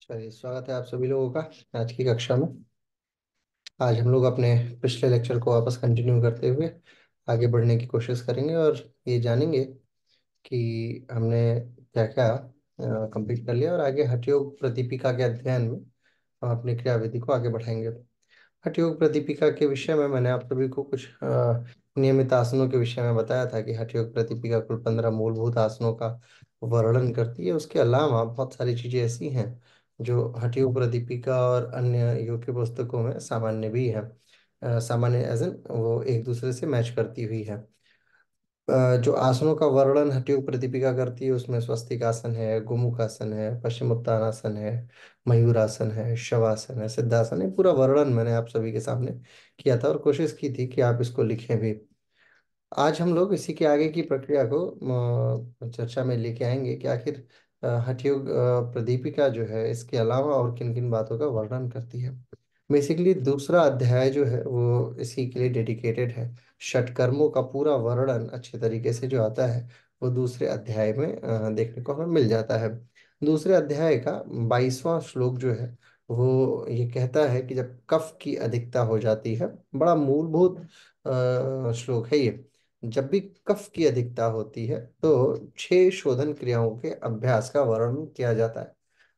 चलिए, स्वागत है आप सभी लोगों का आज की कक्षा में। आज हम लोग अपने पिछले लेक्चर को वापस कंटिन्यू करते हुए आगे बढ़ने की कोशिश करेंगे और ये जानेंगे कि हमने क्या क्या कंप्लीट कर लिया और आगे हठयोग प्रदीपिका के अध्ययन में हम अपनी क्रियाविधि को आगे बढ़ाएंगे। हठयोग प्रदीपिका के विषय में मैंने आप सभी को कुछ नियमित आसनों के विषय में बताया था कि हठयोग प्रदीपिका कुल 15 मूलभूत आसनों का वर्णन करती है। उसके अलावा बहुत सारी चीजें ऐसी हैं जो हठयोग प्रदीपिका और अन्य योग की पुस्तकों में सामान्य भी है। सामान्य एज इन वो एक दूसरे से मैच करती हुई है। जो आसनों का वर्णन हठयोग प्रदीपिका करती है उसमें स्वस्तिक आसन है, गोमुख आसन है, पश्चिमोत्तानासन है, मयूरासन है, शवासन है, सिद्धासन है। पूरा वर्णन मैंने आप सभी के सामने किया था और कोशिश की थी कि आप इसको लिखें भी। आज हम लोग इसी के आगे की प्रक्रिया को चर्चा में लेके आएंगे कि आखिर हठयोग प्रदीपिका जो है इसके अलावा और किन किन बातों का वर्णन करती है। बेसिकली दूसरा अध्याय जो है वो इसी के लिए डेडिकेटेड है। षटकर्मों का पूरा वर्णन अच्छे तरीके से जो आता है वो दूसरे अध्याय में देखने को हमें मिल जाता है। दूसरे अध्याय का 22वां श्लोक जो है वो ये कहता है कि जब कफ की अधिकता हो जाती है, बड़ा मूलभूत श्लोक है ये। जब भी कफ की अधिकता होती है तो 6 शोधन क्रियाओं के अभ्यास का वर्णन किया जाता है।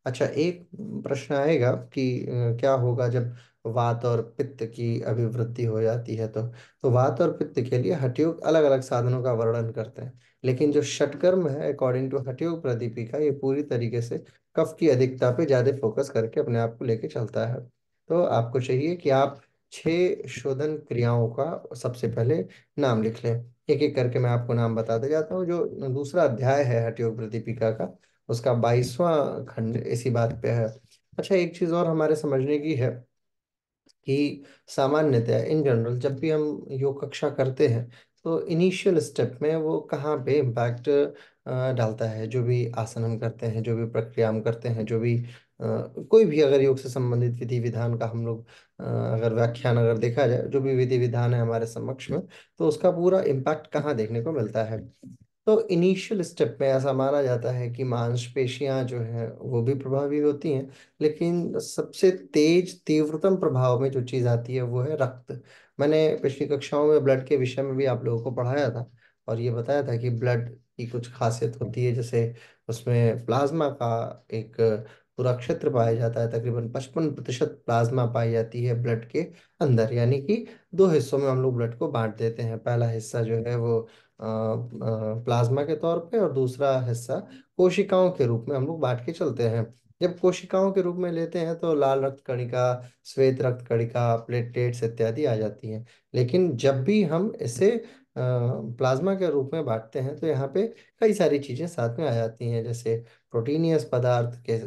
अच्छा, एक प्रश्न आएगा कि क्या होगा जब वात और पित्त की अभिवृद्धि हो जाती है। तो वात और पित्त के लिए हठयोग अलग अलग साधनों का वर्णन करते हैं, लेकिन जो षटकर्म है अकॉर्डिंग टू हठयोग प्रदीपिका ये पूरी तरीके से कफ की अधिकता पे ज्यादा फोकस करके अपने आप को लेके चलता है। तो आपको चाहिए कि आप 6 शोधन क्रियाओं का सबसे पहले नाम लिख लें। एक एक करके मैं आपको नाम बताते जाता हूँ। जो दूसरा अध्याय है हठयोग प्रदीपिका का उसका 22वां खंड इसी बात पे है। अच्छा, एक चीज और हमारे समझने की है कि सामान्यतः इन जनरल जब भी हम योग कक्षा करते हैं तो इनिशियल स्टेप में वो कहाँ पे इम्पैक्ट डालता है। जो भी आसन हम करते हैं, जो भी प्रक्रिया हम करते हैं, जो भी कोई भी अगर योग से संबंधित विधि विधान का हम लोग अगर व्याख्यान अगर देखा जाए, जो भी विधि विधान है हमारे समक्ष में, तो उसका पूरा इम्पैक्ट कहाँ देखने को मिलता है। तो इनिशियल स्टेप में ऐसा माना जाता है कि मांसपेशियां जो हैं वो भी प्रभावी होती हैं, लेकिन सबसे तेज तीव्रतम प्रभाव में जो चीज आती है वो है रक्त। मैंने पिछली कक्षाओं में ब्लड के विषय में भी आप लोगों को पढ़ाया था और ये बताया था कि ब्लड की कुछ खासियत होती है। जैसे उसमें प्लाज्मा का एक पूरा क्षेत्र पाया जाता है, तकरीबन 55% प्लाज्मा पाई जाती है ब्लड के अंदर। यानी कि दो हिस्सों में हम लोग ब्लड को बांट देते हैं। पहला हिस्सा जो है वो प्लाज्मा के तौर पे और दूसरा हिस्सा कोशिकाओं के रूप में हम लोग बांट के चलते हैं। जब कोशिकाओं के रूप में लेते हैं तो लाल रक्त कणिका, श्वेत रक्त कणिका, प्लेटलेट्स इत्यादि आ जाती हैं। लेकिन जब भी हम इसे प्लाज्मा के रूप में बांटते हैं तो यहाँ पे कई सारी चीजें साथ में आ जाती हैं। जैसे प्रोटीनियस पदार्थ के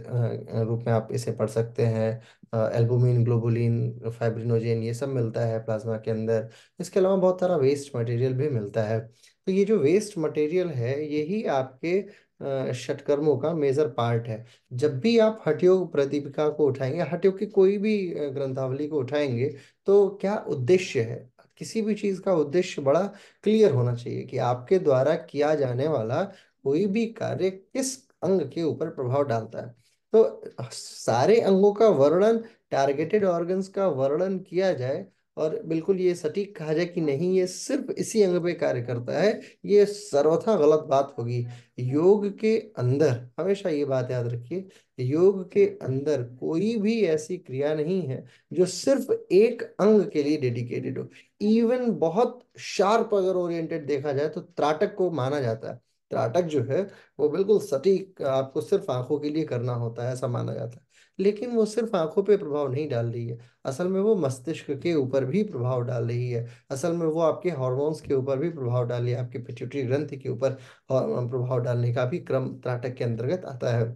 रूप में आप इसे पढ़ सकते हैं। एल्बुमिन, ग्लोबुलिन, फाइब्रिनोजेन ये सब मिलता है प्लाज्मा के अंदर। इसके अलावा बहुत सारा वेस्ट मटेरियल भी मिलता है। तो ये जो वेस्ट मटेरियल है यही आपके षटकर्मों का मेजर पार्ट है। जब भी आप हठयोग प्रदीपिका को उठाएंगे, हठयोग की कोई भी ग्रंथावली को उठाएंगे, तो क्या उद्देश्य है, किसी भी चीज का उद्देश्य बड़ा क्लियर होना चाहिए कि आपके द्वारा किया जाने वाला कोई भी कार्य किस अंग के ऊपर प्रभाव डालता है। तो सारे अंगों का वर्णन, टारगेटेड ऑर्गन्स का वर्णन किया जाए और बिल्कुल ये सटीक कहा जाए कि नहीं ये सिर्फ इसी अंग पे कार्य करता है, ये सर्वथा गलत बात होगी। योग के अंदर हमेशा ये बात याद रखिए, योग के अंदर कोई भी ऐसी क्रिया नहीं है जो सिर्फ एक अंग के लिए डेडिकेटेड हो। इवन बहुत शार्प अगर ओरिएंटेड देखा जाए तो त्राटक को माना जाता है। त्राटक जो है वो बिल्कुल सटीक आपको सिर्फ आंखों के लिए करना होता है ऐसा माना जाता है। लेकिन वो सिर्फ आंखों पे प्रभाव नहीं डाल रही है, असल में वो मस्तिष्क के ऊपर भी प्रभाव डाल रही है। असल में वो आपके हार्मोन्स के ऊपर भी प्रभाव डाल रही है, आपके पिट्यूटरी ग्रंथि के ऊपर प्रभाव डालने का भी क्रम त्राटक के अंतर्गत आता है।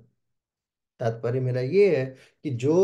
तात्पर्य मेरा ये है कि जो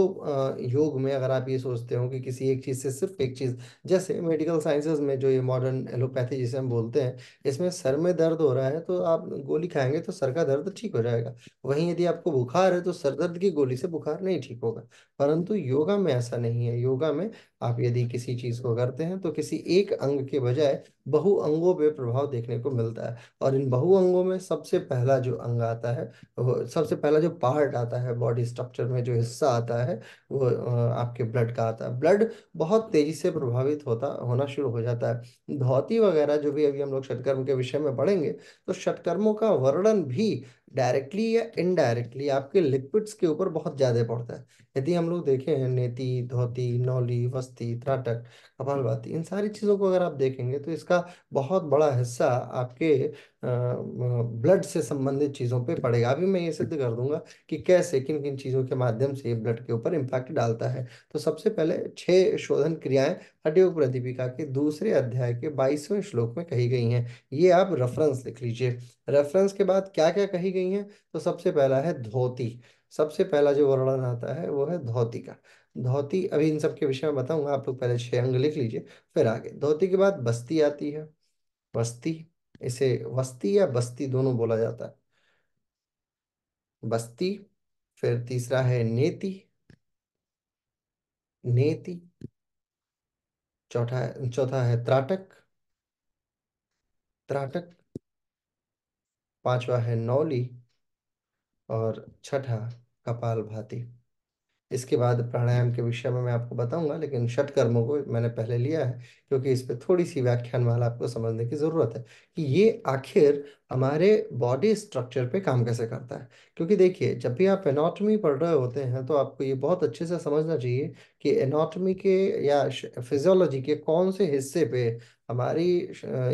योग में अगर आप ये सोचते हो कि किसी एक चीज से सिर्फ एक चीज, जैसे मेडिकल साइंसेज में जो ये मॉडर्न एलोपैथी जिसे हम बोलते हैं, इसमें सर में दर्द हो रहा है तो आप गोली खाएंगे तो सर का दर्द ठीक हो जाएगा। वहीं यदि आपको बुखार है तो सर दर्द की गोली से बुखार नहीं ठीक होगा। परंतु योगा में ऐसा नहीं है। योगा में आप यदि किसी चीज को करते हैं तो किसी एक अंग के बजाय बहु अंगों पे प्रभाव देखने को मिलता है। और इन बहु अंगों में सबसे पहला जो अंग आता है, वो सबसे पहला जो पार्ट आता है बॉडी स्ट्रक्चर में, जो हिस्सा आता है, वो आपके ब्लड का आता है। ब्लड बहुत तेजी से प्रभावित होना शुरू हो जाता है। धोती वगैरह जो भी अभी हम लोग षटकर्म के विषय में पढ़ेंगे, तो षटकर्मों का वर्णन भी डायरेक्टली या इनडायरेक्टली आपके लिक्विड्स के ऊपर बहुत ज्यादा पड़ता है। यदि हम लोग देखें नेति, धोती, नौली, वस्ती, त्राटक, कपालभाति, इन सारी चीजों को अगर आप देखेंगे तो इसका बहुत बड़ा हिस्सा आपके ब्लड से संबंधित चीजों पे पड़ेगा। अभी मैं ये सिद्ध कर दूंगा कि कैसे, किन किन चीजों के माध्यम से ये ब्लड के ऊपर इम्पैक्ट डालता है। तो सबसे पहले 6 शोधन क्रियाएं हठयोग प्रदीपिका के दूसरे अध्याय के 22वें श्लोक में कही गई हैं। ये आप रेफरेंस लिख लीजिए। रेफरेंस के बाद क्या क्या कही गई हैं, तो सबसे पहला है धोती। सबसे पहला जो वर्णन आता है वो है धोती का। धोती, अभी इन सब के विषय में बताऊंगा, आप लोग पहले 6 अंग लिख लीजिए, फिर आगे। धोती के बाद बस्ती आती है। बस्ती, इसे वस्ती या बस्ती दोनों बोला जाता है। बस्ती। फिर तीसरा है नेति। नेति। चौथा है त्राटक। त्राटक। पांचवा है नौली। और छठा कपाल भाती। इसके बाद प्राणायाम के विषय में मैं आपको बताऊंगा, लेकिन षट कर्मों को मैंने पहले लिया है क्योंकि इस पे थोड़ी सी व्याख्यानमाला आपको समझने की जरूरत है कि ये आखिर हमारे बॉडी स्ट्रक्चर पे काम कैसे करता है। क्योंकि देखिए, जब भी आप एनाटॉमी पढ़ रहे होते हैं तो आपको ये बहुत अच्छे से समझना चाहिए कि एनाटॉमी के या फिजियोलॉजी के कौन से हिस्से पे हमारी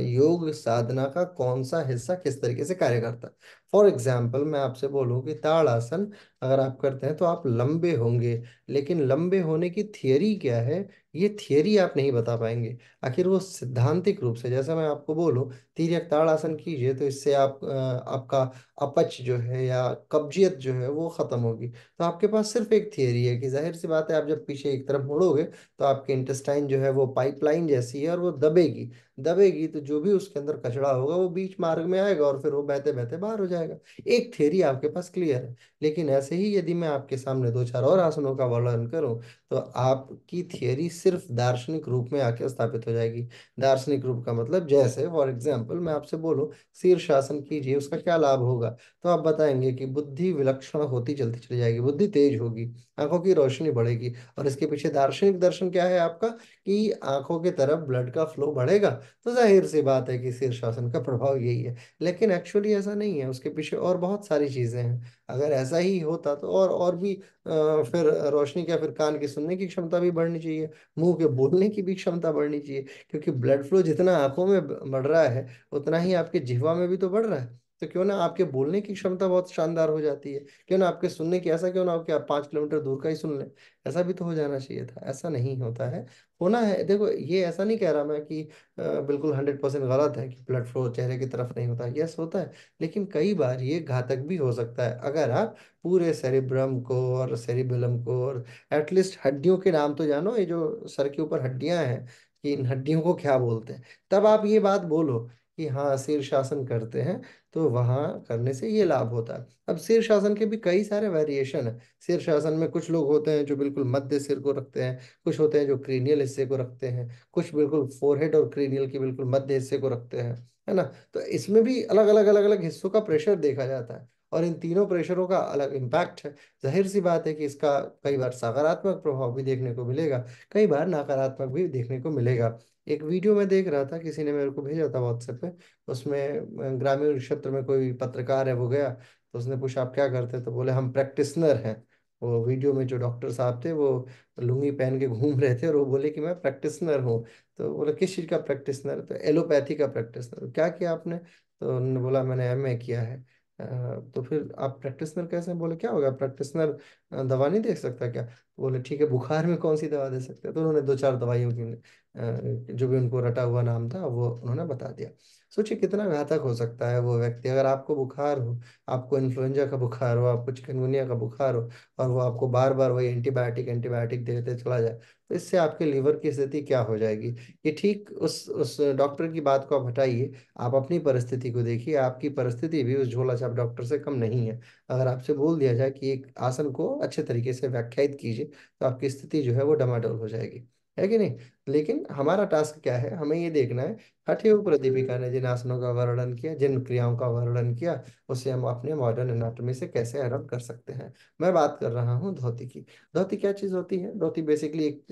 योग साधना का कौन सा हिस्सा किस तरीके से कार्य करता है। फॉर एग्जाम्पल मैं आपसे बोलूं कि ताड़ासन अगर आप करते हैं तो आप लंबे होंगे, लेकिन लंबे होने की थियरी क्या है, ये थियरी आप नहीं बता पाएंगे। आखिर वो सिद्धांतिक रूप से, जैसा मैं आपको बोलूं तिर्यक ताड़ासन कीजिए तो इससे आपका अपच जो है या कब्जियत जो है वो खत्म होगी। तो आपके पास सिर्फ एक थियरी है कि जाहिर सी बात है, आप जब पीछे एक तरफ मुड़ोगे तो आपके इंटेस्टाइन जो है वो पाइपलाइन जैसी है और वो दबेगी। दबेगी तो जो भी उसके अंदर कचरा होगा वो बीच मार्ग में आएगा और फिर वो बहते बहते बाहर हो जाएगा। एक थियरी आपके पास क्लियर है। लेकिन ऐसे ही यदि मैं आपके सामने दो चार और आसनों का वर्णन करूं तो आपकी थियरी सिर्फ दार्शनिक रूप में आके स्थापित हो जाएगी। दार्शनिक रूप का मतलब, जैसे फॉर एग्जाम्पल मैं आपसे बोलूं शीर्षासन कीजिए, उसका क्या लाभ होगा, तो आप बताएंगे कि बुद्धि विलक्षण होती चलती चली जाएगी, बुद्धि तेज होगी, आंखों की रोशनी बढ़ेगी। और इसके पीछे दार्शनिक दर्शन क्या है आपका, कि आंखों की तरफ ब्लड का फ्लो बढ़ेगा। तो जाहिर सी बात है कि शीर्षासन का प्रभाव यही है। लेकिन एक्चुअली ऐसा नहीं है, उसके पीछे और बहुत सारी चीजें हैं। अगर ऐसा ही होता तो और भी फिर रोशनी क्या, फिर कान की सुनने की क्षमता भी बढ़नी चाहिए, मुंह के बोलने की भी क्षमता बढ़नी चाहिए। क्योंकि ब्लड फ्लो जितना आंखों में बढ़ रहा है उतना ही आपके जिह्वा में भी तो बढ़ रहा है। तो क्यों ना आपके बोलने की क्षमता बहुत शानदार हो जाती है, क्यों ना आपके सुनने की, ऐसा क्यों ना हो कि आप 5 किलोमीटर दूर का ही सुन लें। ऐसा भी तो हो जाना चाहिए था, ऐसा नहीं होता है। होना है, देखो ये ऐसा नहीं कह रहा मैं कि बिल्कुल 100% गलत है कि ब्लड फ्लो चेहरे की तरफ नहीं होता, यस होता है। लेकिन कई बार ये घातक भी हो सकता है अगर आप पूरे सेरिब्रम को और सेरिबेलम को और एटलीस्ट हड्डियों के नाम तो जानो, ये जो सर के ऊपर हड्डियां हैं कि इन हड्डियों को क्या बोलते हैं, तब आप ये बात बोलो कि हाँ शीर्षासन करते हैं तो वहां करने से ये लाभ होता है। अब शीर्षासन के भी कई सारे वेरिएशन है। शीर्षासन में कुछ लोग होते हैं जो बिल्कुल मध्य सिर को रखते हैं, कुछ होते हैं जो क्रीनियल हिस्से को रखते हैं, कुछ बिल्कुल फोरहेड और क्रीनियल के बिल्कुल मध्य हिस्से को रखते हैं, है ना। तो इसमें भी अलग अलग हिस्सों का प्रेशर देखा जाता है और इन तीनों प्रेशरों का अलग इम्पैक्ट है। जाहिर सी बात है कि इसका कई बार सकारात्मक प्रभाव भी देखने को मिलेगा, कई बार नकारात्मक भी देखने को मिलेगा। एक वीडियो में देख रहा था, किसी ने मेरे को भेजा था व्हाट्सएप पे। उसमें ग्रामीण क्षेत्र में कोई पत्रकार है, वो गया तो उसने पूछा आप क्या करते हैं? तो बोले हम प्रैक्टिशनर हैं। वो वीडियो में जो डॉक्टर साहब थे वो लुंगी पहन के घूम रहे थे और वो बोले कि मैं प्रैक्टिशनर हूँ। तो बोले किस चीज़ का प्रैक्टिशनर? तो एलोपैथी का प्रैक्टिशनर। क्या किया आपने? तो उन्होंने बोला मैंने एमए किया है। तो फिर आप प्रैक्टिशनर कैसे हैं? बोले क्या होगा प्रैक्टिशनर, दवा नहीं दे सकता क्या? तो बोले ठीक है, बुखार में कौन सी दवा दे सकते हैं? तो उन्होंने दो चार दवाइयों की जो भी उनको रटा हुआ नाम था वो उन्होंने बता दिया। सोचिए कितना घातक हो सकता है वो व्यक्ति। अगर आपको बुखार हो, आपको इन्फ्लुएंजा का बुखार हो, आपको चिकनगुनिया का बुखार हो, और वो आपको बार बार वही एंटीबायोटिक एंटीबायोटिक देते चला जाए, तो इससे आपके लीवर की स्थिति क्या हो जाएगी। ये ठीक उस डॉक्टर की बात को आप हटाइए, आप अपनी परिस्थिति को देखिए। आपकी परिस्थिति भी उस झोला छाप डॉक्टर से कम नहीं है। अगर आपसे बोल दिया जाए कि एक आसन को अच्छे तरीके से व्याख्यायित कीजिए तो आपकी स्थिति जो है वो डमाडोल हो जाएगी। है कि नहीं। लेकिन हमारा टास्क क्या है, हमें ये देखना है हठयोग प्रदीपिका ने जिन आसनों का वर्णन किया, जिन क्रियाओं का वर्णन किया, उसे हम अपने मॉडर्न एनाटॉमी से कैसे अडॉप्ट कर सकते हैं। मैं बात कर रहा हूँ धोती की। धोती क्या चीज होती है? धोती बेसिकली एक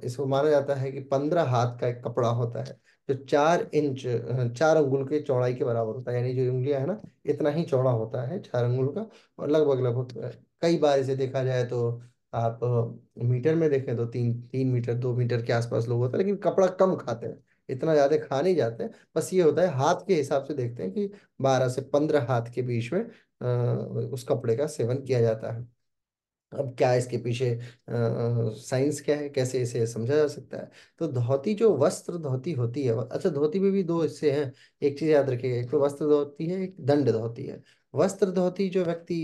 इसको माना जाता है कि 15 हाथ का एक कपड़ा होता है, जो 4 इंच 4 अंगुल के चौड़ाई के बराबर होता है। यानी जो उंगलियां है ना, इतना ही चौड़ा होता है 4 अंगुल का। और लगभग लगभग कई बार इसे देखा जाए तो आप मीटर में देखें तो 3 3 मीटर 2 मीटर के आसपास लोग होते हैं, लेकिन कपड़ा कम खाते हैं, इतना ज्यादा खा नहीं जाते हैं। बस ये होता है हाथ के हिसाब से देखते हैं कि 12 से 15 हाथ के बीच में उस कपड़े का सेवन किया जाता है। अब क्या इसके पीछे साइंस क्या है, कैसे इसे समझा जा सकता है? तो धोती, जो वस्त्र धोती होती है, अच्छा धोती में भी दो हिस्से हैं। एक चीज याद रखिएगा, एक तो वस्त्र धोती है, एक दंड धोती है। वस्त्र धोती जो व्यक्ति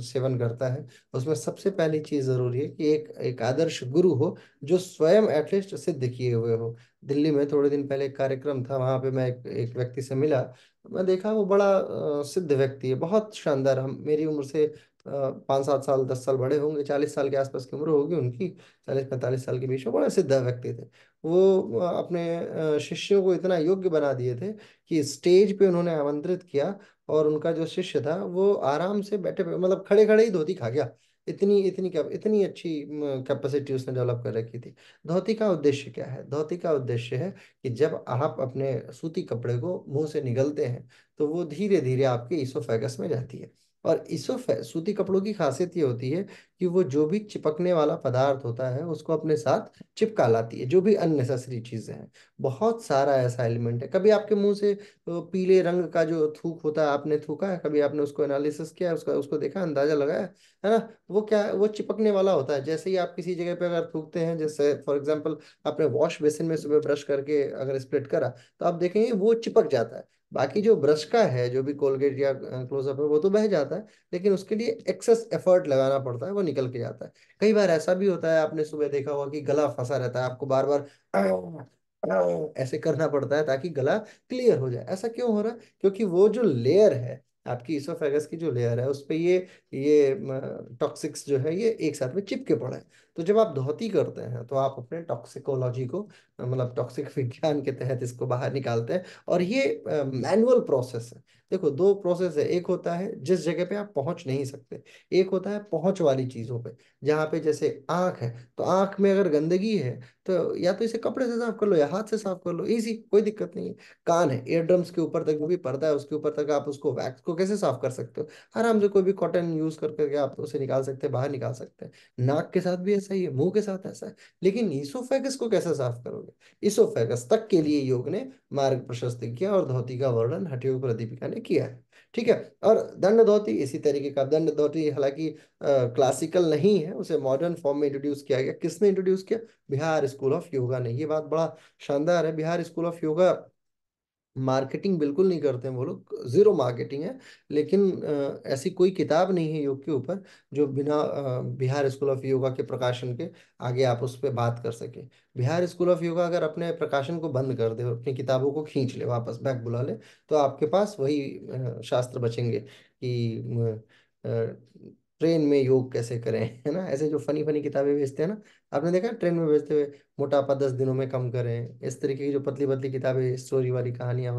सेवन करता है, उसमें सबसे पहली चीज जरूरी है कि एक एक आदर्श गुरु हो, जो स्वयं एटलीस्ट सिद्ध किए हुए हो। दिल्ली में थोड़े दिन पहले एक कार्यक्रम था, वहां पे मैं एक व्यक्ति से मिला। मैं देखा वो बड़ा सिद्ध व्यक्ति है, बहुत शानदार। हम मेरी उम्र से 5 7 साल 10 साल बड़े होंगे, 40 साल के आसपास की उम्र होगी उनकी, 40 45 साल के बीच में। बड़े सिद्ध व्यक्ति थे वो। अपने शिष्यों को इतना योग्य बना दिए थे कि स्टेज पे उन्होंने आमंत्रित किया, और उनका जो शिष्य था वो आराम से बैठे मतलब खड़े खड़े ही धोती खा गया। इतनी इतनी इतनी अच्छी कैपेसिटी उसने डेवलप कर रखी थी। धोती का उद्देश्य क्या है? धोती का उद्देश्य है कि जब आप अपने सूती कपड़े को मुंह से निगलते हैं, तो वो धीरे धीरे आपके ईसोफेगस में जाती है। और सूती कपड़ों की खासियत ये होती है कि वो जो भी चिपकने वाला पदार्थ होता है उसको अपने साथ चिपका लाती है, जो भी अननेसेसरी चीजें हैं। बहुत सारा ऐसा एलिमेंट है। कभी आपके मुंह से पीले रंग का जो थूक होता है, आपने थूका है कभी? आपने उसको एनालिसिस किया है, उसका उसको देखा, अंदाजा लगाया है ना? वो क्या है, वो चिपकने वाला होता है। जैसे ही आप किसी जगह पे अगर थूकते हैं, जैसे फॉर एग्जाम्पल आपने वॉश बेसिन में सुबह ब्रश करके अगर स्प्लिट करा, तो आप देखेंगे वो चिपक जाता है। बाकी जो ब्रश का है, जो भी कोलगेट या क्लोजअप है, वो तो बह जाता है, लेकिन उसके लिए एक्सेस एफर्ट लगाना पड़ता है, वो निकल के जाता है। कई बार ऐसा भी होता है, आपने सुबह देखा होगा कि गला फंसा रहता है, आपको बार बार ऐसे करना पड़ता है ताकि गला क्लियर हो जाए। ऐसा क्यों हो रहा है? क्योंकि वो जो लेयर है, आपकी इसोफेगस की जो लेयर है, उस पे ये टॉक्सिक्स जो है, ये एक साथ में चिपके पड़े हैं। तो जब आप धोती करते हैं, तो आप अपने टॉक्सिकोलॉजी को, मतलब टॉक्सिक विज्ञान के तहत इसको बाहर निकालते हैं। और ये मैनुअल प्रोसेस है। देखो, दो प्रोसेस है। एक होता है जिस जगह पे आप पहुंच नहीं सकते, एक होता है पहुंच वाली चीजों पे। जहाँ पे जैसे आंख है, तो आंख में अगर गंदगी है, तो या तो इसे कपड़े से साफ कर लो या हाथ से साफ कर लो, इजी, कोई दिक्कत नहीं है। कान है, ईयर ड्रम्स के ऊपर तक जो भी पर्दा है उसके ऊपर तक आप उसको वैक्स को कैसे साफ कर सकते हो? आराम से कोई भी कॉटन यूज कर करके आप उसे निकाल सकते हैं, बाहर निकाल सकते हैं। नाक के साथ भी ऐसा ही है, मुंह के साथ ऐसा है। लेकिन ईसोफेगस को कैसे साफ करोगे? ईसोफेगस तक के लिए योग ने मार्ग प्रशस्त किया, और धोती का वर्णन हठयोग प्रदीपिका ने किया है। ठीक है। और दंड धोती इसी तरीके का। दंड धोती हालांकि क्लासिकल नहीं है, उसे मॉडर्न फॉर्म में इंट्रोड्यूस किया गया। किसने इंट्रोड्यूस किया? बिहार स्कूल ऑफ योगा ने। ये बात बड़ा शानदार है। Bihar school of yoga marketing बिल्कुल नहीं करते हैं वो लोग, जीरो मार्केटिंग है। लेकिन ऐसी कोई किताब नहीं है योग के ऊपर जो बिना बिहार स्कूल ऑफ योगा के प्रकाशन के आगे आप उस पर बात कर सके। बिहार स्कूल ऑफ योगा अगर अपने प्रकाशन को बंद कर दे और अपनी किताबों को खींच ले, वापस बैक बुला ले, तो आपके पास वही शास्त्र बचेंगे कि ट्रेन में योग कैसे करें, है ना? ऐसे जो फनी फनी किताबें भेजते हैं ना, आपने देखा ट्रेन में भेजते हुए, मोटापा 10 दिनों में कम करें, इस तरीके की जो पतली पतली किताबें, स्टोरी वाली कहानियां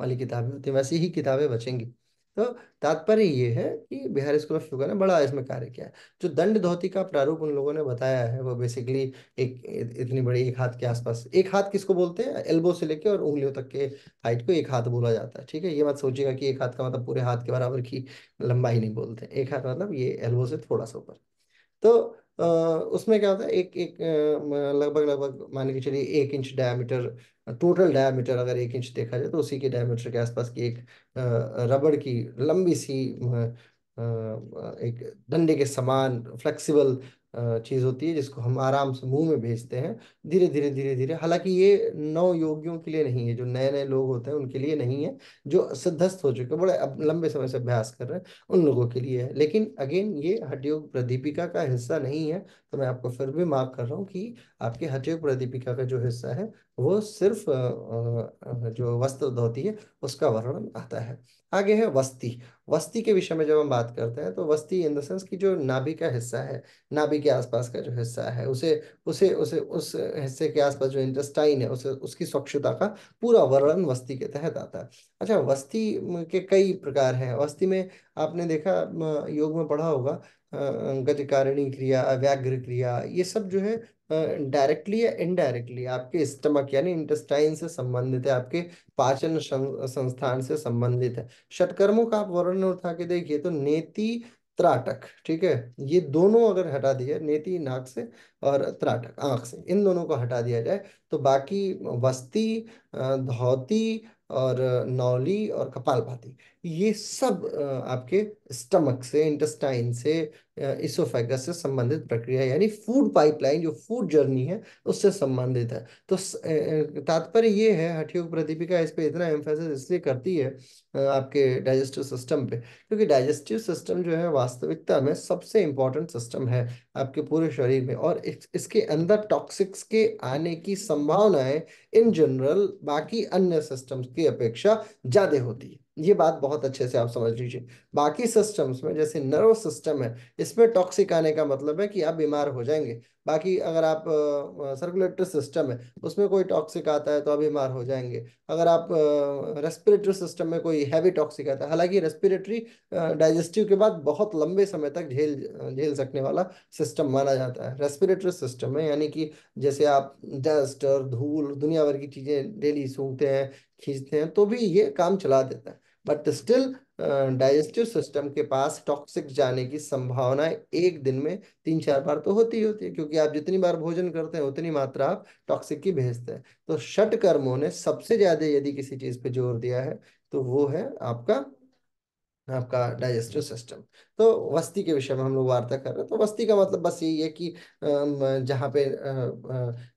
वाली किताबें होती हैं, वैसी ही किताबें बचेंगी। तो तात्पर्य ये है कि बिहार स्कूल ऑफ योगा ने बड़ा इसमें कार्य किया है। जो दंड धोती का प्रारूप उन लोगों ने बताया है, वो बेसिकली एक इतनी बड़ी, एक हाथ के आसपास, एक हाथ किसको बोलते हैं? एल्बो से लेके और उंगलियों तक के हाइट को एक हाथ बोला जाता है। ठीक है, ये मत सोचिएगा कि एक हाथ का मतलब पूरे हाथ के बराबर की लंबाई नहीं बोलते। एक हाथ मतलब ये एल्बो से थोड़ा सा ऊपर। तो उसमें क्या होता है, एक एक लगभग लगभग मान के चलिए 1 इंच डायमीटर, टोटल डायमीटर अगर 1 इंच देखा जाए, तो उसी के डायमीटर के आसपास की एक रबड़ की लंबी सी एक डंडे के समान फ्लेक्सिबल चीज होती है, जिसको हम आराम से मुंह में भेजते हैं, धीरे धीरे धीरे धीरे। हालांकि ये नव योगियों के लिए नहीं है, जो नए नए लोग होते हैं उनके लिए नहीं है, जो सिद्धस्त हो चुके हैं, बड़े अब लंबे समय से अभ्यास कर रहे हैं, उन लोगों के लिए है। लेकिन अगेन, ये हठयोग प्रदीपिका का हिस्सा नहीं है। तो मैं आपको फिर भी मार्क कर रहा हूँ कि आपके हठयोग प्रदीपिका का जो हिस्सा है, वो सिर्फ जो वस्त्र धोती है उसका वर्णन आता है। आगे है वस्ती। वस्ती के विषय में जब हम बात करते हैं तो वस्ती इन द सेंस की जो नाभि का हिस्सा है, नाभि के आसपास का जो हिस्सा है, उसे उसे उसे उस हिस्से के आसपास जो इंटेस्टाइन है उसे उसकी स्वच्छता का पूरा वर्णन वस्ती के तहत आता है। अच्छा, वस्ती के कई प्रकार हैं। वस्ती में आपने देखा योग में पढ़ा होगा गतिकारिणी क्रिया, व्याघ्र क्रिया, ये सब जो है डायरेक्टली या इनडायरेक्टली आपके स्टमक यानी इंटेस्टाइन से संबंधित है, आपके पाचन संस्थान से संबंधित है। षटकर्मों का आप वर्णन उठा के देखिए तो नेति, त्राटक, ठीक है, ये दोनों अगर हटा दिया, नेति नाक से और त्राटक आंख से, इन दोनों को हटा दिया जाए तो बाकी वस्ती, धौती और नौली और कपालभाति, ये सब आपके स्टमक से, इंटेस्टाइन से, इसोफेगस से संबंधित प्रक्रिया यानी फूड पाइपलाइन, जो फूड जर्नी है उससे संबंधित है। तो तात्पर्य ये है, हठयोग प्रदीपिका इस पे इतना एम्फेसिस इसलिए करती है आपके डाइजेस्टिव सिस्टम पे, क्योंकि डाइजेस्टिव सिस्टम जो है वास्तविकता में सबसे इंपॉर्टेंट सिस्टम है आपके पूरे शरीर में, और इसके अंदर टॉक्सिक्स के आने की संभावनाएं इन जनरल बाकी अन्य सिस्टम्स की अपेक्षा ज्यादा होती है। ये बात बहुत अच्छे से आप समझ लीजिए। बाकी सिस्टम्स में जैसे नर्वस सिस्टम है, इसमें टॉक्सिक आने का मतलब है कि आप बीमार हो जाएंगे। बाकी अगर आप सर्कुलेटरी सिस्टम है उसमें कोई टॉक्सिक आता है तो आप बीमार हो जाएंगे। अगर आप रेस्पिरेटरी सिस्टम में कोई हैवी टॉक्सिक आता है, हालांकि रेस्पिरेटरी डाइजेस्टिव के बाद बहुत लंबे समय तक झेल झेल सकने वाला सिस्टम माना जाता है। रेस्पिरेटरी सिस्टम में यानी कि जैसे आप डस्ट और धूल दुनिया भर की चीजें डेली सूंघते हैं, खींचते हैं, तो भी ये काम चला देता है। बट स्टिल डाइजेस्टिव सिस्टम के पास टॉक्सिक जाने की संभावना एक दिन में 3-4 बार तो होती ही होती है, क्योंकि आप जितनी बार भोजन करते हैं उतनी मात्रा आप टॉक्सिक की भेजते हैं। तो षट कर्मों ने सबसे ज्यादा यदि किसी चीज पे जोर दिया है तो वो है आपका आपका डाइजेस्टिव सिस्टम। तो वस्ती के विषय में हम लोग वार्ता कर रहे हैं। तो वस्ती का मतलब बस यही है कि जहाँ पे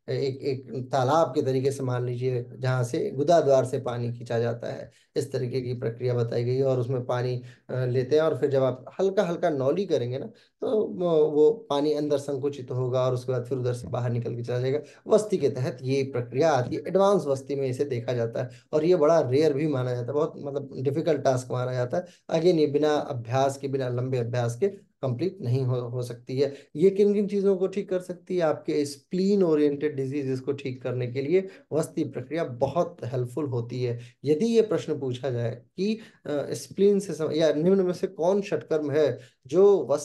एक एक तालाब के तरीके से मान लीजिए, जहाँ से गुदा द्वार से पानी खींचा जाता है, इस तरीके की प्रक्रिया बताई गई है, और उसमें पानी लेते हैं, और फिर जब आप हल्का हल्का नौली करेंगे ना तो वो पानी अंदर संकुचित होगा और उसके बाद फिर उधर से बाहर निकल के चला जाएगा। वस्ती के तहत ये प्रक्रिया आती है, एडवांस वस्ती में इसे देखा जाता है, और ये बड़ा रेयर भी माना जाता है, बहुत मतलब डिफिकल्ट टास्क माना जाता है। अगेन ये बिना अभ्यास के, बिना लंबे अभ्यास के कंप्लीट नहीं हो सकती है। ये किन किन चीजों को ठीक कर सकती है? आपके स्प्लीन ओरिएंटेड डिजीजेस को ठीक करने के लिए वस्ती प्रक्रिया बहुत हेल्पफुल होती है। यदि ये प्रश्न पूछा जाए कि स्प्लीन से या निम्न में से कौन षटकर्म है जो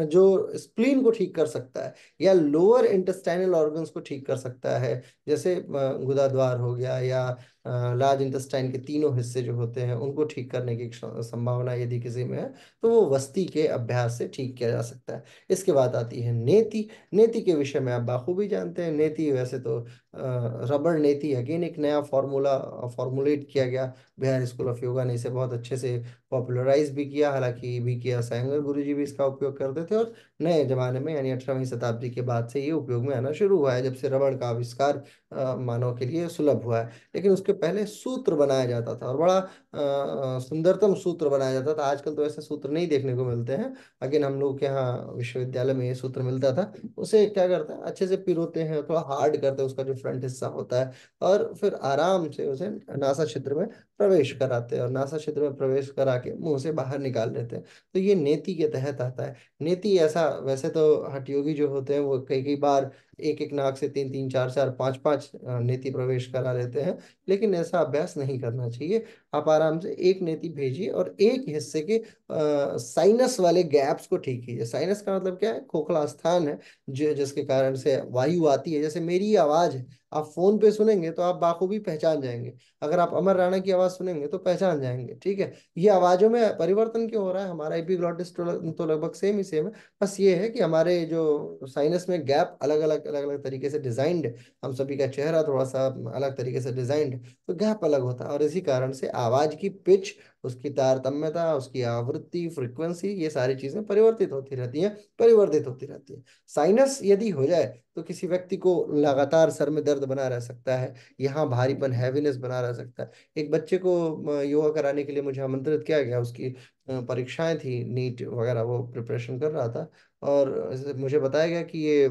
जो स्प्लीन को ठीक कर सकता है या लोअर इंटेस्टाइनल ऑर्गन्स को ठीक कर सकता है, जैसे गुदाद्वार हो गया या लार्ज इंटेस्टाइन के तीनों हिस्से जो होते हैं उनको ठीक करने की संभावना यदि किसी में है, तो वो वस्ती के अभ्यास से ठीक किया जा सकता है। इसके बाद आती है नेति। नेति के विषय में आप बाखूबी जानते हैं। नेति वैसे तो रबड़ नेति अगेन एक नया फॉर्मूला फॉर्मुलेट किया गया, बिहार स्कूल ऑफ योगा ने इसे बहुत अच्छे से पॉपुलराइज भी किया, हालांकि भी किया सायंगर गुरु जी भी इसका उपयोग करते थे, और नए जमाने में यानी 18वीं शताब्दी के बाद से ये उपयोग में आना शुरू हुआ है, जब से रबड़ का आविष्कार मानव के लिए सुलभ हुआ है। लेकिन उसके पहले सूत्र बनाया जाता था, और बड़ा सुंदरतम सूत्र बनाया जाता था। आजकल तो ऐसे सूत्र नहीं देखने को मिलते हैं, लेकिन हम लोग के यहाँ विश्वविद्यालय में ये सूत्र मिलता था। उसे क्या करते हैं, अच्छे से पिरोते हैं, थोड़ा हार्ड करते हैं उसका जो फ्रंट हिस्सा होता है, और फिर आराम से उसे नासा छिद्र में प्रवेश कराते हैं, और नासा छिद्र में प्रवेश करा के मुंह से बाहर निकाल लेते हैं। तो ये नेति के तहत आता है। नेति ऐसा, वैसे तो हठयोगी जो होते हैं वो कई कई बार एक एक नाक से 3-3, 4-4, 5-5 नेति प्रवेश करा लेते हैं, लेकिन ऐसा अभ्यास नहीं करना चाहिए। आप आराम से एक नेति भेजिए और एक हिस्से के साइनस वाले गैप्स को ठीक कीजिए। साइनस का मतलब क्या है? खोखला स्थान है जो जिसके कारण से वायु आती है। जैसे मेरी आवाज है, आप फोन पे सुनेंगे तो आप बाखूबी पहचान जाएंगे, अगर आप अमर राणा की आवाज सुनेंगे तो पहचान जाएंगे, ठीक है। ये आवाजों में परिवर्तन क्यों हो रहा है? हमारा एपिग्लॉटिस तो लगभग सेम ही सेम है, बस ये है कि हमारे जो साइनस में गैप अलग अलग तरीके से डिजाइंड है। हम सभी का चेहरा थोड़ा सा अलग तरीके से डिजाइंड है, तो गैप अलग होता है, और इसी कारण से आवाज की पिच, उसकी तारतम्यता, उसकी आवृत्ति, फ्रीक्वेंसी, ये सारी चीजें परिवर्तित होती रहती हैं, परिवर्तित होती रहती है। साइनस यदि हो जाए तो किसी व्यक्ति को लगातार सर में दर्द बना रह सकता है, यहाँ भारीपन, हैवीनेस बना रह सकता है। एक बच्चे को योगा कराने के लिए मुझे आमंत्रित किया गया, उसकी परीक्षाएं थी, नीट वगैरह, वो प्रिपरेशन कर रहा था, और मुझे बताया गया कि ये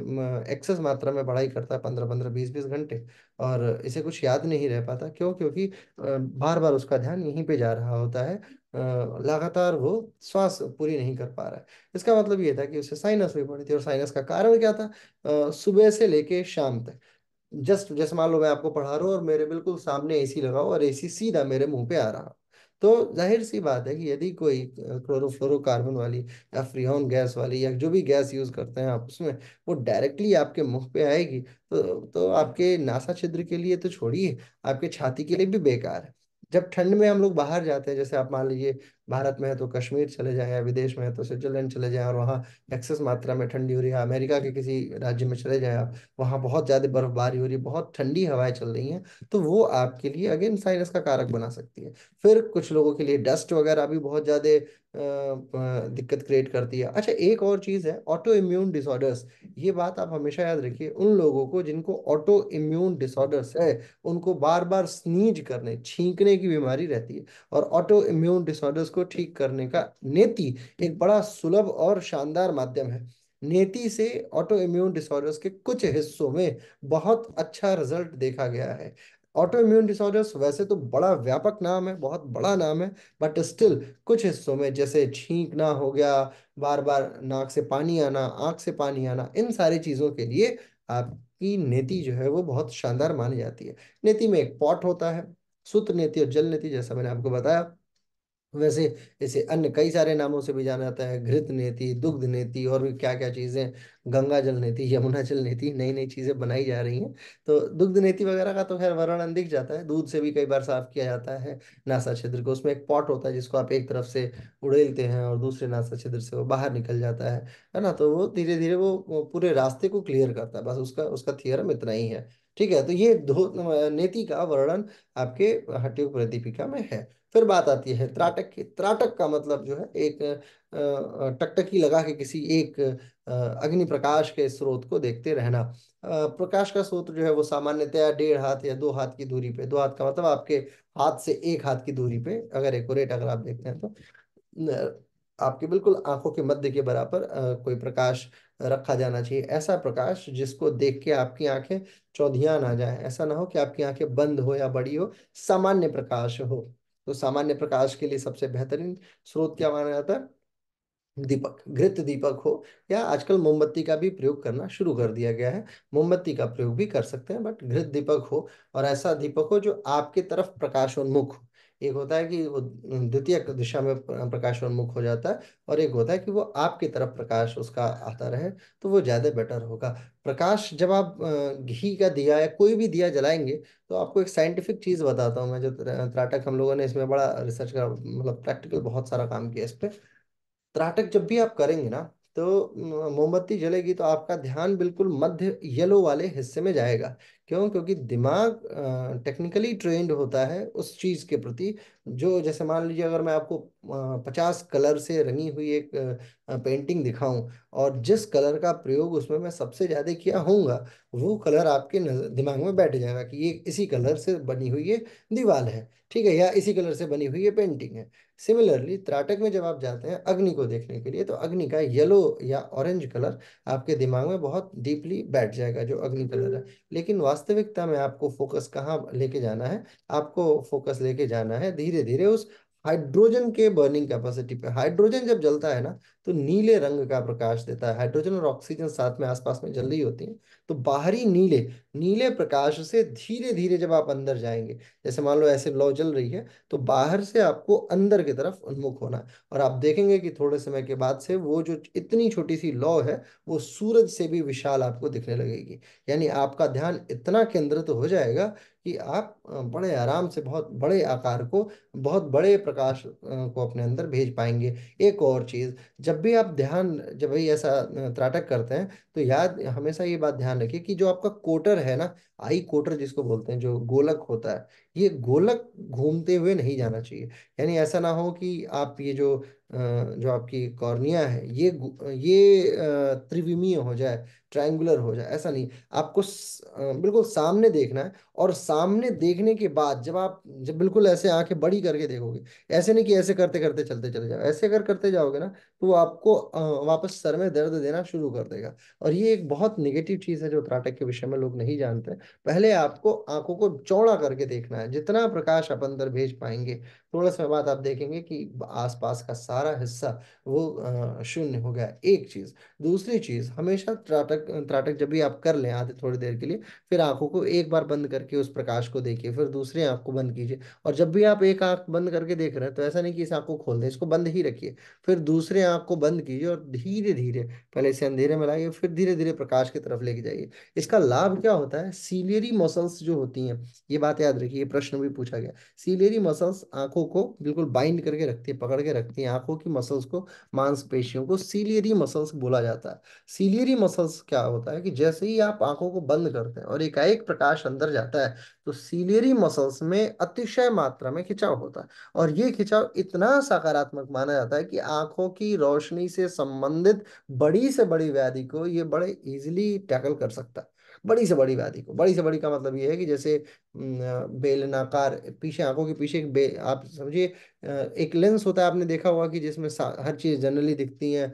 एक्सेस मात्रा में पढ़ाई करता है, 15-15, 20-20 घंटे, और इसे कुछ याद नहीं रह पाता। क्यों? क्योंकि बार बार उसका ध्यान यहीं पे जा रहा होता है, लगातार वो श्वास पूरी नहीं कर पा रहा है। इसका मतलब ये था कि उसे साइनस हुई पड़ी थी, और साइनस का कारण क्या था? सुबह से लेके शाम तक, जस्ट जैसे मान लो मैं आपको पढ़ा रहा हूँ और मेरे बिल्कुल सामने एसी लगा हो और एसी सीधा मेरे मुंह पे आ रहा, तो जाहिर सी बात है कि यदि कोई क्लोरोफ्लोरोकार्बन वाली या फ्रीऑन गैस वाली या जो भी गैस यूज करते हैं आप उसमें, वो डायरेक्टली आपके मुंह पे आएगी, तो आपके नासा छिद्र के लिए तो छोड़िए, आपके छाती के लिए भी बेकार है। जब ठंड में हम लोग बाहर जाते हैं, जैसे आप मान लीजिए भारत में है तो कश्मीर चले जाएं, या विदेश में है तो स्विट्जरलैंड चले जाएं, और वहाँ एक्सेस मात्रा में ठंडी हो रही है, अमेरिका के किसी राज्य में चले जाएं आप, वहाँ बहुत ज्यादा बर्फबारी हो रही है, बहुत ठंडी हवाएं चल रही हैं, तो वो आपके लिए अगेन साइनस का कारक बना सकती है। फिर कुछ लोगों के लिए डस्ट वगैरह भी बहुत ज्यादा दिक्कत क्रिएट करती है। अच्छा, एक और चीज है, ऑटो इम्यून डिसऑर्डर्स। ये बात आप हमेशा याद रखिए, उन लोगों को जिनको ऑटो इम्यून डिसऑर्डर्स है, उनको बार बार स्नीज करने, छींकने की बीमारी रहती है। और ऑटो इम्यून डिसऑर्डर्स को ठीक करने का नेति एक बड़ा सुलभ और शानदार माध्यम है। नेति से ऑटो इम्यून डिसऑर्डर्स के कुछ हिस्सों में बहुत अच्छा रिजल्ट देखा गया है। ऑटो इम्यून डिसऑर्डर्स वैसे तो बड़ा व्यापक नाम है, बहुत बड़ा नाम है, बट स्टिल कुछ हिस्सों में, जैसे छींकना हो गया, बार बार नाक से पानी आना, आंख से पानी आना, इन सारी चीजों के लिए आपकी नेति जो है वो बहुत शानदार मानी जाती है। नेति में एक पॉट होता है, सूत्र नेति और जल नेति, जैसा मैंने आपको बताया। वैसे इसे अन्य कई सारे नामों से भी जाना जाता है, घृत नीति, दुग्ध नीति, और भी क्या क्या चीजें, गंगा जल नीति, यमुना जल नीति, नई नई चीजें बनाई जा रही हैं। तो दुग्ध नीति वगैरह का तो खैर वर्णन दिख जाता है, दूध से भी कई बार साफ किया जाता है नासा छिद्र को। उसमें एक पॉट होता है जिसको आप एक तरफ से उड़ेलते हैं और दूसरे नासा छिद्र से वो बाहर निकल जाता है ना, तो वो धीरे धीरे वो पूरे रास्ते को क्लियर करता है, बस उसका उसका थियरम इतना ही है। ठीक है, तो ये दो नीति का वर्णन आपके हट्टियों प्रदीपिका में है। फिर बात आती है त्राटक की। त्राटक का मतलब जो है एक टकटकी लगा के किसी एक अग्नि प्रकाश के स्रोत को देखते रहना। प्रकाश का स्रोत जो है वो सामान्यतया 1.5 हाथ या 2 हाथ की दूरी पे, 2 हाथ का मतलब आपके हाथ से 1 हाथ की दूरी पे, अगर एक्यूरेट अगर आप देखते हैं तो आपके बिल्कुल आंखों के मध्य के बराबर कोई प्रकाश रखा जाना चाहिए। ऐसा प्रकाश जिसको देख के आपकी आंखें चौधियां ना जाए, ऐसा ना हो कि आपकी आंखें बंद हो या बड़ी हो, सामान्य प्रकाश हो। तो सामान्य प्रकाश के लिए सबसे बेहतरीन स्रोत क्या माना जाता है? दीपक, घृत दीपक हो, या आजकल मोमबत्ती का भी प्रयोग करना शुरू कर दिया गया है। मोमबत्ती का प्रयोग भी कर सकते हैं, बट घृत दीपक हो, और ऐसा दीपक हो जो आपके तरफ प्रकाशोन्मुख हो। एक होता है कि वो द्वितीय दिशा में प्रकाशोन्मुख हो जाता है, और एक होता है कि वो आपकी तरफ प्रकाश उसका आता रहे, तो वो ज्यादा बेटर होगा। प्रकाश जब आप घी का दिया या कोई भी दिया जलाएंगे, तो आपको एक साइंटिफिक चीज बताता हूँ मैं, जो त्राटक हम लोगों ने इसमें बड़ा रिसर्च का मतलब प्रैक्टिकल बहुत सारा काम किया इस पे। त्राटक जब भी आप करेंगे ना, तो मोमबत्ती जलेगी तो आपका ध्यान बिल्कुल मध्य येलो वाले हिस्से में जाएगा। क्यों? क्योंकि दिमाग टेक्निकली ट्रेंड होता है उस चीज के प्रति, जो जैसे मान लीजिए अगर मैं आपको 50 कलर से रंगी हुई एक पेंटिंग दिखाऊं, और जिस कलर का प्रयोग उसमें मैं सबसे ज्यादा किया होऊंगा, वो कलर आपके दिमाग में बैठ जाएगा कि ये इसी कलर से बनी हुई ये दीवार है, ठीक है, या इसी कलर से बनी हुई ये पेंटिंग है। सिमिलरली त्राटक में जब आप जाते हैं अग्नि को देखने के लिए, तो अग्नि का येलो या ऑरेंज कलर आपके दिमाग में बहुत डीपली बैठ जाएगा, जो अग्नि कलर है। लेकिन वास्तविकता में आपको फोकस कहाँ लेके जाना है? आपको फोकस लेके जाना है धीरे धीरे उस हाइड्रोजन के बर्निंग कैपेसिटी पे। हाइड्रोजन जब जलता है ना, तो नीले रंग का प्रकाश देता है। हाइड्रोजन और ऑक्सीजन साथ में आसपास में जल रही होती हैं, तो बाहरी नीले नीले प्रकाश से धीरे धीरे जब आप अंदर जाएंगे, जैसे मान लो ऐसे लौ जल रही है, तो बाहर से आपको अंदर की तरफ उन्मुख होना है। और आप देखेंगे कि थोड़े समय के बाद से वो जो इतनी छोटी सी लौ है, वो सूरज से भी विशाल आपको दिखने लगेगी। यानी आपका ध्यान इतना केंद्रित हो जाएगा कि आप बड़े आराम से बहुत बड़े आकार को, बहुत बड़े प्रकाश को अपने अंदर भेज पाएंगे। एक और चीज, जब भी ऐसा त्राटक करते हैं, तो याद हमेशा ये बात ध्यान रखिए कि जो आपका कोटर है ना, आई कोटर जिसको बोलते हैं, जो गोलक होता है, ये गोलक घूमते हुए नहीं जाना चाहिए। यानी ऐसा ना हो कि आप ये जो आपकी कॉर्निया है, ये त्रिविमीय हो जाए, ट्रायंगुलर हो जाए, ऐसा नहीं। आपको बिल्कुल सामने देखना है, और सामने देखने के बाद जब बिल्कुल ऐसे आंखें बड़ी करके देखोगे, ऐसे नहीं कि ऐसे करते करते चलते चले जाओ, ऐसे अगर करते जाओगे ना, तो वो आपको वापस सर में दर्द देना शुरू कर देगा। और ये एक बहुत निगेटिव चीज है जो त्राटक के विषय में लोग नहीं जानते। पहले आपको आंखों को चौड़ा करके देखना है, जितना प्रकाश आप अंदर भेज पाएंगे, थोड़ा समय बाद आप देखेंगे कि आसपास का सारा हिस्सा वो शून्य हो गया। एक चीज। दूसरी चीज, हमेशा त्राटक त्राटक जब भी आप कर लें आधे थोड़ी देर के लिए, फिर आंखों को एक बार बंद करके उस प्रकाश को देखिए, फिर दूसरी आंख को बंद कीजिए। और जब भी आप एक आंख बंद करके देख रहे हैं तो ऐसा नहीं कि इस आंख को खोल दें, इसको बंद ही रखिए। फिर दूसरे आंख को बंद कीजिए और धीरे धीरे, पहले इसे अंधेरे में लाइए, फिर धीरे धीरे प्रकाश की तरफ लेके जाइए। इसका लाभ क्या होता है, सीलियरी मसल्स जो होती हैं, ये बात याद रखिए, ये प्रश्न भी पूछा गया। सीलियरी मसल्स आंखों को बिल्कुल बाइंड करके रखती है, पकड़ के रखती है आंखों की मसल्स को, मांसपेशियों को सीलियरी मसल्स बोला जाता है। सीलियरी मसल्स क्या होता है कि जैसे ही आप आंखों को बंद करते हैं और एकाएक प्रकाश अंदर जाता है, तो सीलियरी मसल्स में अतिशय मात्रा में खिंचाव होता है। और ये खिंचाव इतना सकारात्मक माना जाता है कि आंखों की रोशनी से संबंधित बड़ी से बड़ी व्याधि को ये बड़े इजीली टैकल कर सकता है। बड़ी से बड़ी व्याधि को, बड़ी से बड़ी का मतलब ये है कि जैसे बेलनाकार पीछे, आंखों के पीछे एक आप समझिए एक लेंस होता है, आपने देखा होगा कि जिसमें हर चीज जनरली दिखती है,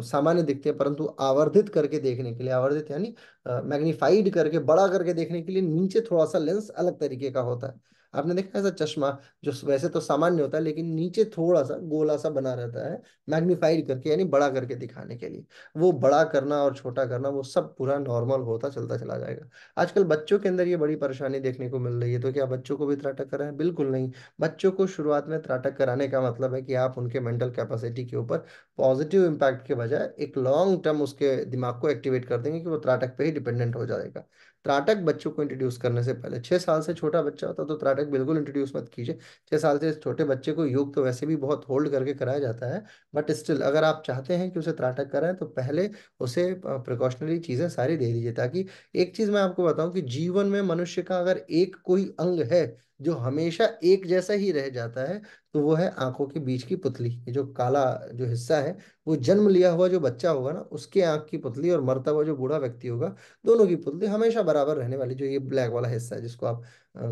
सामान्य दिखते हैं, परंतु आवर्धित करके देखने के लिए, आवर्धित यानी मैग्नीफाइड करके बड़ा करके देखने के लिए नीचे थोड़ा सा लेंस अलग तरीके का होता है। आपने देखा है ऐसा चश्मा, जो वैसे तो सामान्य होता है लेकिन नीचे थोड़ा सा गोला सा बना रहता है, मैग्नीफाइड करके यानी बड़ा करके दिखाने के लिए। वो बड़ा करना और छोटा करना वो सब पूरा नॉर्मल होता चलता चला जाएगा। आजकल बच्चों के अंदर ये बड़ी परेशानी देखने को मिल रही है, तो क्या बच्चों को भी त्राटक कराएं? बिल्कुल नहीं। बच्चों को शुरुआत में त्राटक कराने का मतलब है कि आप उनके मेंटल कैपेसिटी के ऊपर पॉजिटिव इम्पैक्ट के बजाय एक लॉन्ग टर्म उसके दिमाग को एक्टिवेट कर देंगे कि वो त्राटक पे ही डिपेंडेंट हो जाएगा। त्राटक बच्चों को इंट्रोड्यूस करने से पहले, 6 साल से छोटा बच्चा होता है तो त्राटक बिल्कुल इंट्रोड्यूस मत कीजिए। 6 साल से छोटे बच्चे को योग तो वैसे भी बहुत होल्ड करके कराया जाता है, बट स्टिल अगर आप चाहते हैं कि उसे त्राटक कराएं तो पहले उसे प्रिकॉशनरी चीजें सारी दे दीजिए, ताकि एक चीज मैं आपको बताऊं कि जीवन में मनुष्य का अगर एक कोई अंग है जो हमेशा एक जैसा ही रह जाता है, तो वो है आंखों के बीच की पुतली। ये जो काला जो हिस्सा है, वो जन्म लिया हुआ जो बच्चा होगा ना, उसके आंख की पुतली, और मरता हुआ जो बूढ़ा व्यक्ति होगा, दोनों की पुतली हमेशा बराबर रहने वाली, जो ये ब्लैक वाला हिस्सा है जिसको आप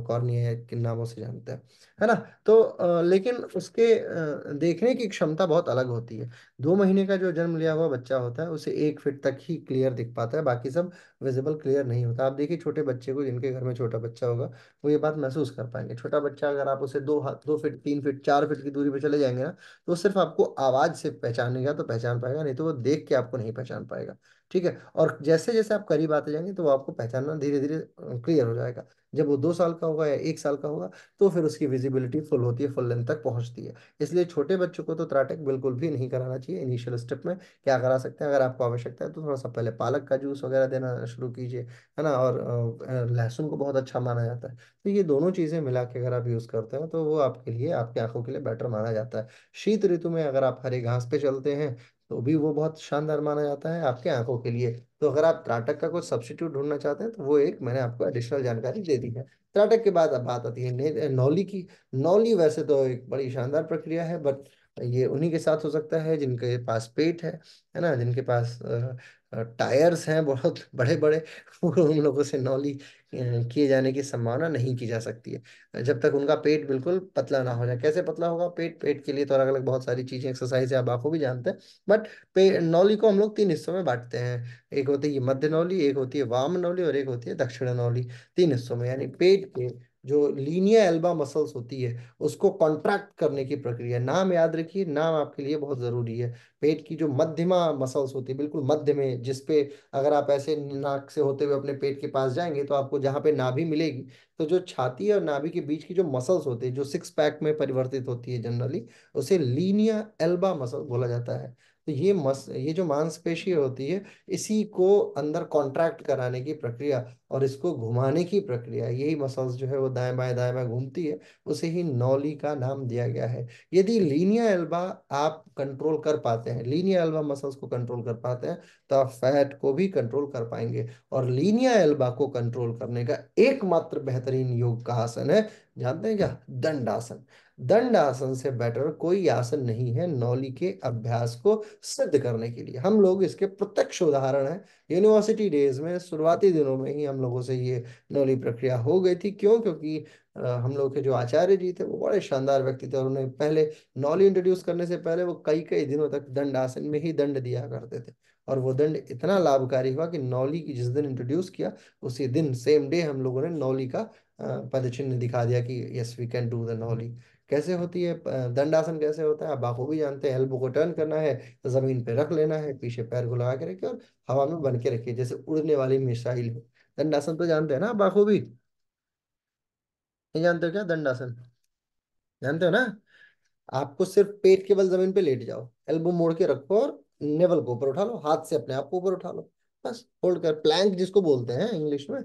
कॉर्निया के नामों से जानते हैं, है ना। तो लेकिन उसके देखने की क्षमता बहुत अलग होती है। 2 महीने का जो जन्म लिया हुआ बच्चा होता है उसे 1 फीट तक ही क्लियर दिख पाता है, बाकी सब विजिबल क्लियर नहीं होता। आप देखिए छोटे बच्चे को, जिनके घर में छोटा बच्चा होगा, वो ये बात महसूस कर पाएंगे। छोटा बच्चा अगर आप उसे 2 फीट 3 फीट 4 फीट की दूरी पे चले जाएंगे ना, तो वो सिर्फ आपको आवाज से पहचानेगा तो पहचान पाएगा, नहीं तो वो देख के आपको नहीं पहचान पाएगा। ठीक है, और जैसे जैसे आप करीब आते जाएंगे तो वो आपको पहचानना धीरे धीरे क्लियर हो जाएगा। जब वो 2 साल का होगा या 1 साल का होगा, तो फिर उसकी विजिबिलिटी फुल होती है, फुल लेंथ तक पहुंचती है। इसलिए छोटे बच्चों को तो त्राटक बिल्कुल भी नहीं कराना चाहिए। इनिशियल स्टेप में क्या करा सकते हैं, अगर आपको आवश्यकता है तो थोड़ा सा पहले पालक का जूस वगैरह देना शुरू कीजिए, है ना। और लहसुन को बहुत अच्छा माना जाता है, तो ये दोनों चीजें मिला के अगर आप यूज करते हैं तो वो आपके लिए, आपकी आंखों के लिए बेटर माना जाता है। शीत ऋतु में अगर आप हरे घास पे चलते हैं तो भी वो बहुत शानदार माना जाता है आपके आंखों के लिए। तो अगर आप त्राटक का कुछ सब्स्टिट्यूट ढूंढना चाहते हैं तो वो एक मैंने आपको एडिशनल जानकारी दे दी है। त्राटक के बाद अब बात आती है नौली की। नौली वैसे तो एक बड़ी शानदार प्रक्रिया है, बट ये उन्हीं के साथ हो सकता है जिनके पास पेट है ना, जिनके पास टायर्स हैं बहुत बड़े बड़े, उन लोगों से नौली किए जाने की संभावना नहीं की जा सकती है, जब तक उनका पेट बिल्कुल पतला ना हो जाए। कैसे पतला होगा पेट? पेट के लिए तो अलग अलग बहुत सारी चीजें, एक्सरसाइज है, आप आपको भी जानते हैं। बट नौली को हम लोग 3 हिस्सों में बांटते हैं। एक होती है मध्य नौली, एक होती है वाम नौली, और एक होती है दक्षिण नौली। 3 हिस्सों में, यानी पेट के जो लीनिया एल्बा मसल्स होती है उसको कॉन्ट्रैक्ट करने की प्रक्रिया। नाम याद रखिए, नाम आपके लिए बहुत जरूरी है। पेट की जो मध्यमा मसल्स होती है, बिल्कुल मध्य में, जिसपे अगर आप ऐसे नाक से होते हुए अपने पेट के पास जाएंगे तो आपको जहाँ पे नाभि मिलेगी, तो जो छाती और नाभि के बीच की जो मसल्स होती है, जो 6 पैक में परिवर्तित होती है जनरली, उसे लीनिया एल्बा मसल बोला जाता है। तो ये जो मांसपेशी होती है, इसी को अंदर कॉन्ट्रैक्ट कराने की प्रक्रिया और इसको घुमाने की प्रक्रिया, यही मसल्स जो है वो दाएं बाएं घूमती है, उसे ही नौली का नाम दिया गया है। यदि लीनिया एल्बा आप कंट्रोल कर पाते हैं, लीनिया एल्बा मसल्स को कंट्रोल कर पाते हैं, तो आप फैट को भी कंट्रोल कर पाएंगे। और लीनिया एल्बा को कंट्रोल करने का एकमात्र बेहतरीन योग का आसन है, जानते हैं क्या? दंड आसन। दंड आसन से बेटर कोई आसन नहीं है नौली के अभ्यास को सिद्ध करने के लिए। हम लोग इसके प्रत्यक्ष उदाहरण हैं। यूनिवर्सिटी डेज में शुरुआती दिनों में ही हम लोगों से ये नौली प्रक्रिया हो गई थी। क्यों? क्योंकि हम लोग के जो आचार्य जी थे वो बड़े शानदार व्यक्ति थे, और उन्हें पहले नौली इंट्रोड्यूस करने से पहले वो कई कई दिनों तक दंड आसन में ही दंड दिया करते थे। और वो दंड इतना लाभकारी हुआ कि नौली की जिस दिन इंट्रोड्यूस किया, उसी दिन सेम डे हम लोगों ने नौली का पद चिन्ह दिखा दिया कि yes we can do the nauli. कैसे होती है दंडासन, कैसे होता है आप बाखूबी जानते हैं। एल्बो को टर्न करना है तो जमीन पे रख लेना है, पीछे पैर को लगा के रखिए और हवा में बन के रखिए जैसे उड़ने वाली मिसाइल हो। दंडासन तो जानते हैं ना आप बाखूबी? नहीं जानते हो क्या दंडासन? जानते हो ना? आपको सिर्फ पेट के बल जमीन पे लेट जाओ, एल्बो मोड़ के रखो और नेवल को ऊपर उठा लो, हाथ से अपने आप को ऊपर उठा लो, बस होल्ड कर, प्लैंक जिसको बोलते हैं इंग्लिश में,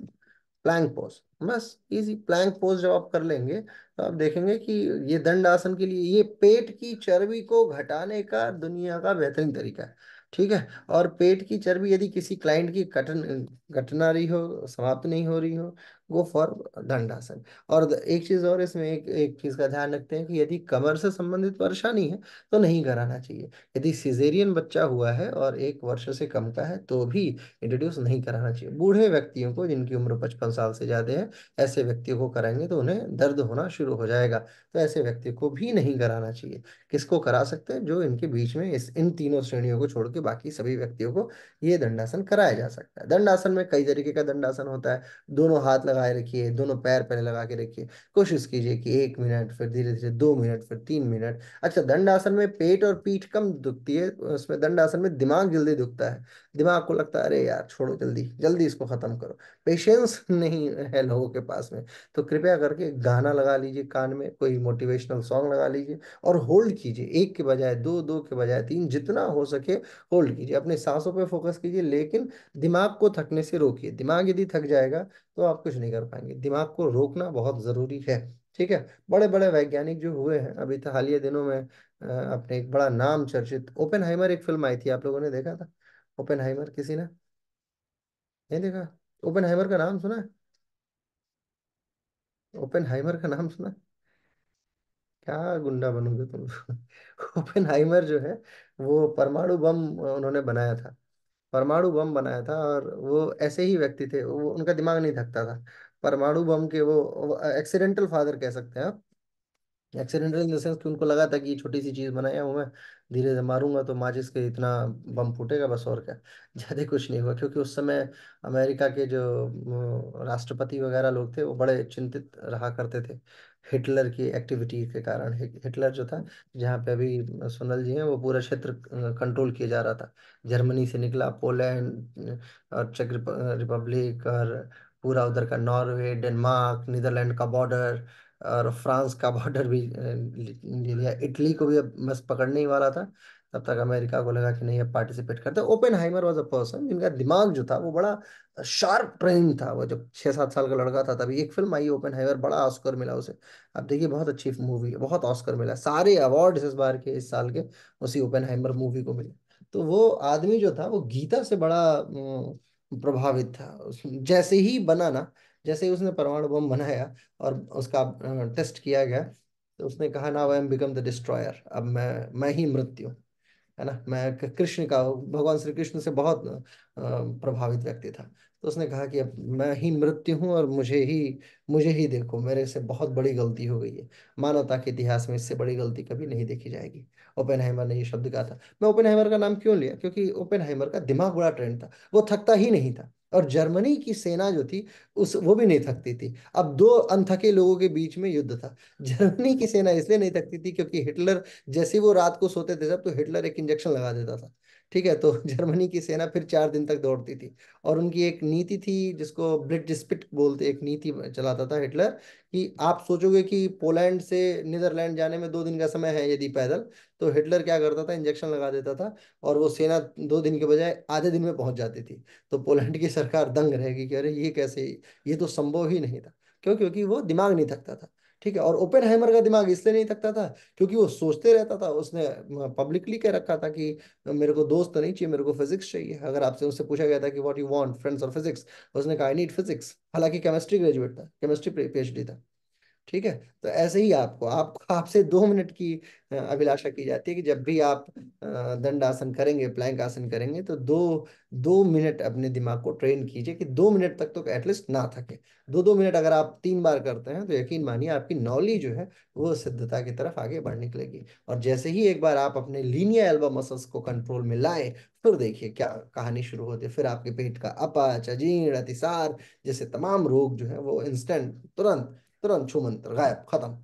प्लैंक पोज। बस इजी प्लैंक पोज जब आप कर लेंगे तो आप देखेंगे कि ये दंड आसन के लिए ये पेट की चर्बी को घटाने का दुनिया का बेहतरीन तरीका है। ठीक है। और पेट की चर्बी यदि किसी क्लाइंट की कटन घट ना रही हो, समाप्त नहीं हो रही हो, गो फॉर दंडासन। और एक चीज और इसमें, एक एक चीज का ध्यान रखते हैं कि यदि कमर से संबंधित परेशानी है तो नहीं कराना चाहिए। यदि सिजेरियन बच्चा हुआ है और 1 वर्ष से कम का है तो भी इंट्रोड्यूस नहीं कराना चाहिए। बूढ़े व्यक्तियों को जिनकी उम्र 55 साल से ज्यादा है, ऐसे व्यक्तियों को कराएंगे तो उन्हें दर्द होना शुरू हो जाएगा, तो ऐसे व्यक्ति को भी नहीं कराना चाहिए। किसको करा सकते हैं? जो इनके बीच में इस इन तीनों श्रेणियों को छोड़ के बाकी सभी व्यक्तियों को ये दंडासन कराया जा सकता है। दंडासन में कई तरीके का दंडासन होता है। दोनों हाथ लगाए रखिए, दोनों पैर पहले लगा के रखिए, कोशिश कीजिए कि 1 मिनट, फिर धीरे धीरे 2 मिनट, फिर 3 मिनट। अच्छा, दंडासन में पेट और पीठ कम दुखती है, उसमें दंडासन में दिमाग जल्दी दुखता है। दिमाग को लगता है अरे यार छोड़ो, जल्दी जल्दी इसको खत्म करो, पेशेंस नहीं है लोगों के पास में। तो कृपया करके गाना लगा लीजिए कान में, कोई मोटिवेशनल सॉन्ग लगा लीजिए और होल्ड कीजिए, एक के बजाय दो, दो के बजाय तीन, जितना हो सके होल्ड कीजिए। अपने सांसों पे फोकस कीजिए, लेकिन दिमाग को थकने से रोकिए। दिमाग यदि थक जाएगा तो आप कुछ नहीं कर पाएंगे। दिमाग को रोकना बहुत जरूरी है। ठीक है। बड़े बड़े वैज्ञानिक जो हुए हैं अभी तो हालिया दिनों में, अपने एक बड़ा नाम चर्चित ओपेनहाइमर, एक फिल्म आई थी, आप लोगों ने देखा था ओपेनहाइमर? किसी ने नहीं देखा? ओपेनहाइमर का नाम सुना है? ओपेनहाइमर का नाम सुना? क्या गुंडा बनोगे तुम? ओपेनहाइमर जो है वो परमाणु बम उन्होंने बनाया था। परमाणु बम बनाया था और वो ऐसे ही व्यक्ति थे, वो उनका दिमाग नहीं थकता था। परमाणु बम के वो एक्सीडेंटल फादर कह सकते हैं आप। एक्सीडेंटल इन द सेंस कि उनको लगा था कि ये छोटी सी चीज बनाया हूं मैं, धीरे से मारूंगा तो माचिस के इतना बम फूटेगा, बस और क्या। ज्यादा कुछ नहीं हुआ, क्योंकि उस समय अमेरिका के जो राष्ट्रपति वगैरह लोग थे वो बड़े चिंतित रहा करते थे हिटलर की एक्टिविटी के कारण। हिटलर जो था, जहाँ पे अभी सोनल जी हैं, वो पूरा क्षेत्र कंट्रोल किया जा रहा था। जर्मनी से निकला, पोलैंड और चेक रिपब्लिक और पूरा उधर का नॉर्वे, डेनमार्क, नीदरलैंड का बॉर्डर और फ्रांस का बॉर्डर भी ले लिया। इटली को भी अब बस पकड़ने ही वाला था, तब तक अमेरिका को लगा कि नहीं अब पार्टिसिपेट करते। ओपेनहाइमर वाज अ पर्सन जिनका दिमाग जो था वो बड़ा शार्प ट्रेन था। वो जब 6-7 साल का लड़का था तभी एक फिल्म आई ओपेनहाइमर, बड़ा ऑस्कर मिला उसे। अब देखिए बहुत अच्छी मूवी है, बहुत ऑस्कर मिला, सारे अवार्ड इस बार के, इस साल के उसी ओपेनहाइमर मूवी को मिले। तो वो आदमी जो था वो गीता से बड़ा प्रभावित था। जैसे ही बना ना, जैसे ही उसने परमाणु बम बनाया और उसका टेस्ट किया गया, तो उसने कहा ना, I am become the destroyer, अब मैं ही मृत्यु, है ना। मैं कृष्ण का, भगवान श्री कृष्ण से बहुत प्रभावित व्यक्ति था। तो उसने कहा कि अब मैं ही मृत्यु हूँ और मुझे ही देखो, मेरे से बहुत बड़ी गलती हो गई है। मानवता के इतिहास में इससे बड़ी गलती कभी नहीं देखी जाएगी। ओपेनहाइमर ने ये शब्द कहा था। मैं ओपेनहाइमर का नाम क्यों लिया? क्योंकि ओपेनहाइमर का दिमाग बड़ा ट्रेंड था, वो थकता ही नहीं था। और जर्मनी की सेना जो थी उस वो भी नहीं थकती थी। अब दो अनथके लोगों के बीच में युद्ध था। जर्मनी की सेना इसलिए नहीं थकती थी क्योंकि हिटलर, जैसे ही वो रात को सोते थे सब, तो हिटलर एक इंजेक्शन लगा देता था। ठीक है। तो जर्मनी की सेना फिर 4 दिन तक दौड़ती थी। और उनकी एक नीति थी जिसको ब्रिट स्पिट बोलते, एक नीति चलाता था हिटलर, कि आप सोचोगे कि पोलैंड से नीदरलैंड जाने में 2 दिन का समय है यदि पैदल, तो हिटलर क्या करता था, इंजेक्शन लगा देता था और वो सेना 2 दिन के बजाय आधे दिन में पहुंच जाती थी। तो पोलैंड की सरकार दंग रहेगी कि अरे ये कैसे, ये तो संभव ही नहीं था। क्यों? क्योंकि वो दिमाग नहीं थकता था। ठीक है। और ओपेनहाइमर का दिमाग इसलिए नहीं थकता था क्योंकि वो सोचते रहता था। उसने पब्लिकली कह रखा था कि मेरे को दोस्त नहीं चाहिए, मेरे को फिजिक्स चाहिए। अगर आपसे उससे पूछा गया था कि व्हाट यू वांट, फ्रेंड्स और फिजिक्स, उसने कहा आई नीड फिजिक्स। हालांकि केमिस्ट्री ग्रेजुएट था, केमिस्ट्री पीएचडी था। ठीक है। तो ऐसे ही आपको आपको आपसे 2 मिनट की अभिलाषा की जाती है कि जब भी आप दंड आसन करेंगे, प्लैंक आसन करेंगे, तो दो 2 मिनट अपने दिमाग को ट्रेन कीजिए कि 2 मिनट तक तो एटलीस्ट ना थके। 2 मिनट अगर आप 3 बार करते हैं तो यकीन मानिए आपकी नौली जो है वो सिद्धता की तरफ आगे बढ़ निकलेगी। और जैसे ही एक बार आप अपने लीनियर एल्बो मसल्स को कंट्रोल में लाए, फिर देखिए क्या कहानी शुरू होती है। फिर आपके पेट का अपच, अजीर्ण, अतिसार जैसे तमाम रोग जो है वो इंस्टेंट, तुरंत तुरंत छूमंतर गायब, खत्म।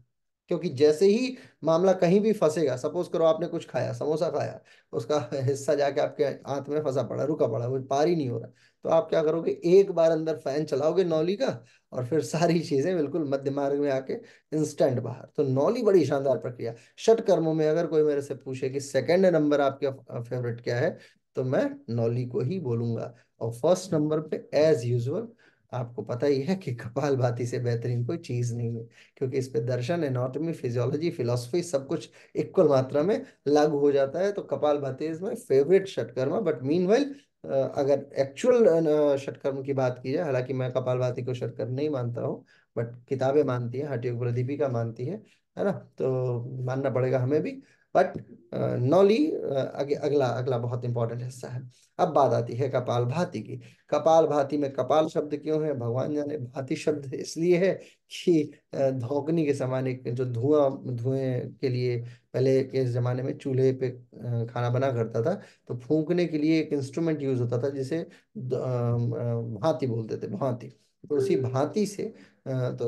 क्योंकि जैसे ही मामला कहीं भी फंसेगा, सपोज करो आपने कुछ खाया, समोसा खाया, उसका हिस्सा जाके आपके आंत में फंसा पड़ा, रुका पड़ा, वो पार ही नहीं हो रहा, तो आप क्या करोगे, एक बार अंदर फैन चलाओगे नौली का, और फिर सारी चीजें बिल्कुल मध्य मार्ग में आके इंस्टेंट बाहर। तो नौली बड़ी शानदार प्रक्रिया। षट कर्मों में अगर कोई मेरे से पूछे कि सेकंड नंबर आपका फेवरेट क्या है, तो मैं नौली को ही बोलूंगा। और फर्स्ट नंबर पे एज यूजुअल आपको पता ही है कि कपालभाति से बेहतरीन कोई चीज नहीं है, क्योंकि इस पे दर्शन, एनाटॉमी, फिजियोलॉजी, फिलोसफी सब कुछ इक्वल मात्रा में लागू हो जाता है। तो kapalbhati is my favourite shatkarma. But meanwhile अगर एक्चुअल षटकर्म की बात की जाए, हालांकि मैं कपालभाति को षटकर्म नहीं मानता हूँ, बट किताबें मानती हैं, हठयोग दीपिका मानती है ना, तो मानना पड़ेगा हमें भी। बट नौली अगला अगला बहुत इंपॉर्टेंट हिस्सा है। अब बात आती है कपाल भाती की। कपाल भाती में कपाल शब्द क्यों है भगवान जाने, भाती शब्द इसलिए है कि धौकनी के समान एक जो धुएं के लिए पहले के जमाने में चूल्हे पे खाना बना करता था, तो फूंकने के लिए एक इंस्ट्रूमेंट यूज होता था जिसे भांति बोलते थे, भांति। तो उसी भांति से तो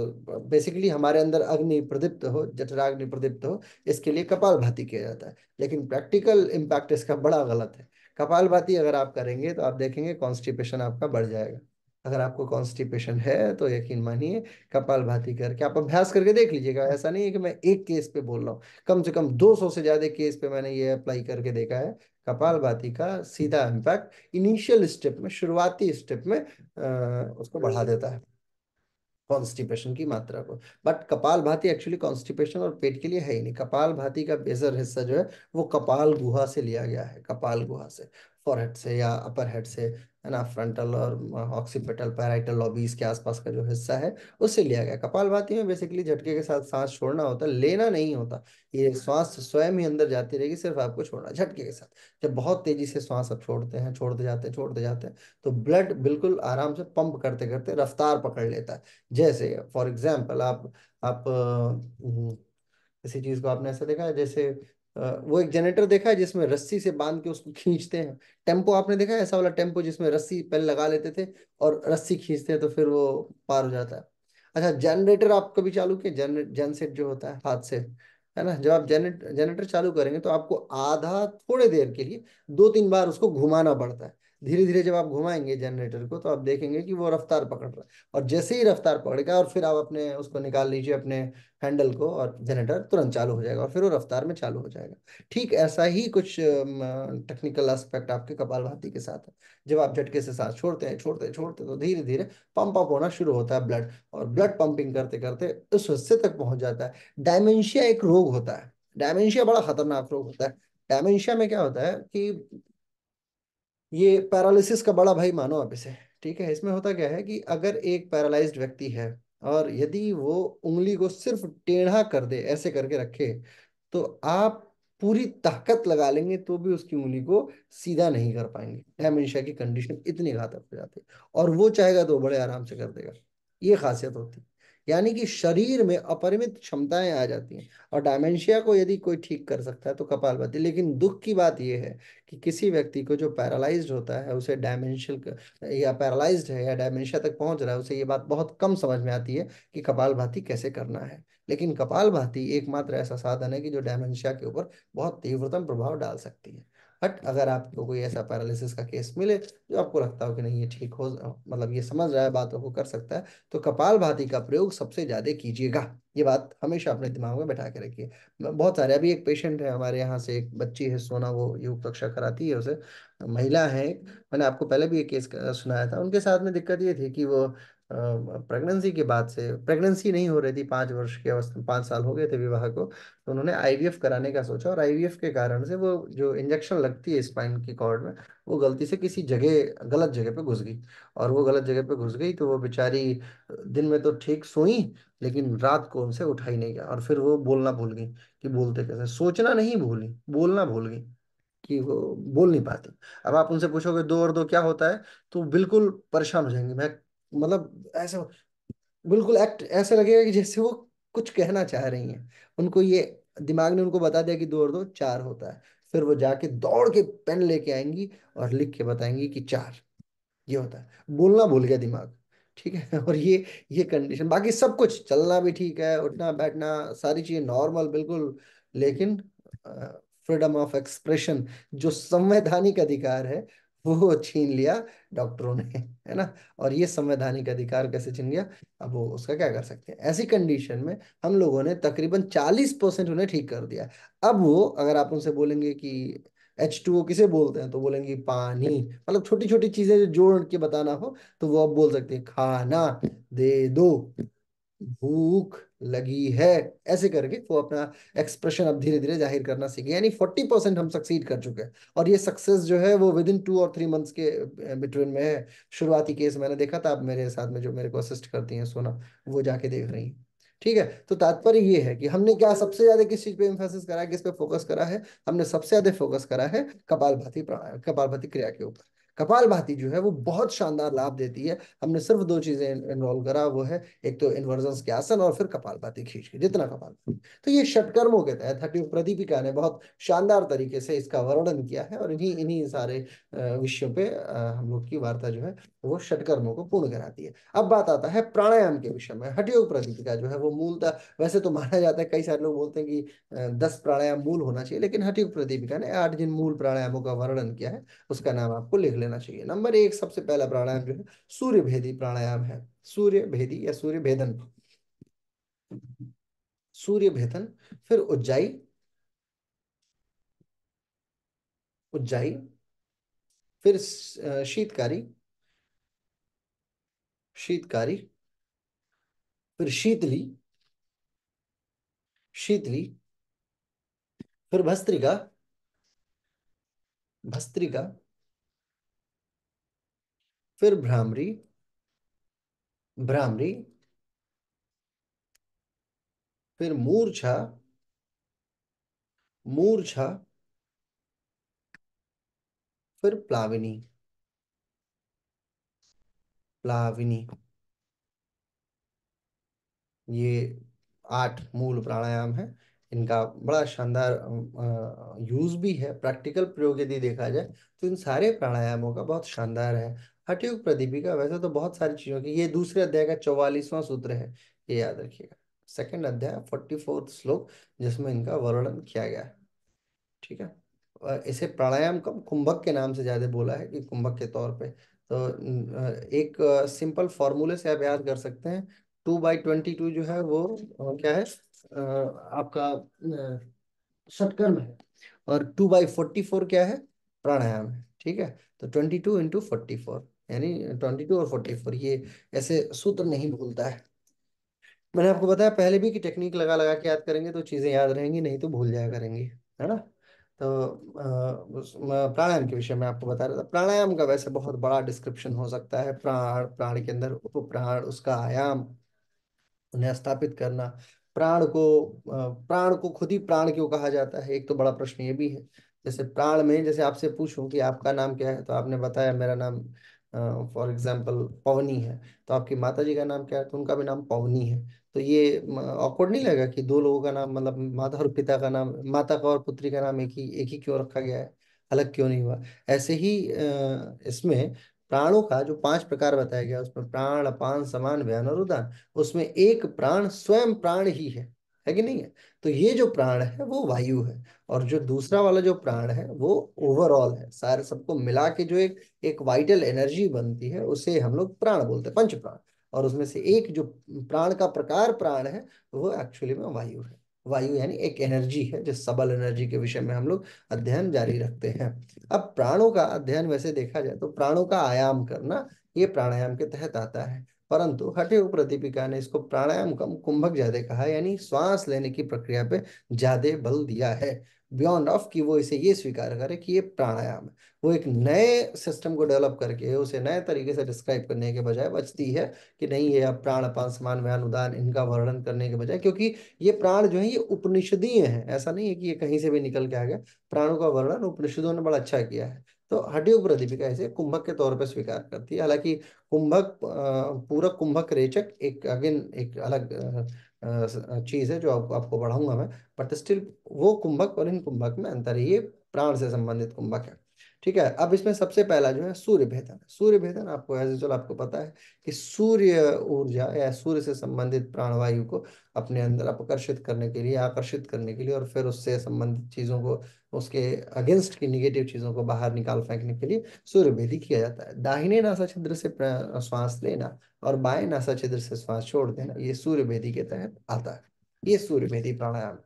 बेसिकली हमारे अंदर अग्नि प्रदीप्त हो, जठराग्नि प्रदीप्त हो, इसके लिए कपाल भाती किया जाता है। लेकिन प्रैक्टिकल इम्पैक्ट इसका बड़ा गलत है। कपालभाति अगर आप करेंगे तो आप देखेंगे कॉन्स्टिपेशन आपका बढ़ जाएगा। अगर आपको कॉन्स्टिपेशन है तो यकीन मानिए कपालभाति करके आप अभ्यास करके देख लीजिएगा। ऐसा नहीं है कि मैं एक केस पे बोल रहा हूँ, कम से कम 200 से ज्यादा केस पे मैंने ये अप्लाई करके देखा है। कपालभाति का सीधा इम्पैक्ट इनिशियल स्टेप में, शुरुआती स्टेप में उसको बढ़ा देता है, कॉन्स्टिपेशन की मात्रा को। बट कपाल भाती एक्चुअली कॉन्स्टिपेशन और पेट के लिए है ही नहीं। कपाल भाती का बेजर हिस्सा जो है वो कपाल गुहा से लिया गया है, कपाल गुहा से, फोरहेड से या अपर हेड से, है ना, फ्रंटल और ऑक्सीपिटल पैराइटल लॉबीज के आसपास का जो हिस्सा है उससे लिया गया। कपाल भाती में बेसिकली झटके के साथ सांस छोड़ना होता है, लेना नहीं होता। ये श्वास स्वयं ही अंदर जाती रहेगी, सिर्फ आपको छोड़ना झटके के साथ। जब बहुत तेजी से श्वास आप छोड़ते हैं, छोड़ते जाते हैं, छोड़ते जाते हैं, तो ब्लड बिल्कुल आराम से पंप करते करते रफ्तार पकड़ लेता है। जैसे फॉर एग्जाम्पल आप किसी चीज को आपने ऐसा देखा है, जैसे वो एक जनरेटर देखा है जिसमें रस्सी से बांध के उसको खींचते हैं। टेम्पो आपने देखा है, ऐसा वाला टेम्पो जिसमें रस्सी पहले लगा लेते थे और रस्सी खींचते हैं तो फिर वो पार हो जाता है। अच्छा, जनरेटर आप कभी चालू किए, जनसेट जो होता है हाथ से, है ना, जब आप जनरेटर चालू करेंगे तो आपको आधा थोड़े देर के लिए 2-3 बार उसको घुमाना पड़ता है। धीरे धीरे जब आप घुमाएंगे जनरेटर को तो आप देखेंगे कि वो रफ्तार पकड़ रहा है। और जैसे ही रफ्तार पकड़ेगा और फिर आप अपने उसको निकाल लीजिए अपने हैंडल को, और जनरेटर तुरंत चालू हो जाएगा और फिर वो रफ्तार में चालू हो जाएगा। ठीक ऐसा ही कुछ टेक्निकल एस्पेक्ट आपके कपालभाति के साथ है। जब आप झटके से सांस छोड़ते हैं, छोड़ते हैं, छोड़ते हैं, तो धीरे धीरे पंप अप होना शुरू होता है ब्लड, और ब्लड पंपिंग करते करते उस हिस्से तक पहुंच जाता है। डायमेंशिया एक रोग होता है, डायमेंशिया बड़ा खतरनाक रोग होता है। डायमेंशिया में क्या होता है कि ये पैरालिसिस का बड़ा भाई मानो आप इसे, ठीक है। इसमें होता क्या है कि अगर एक पैरालाइज्ड व्यक्ति है और यदि वो उंगली को सिर्फ टेढ़ा कर दे, ऐसे करके रखे, तो आप पूरी ताकत लगा लेंगे तो भी उसकी उंगली को सीधा नहीं कर पाएंगे। डायमेंशिया की कंडीशन इतनी घातक हो जाती है, और वो चाहेगा तो बड़े आराम से कर देगा। ये खासियत होती है, यानी कि शरीर में अपरिमित क्षमताएं आ जाती हैं। और डायमेंशिया को यदि कोई ठीक कर सकता है तो कपालभाति। लेकिन दुख की बात यह है कि किसी व्यक्ति को जो पैरालाइज्ड होता है, उसे डायमेंशियल या पैरालाइज्ड है या डायमेंशिया तक पहुंच रहा है, उसे ये बात बहुत कम समझ में आती है कि कपालभाति कैसे करना है। लेकिन कपालभाति एकमात्र ऐसा साधन है कि जो डायमेंशिया के ऊपर बहुत तीव्रतम प्रभाव डाल सकती है। बट अगर आपको कोई ऐसा पैरालिसिस का केस मिले जो आपको लगता हो कि नहीं ये ठीक हो, मतलब ये समझ रहा है, बातों को कर सकता है, तो कपालभाति का प्रयोग सबसे ज्यादा कीजिएगा। ये बात हमेशा अपने दिमाग में बैठा के रखिए। बहुत सारे, अभी एक पेशेंट है हमारे यहाँ से, एक बच्ची है सोना, वो योग कक्षा कराती है उसे, महिला है एक, मैंने आपको पहले भी एक केस सुनाया था। उनके साथ में दिक्कत ये थी कि वो प्रेगनेंसी के बाद से प्रेगनेंसी नहीं हो रही थी, 5 वर्ष की अवस्था, 5 साल हो गए थे विवाह को, तो उन्होंने आईवीएफ कराने का सोचा। और आईवीएफ के कारण से वो जो इंजेक्शन लगती है स्पाइन की कॉर्ड में, वो गलती से किसी जगह, गलत जगह पे घुस गई। और वो गलत जगह पे घुस गई तो वो बेचारी दिन में तो ठीक सोई, लेकिन रात को उनसे उठा ही नहीं गया। और फिर वो बोलना भूल गई, कि बोलते कैसे, सोचना नहीं भूली, बोलना भूल गई, कि वो बोल नहीं पाती। अब आप उनसे पूछोगे 2 और 2 क्या होता है, तो बिल्कुल परेशान हो जाएंगे। मैं मतलब ऐसे बिल्कुल एक्ट ऐसे लगेगा कि जैसे वो कुछ कहना चाह रही हैं। उनको ये दिमाग ने उनको बता दिया कि 2 और 2 4 होता है। फिर वो जाके दौड़ के पेन लेके आएंगी और लिख के बताएंगी कि 4 ये होता है। बोलना भूल गया दिमाग, ठीक है। और ये कंडीशन, बाकी सब कुछ चलना भी ठीक है, उठना बैठना सारी चीजें नॉर्मल बिल्कुल, लेकिन फ्रीडम ऑफ एक्सप्रेशन, जो संवैधानिक अधिकार है, वो छीन लिया डॉक्टरों ने, है ना। और ये संवैधानिक अधिकार कैसे छीन लिया, अब वो उसका क्या कर सकते हैं। ऐसी कंडीशन में हम लोगों ने तकरीबन 40% उन्हें ठीक कर दिया। अब वो, अगर आप उनसे बोलेंगे कि H2O किसे बोलते हैं, तो बोलेंगे पानी। मतलब छोटी छोटी चीजें जो जोड़ के बताना हो, तो वो अब बोल सकते हैं खाना दे दो, भूख लगी है। ऐसे करके वो अपना एक्सप्रेशन अब धीरे धीरे जाहिर करना सीखे। यानी 40% हम सक्सीड कर चुके हैं। और ये सक्सेस जो है वो विद इन 2 और 3 मंथ्स के बिटवीन में है। शुरुआती केस मैंने देखा था, अब मेरे साथ में जो मेरे को असिस्ट करती हैं सोना, वो जाके देख रही हैं। ठीक है। तो तात्पर्य ये है कि हमने क्या सबसे ज्यादा किस चीज पे एम्फेसिस करा है, किस पे फोकस करा है। हमने सबसे ज्यादा फोकस करा है कपालभाति प्राणायाम, कपालभाति क्रिया के ऊपर। कपालभाति जो है वो बहुत शानदार लाभ देती है। हमने सिर्फ 2 चीजें इन्वॉल्व करा, वो है एक तो इन्वर्जन के आसन, और फिर कपालभाति खींच के जितना कपाल। तो ये षटकर्मों के तहत हठयोग प्रदीपिका ने बहुत शानदार तरीके से इसका वर्णन किया है। और इन्हीं इन्हीं सारे विषयों पे हम लोग की वार्ता जो है वो षटकर्मों को पूर्ण कराती है। अब बात आता है प्राणायाम के विषय में। हठयोग प्रदीपिका जो है वो मूलतः, वैसे तो माना जाता है, कई सारे लोग बोलते हैं कि 10 प्राणायाम मूल होना चाहिए, लेकिन हठयोग प्रदीपिका ने 8 जिन मूल प्राणायामों का वर्णन किया है, उसका नाम आपको लिख लेना चाहिए। नंबर 1, सबसे पहला प्राणायाम जो है सूर्य भेदी प्राणायाम है। सूर्य भेदी या सूर्य भेदन, सूर्य भेदन। फिर उज्जाई, उज्जाई। फिर शीतकारी, शीतकारी। फिर शीतली, शीतली। फिर भस्त्रिका, भस्त्रिका। फिर भ्रामरी, भ्रामरी। फिर मूर्छा, मूर्छा। फिर प्लाविनी, प्लाविनी। ये 8 मूल प्राणायाम है। इनका बड़ा शानदार यूज भी है, प्रैक्टिकल प्रयोग यदि देखा जाए तो इन सारे प्राणायामों का बहुत शानदार है। हठयोग प्रदीपिका वैसे तो बहुत सारी चीजों की, ये दूसरे अध्याय का 44वां सूत्र है, ये याद रखिएगा। सेकंड अध्याय 44th श्लोक, जिसमें इनका वर्णन किया गया है। ठीक है। इसे प्राणायाम कम कुंभक के नाम से ज्यादा बोला है, कि कुंभक के तौर पे। तो एक सिंपल फॉर्मूले से आप याद कर सकते हैं। 2/22 जो है वो क्या है, आपका षटकर्म है। और 2/44 क्या है, प्राणायाम है। ठीक है। तो 22 × 44, यानी 22 और 44, ये ऐसे सूत्र नहीं भूलता है। मैंने आपको बताया पहले भी कि टेक्निक लगा लगा के याद करेंगे तो चीजें याद रहेंगी, नहीं तो भूल जाया करेंगे, है ना। तो प्राणायाम के विषय में आपको बता रहा था। प्राणायाम का वैसे बहुत बड़ा डिस्क्रिप्शन हो सकता है। प्राण, प्राण के अंदर उप प्राण, उसका आयाम, उन्हें स्थापित करना। प्राण को खुद ही प्राण क्यों कहा जाता है, एक तो बड़ा प्रश्न ये भी है। जैसे प्राण में, जैसे आपसे पूछूं कि आपका नाम क्या है, तो आपने बताया मेरा नाम फॉर एग्जाम्पल पवनी है। तो आपकी माता जी का नाम क्या है, तो उनका भी नाम पवनी है। तो ये ऑकवर्ड नहीं लगेगा कि 2 लोगों का नाम, मतलब माता और पिता का नाम, माता का और पुत्री का नाम एक ही क्यों रखा गया है, अलग क्यों नहीं हुआ। ऐसे ही इसमें प्राणों का जो 5 प्रकार बताया गया, उसमें प्राण, अपान, समान, व्यान और उदान, उसमें एक प्राण स्वयं प्राण ही है कि नहीं है। तो ये जो प्राण है वो वायु है। और जो दूसरा वाला जो प्राण है वो ओवरऑल है, सारे सबको मिला के जो एक एक वाइटल एनर्जी बनती है, उसे हम लोग प्राण बोलते हैं, पंच प्राण। और उसमें से एक जो प्राण का प्रकार प्राण है, वो एक्चुअली में वायु है। वायु यानी एक एनर्जी है, जिस सबल एनर्जी के विषय में हम लोग अध्ययन जारी रखते हैं। अब प्राणों का अध्ययन वैसे देखा जाए तो प्राणों का आयाम करना, ये प्राणायाम के तहत आता है। परंतु हठयोग प्रदीपिका ने इसको प्राणायाम कम कुंभक ज्यादा कहा, यानी श्वास लेने की प्रक्रिया पे ज्यादा बल दिया है, बियॉन्ड ऑफ कि वो इसे ये स्वीकार करे कि ये प्राणायाम है। वो एक नए सिस्टम को डेवलप करके उसे नए तरीके से डिस्क्राइब करने के बजाय बचती है कि नहीं ये अब प्राण अपान समान व्यान उदान इनका वर्णन करने के बजाय, क्योंकि ये प्राण जो है ये उपनिषदीय है, ऐसा नहीं है कि ये कहीं से भी निकल के आ गया। प्राणों का वर्णन उपनिषदों ने बड़ा अच्छा किया है। तो हठयोग प्रदीपिका इसे कुंभक के तौर पर स्वीकार करती है। हालांकि कुंभक पूरक कुंभक रेचक एक अगेन एक अलग चीज है जो आपको पढ़ाऊंगा मैं, बट स्टिल वो कुंभक और इन कुंभक में अंतर है, ये प्राण से संबंधित कुंभक है। ठीक है, अब इसमें सबसे पहला जो है सूर्य भेदन। सूर्य भेदन आपको एज यूजुअल आपको पता है कि सूर्य ऊर्जा या सूर्य से संबंधित प्राणवायु को अपने अंदर आकर्षित करने के लिए, आकर्षित करने के लिए, और फिर उससे संबंधित चीजों को, उसके अगेंस्ट की निगेटिव चीजों को बाहर निकाल फेंकने के लिए सूर्य भेदी किया जाता है। दाहिने नासा छिद्र से श्वास लेना और बाएं नासा छिद्र से श्वास छोड़ देना, ये सूर्य भेदी के तहत आता है। ये सूर्य भेदी प्राणायाम है।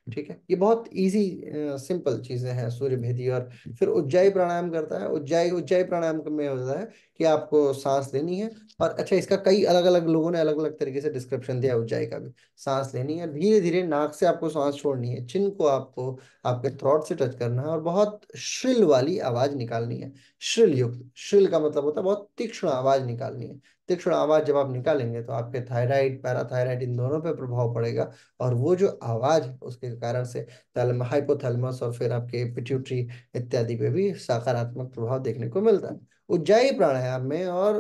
ठीक है, ये बहुत इजी सिंपल चीजें हैं सूर्य भेदी। और फिर उज्जाई प्राणायाम करता है। उज्जाई उज्जाई प्राणायाम में होता है कि आपको सांस लेनी है, और अच्छा इसका कई अलग अलग लोगों ने अलग अलग तरीके से डिस्क्रिप्शन दिया है उज्जाई का भी। सांस लेनी है, धीरे धीरे नाक से आपको सांस छोड़नी है, चिन को आपको आपके थ्रोट से टच करना है और बहुत श्रिल वाली आवाज निकालनी है। श्रिल युक्त, श्रिल का मतलब होता है बहुत तीक्ष्ण आवाज निकालनी है। तीक्ष्ण आवाज जब आप निकालेंगे तो आपके थायराइड पैराथायराइड इन दोनों पे प्रभाव पड़ेगा, और वो जो आवाज है उसके कारण से हाइपोथैलेमस और फिर आपके पिट्यूटरी इत्यादि पे भी सकारात्मक प्रभाव देखने को मिलता है। उज्जाई प्राणायाम में और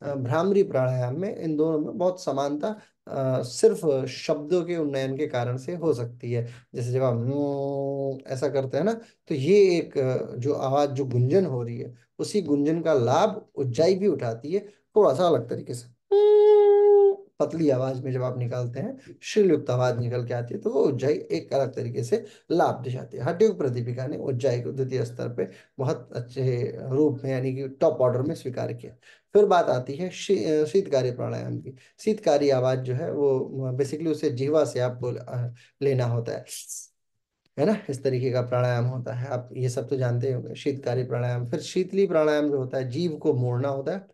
भ्रामरी प्राणायाम में, इन दोनों में बहुत समानता सिर्फ शब्दों के उन्नयन के कारण से हो सकती है। जैसे जब आप ऐसा करते हैं ना, तो ये एक जो आवाज जो गुंजन हो रही है, उसी गुंजन का लाभ उज्जाई भी उठाती है, थोड़ा सा अलग तरीके से। पतली आवाज में जब आप निकालते हैं, श्रील युक्त आवाज निकल के आती है, तो वो उज्जाई एक अलग तरीके से लाभ दिखाती है। हठयोग प्रदीपिका ने उज्जाई को द्वितीय स्तर पे बहुत अच्छे रूप में यानी कि टॉप ऑर्डर में स्वीकार किया। फिर बात आती है शीतकारी प्राणायाम की। शीतकारी आवाज जो है वो बेसिकली उसे जीवा से आपको लेना होता है ना, इस तरीके का प्राणायाम होता है। आप ये सब तो जानते होंगे, शीतकारी प्राणायाम। फिर शीतली प्राणायाम जो होता है, जीव को मोड़ना होता है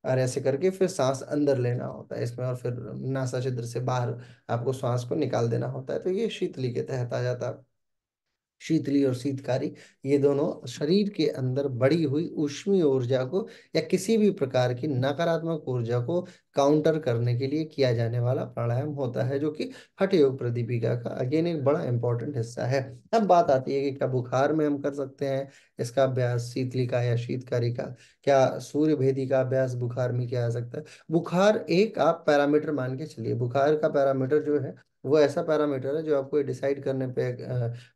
और ऐसे करके फिर सांस अंदर लेना होता है इसमें, और फिर नासा छिद्र से बाहर आपको श्वास को निकाल देना होता है, तो ये शीतली के तहत आ जाता है। शीतली और शीतकारी, ये दोनों शरीर के अंदर बढ़ी हुई ऊष्मीय ऊर्जा को या किसी भी प्रकार की नकारात्मक ऊर्जा को काउंटर करने के लिए किया जाने वाला प्राणायाम होता है, जो कि हठ योग प्रदीपिका का अगेन एक बड़ा इंपॉर्टेंट हिस्सा है। अब बात आती है कि क्या बुखार में हम कर सकते हैं इसका अभ्यास, शीतली का या शीतकारी का? क्या सूर्य भेदी का अभ्यास बुखार में किया जा सकता है? बुखार एक आप पैरामीटर मान के चलिए, बुखार का पैरामीटर जो है वो ऐसा पैरामीटर है जो आपको ये डिसाइड करने पे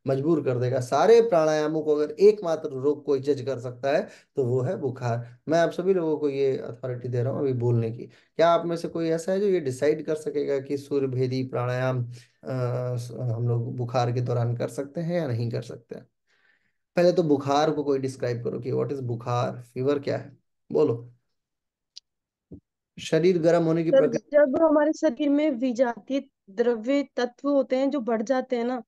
मजबूर कर देगा। सारे प्राणायामों को अगर एकमात्र रोग कोई जज कर सकता है तो वो है बुखार। मैं आप सभी लोगों को ये अथॉरिटी दे रहा हूँ अभी बोलने की। क्या आप में से कोई ऐसा है जो ये डिसाइड कर सकेगा कि सूर्य भेदी प्राणायाम हम लोग बुखार के दौरान कर सकते हैं या नहीं कर सकते हैं? पहले तो बुखार को कोई डिस्क्राइब करो कि व्हाट इज बुखार, फीवर क्या है, बोलो। शरीर गर्म होने की सर प्रक्रिया। जब हमारे शरीर में विजातीय द्रव्य तत्व होते हैं जो बढ़ जाते हैं ना,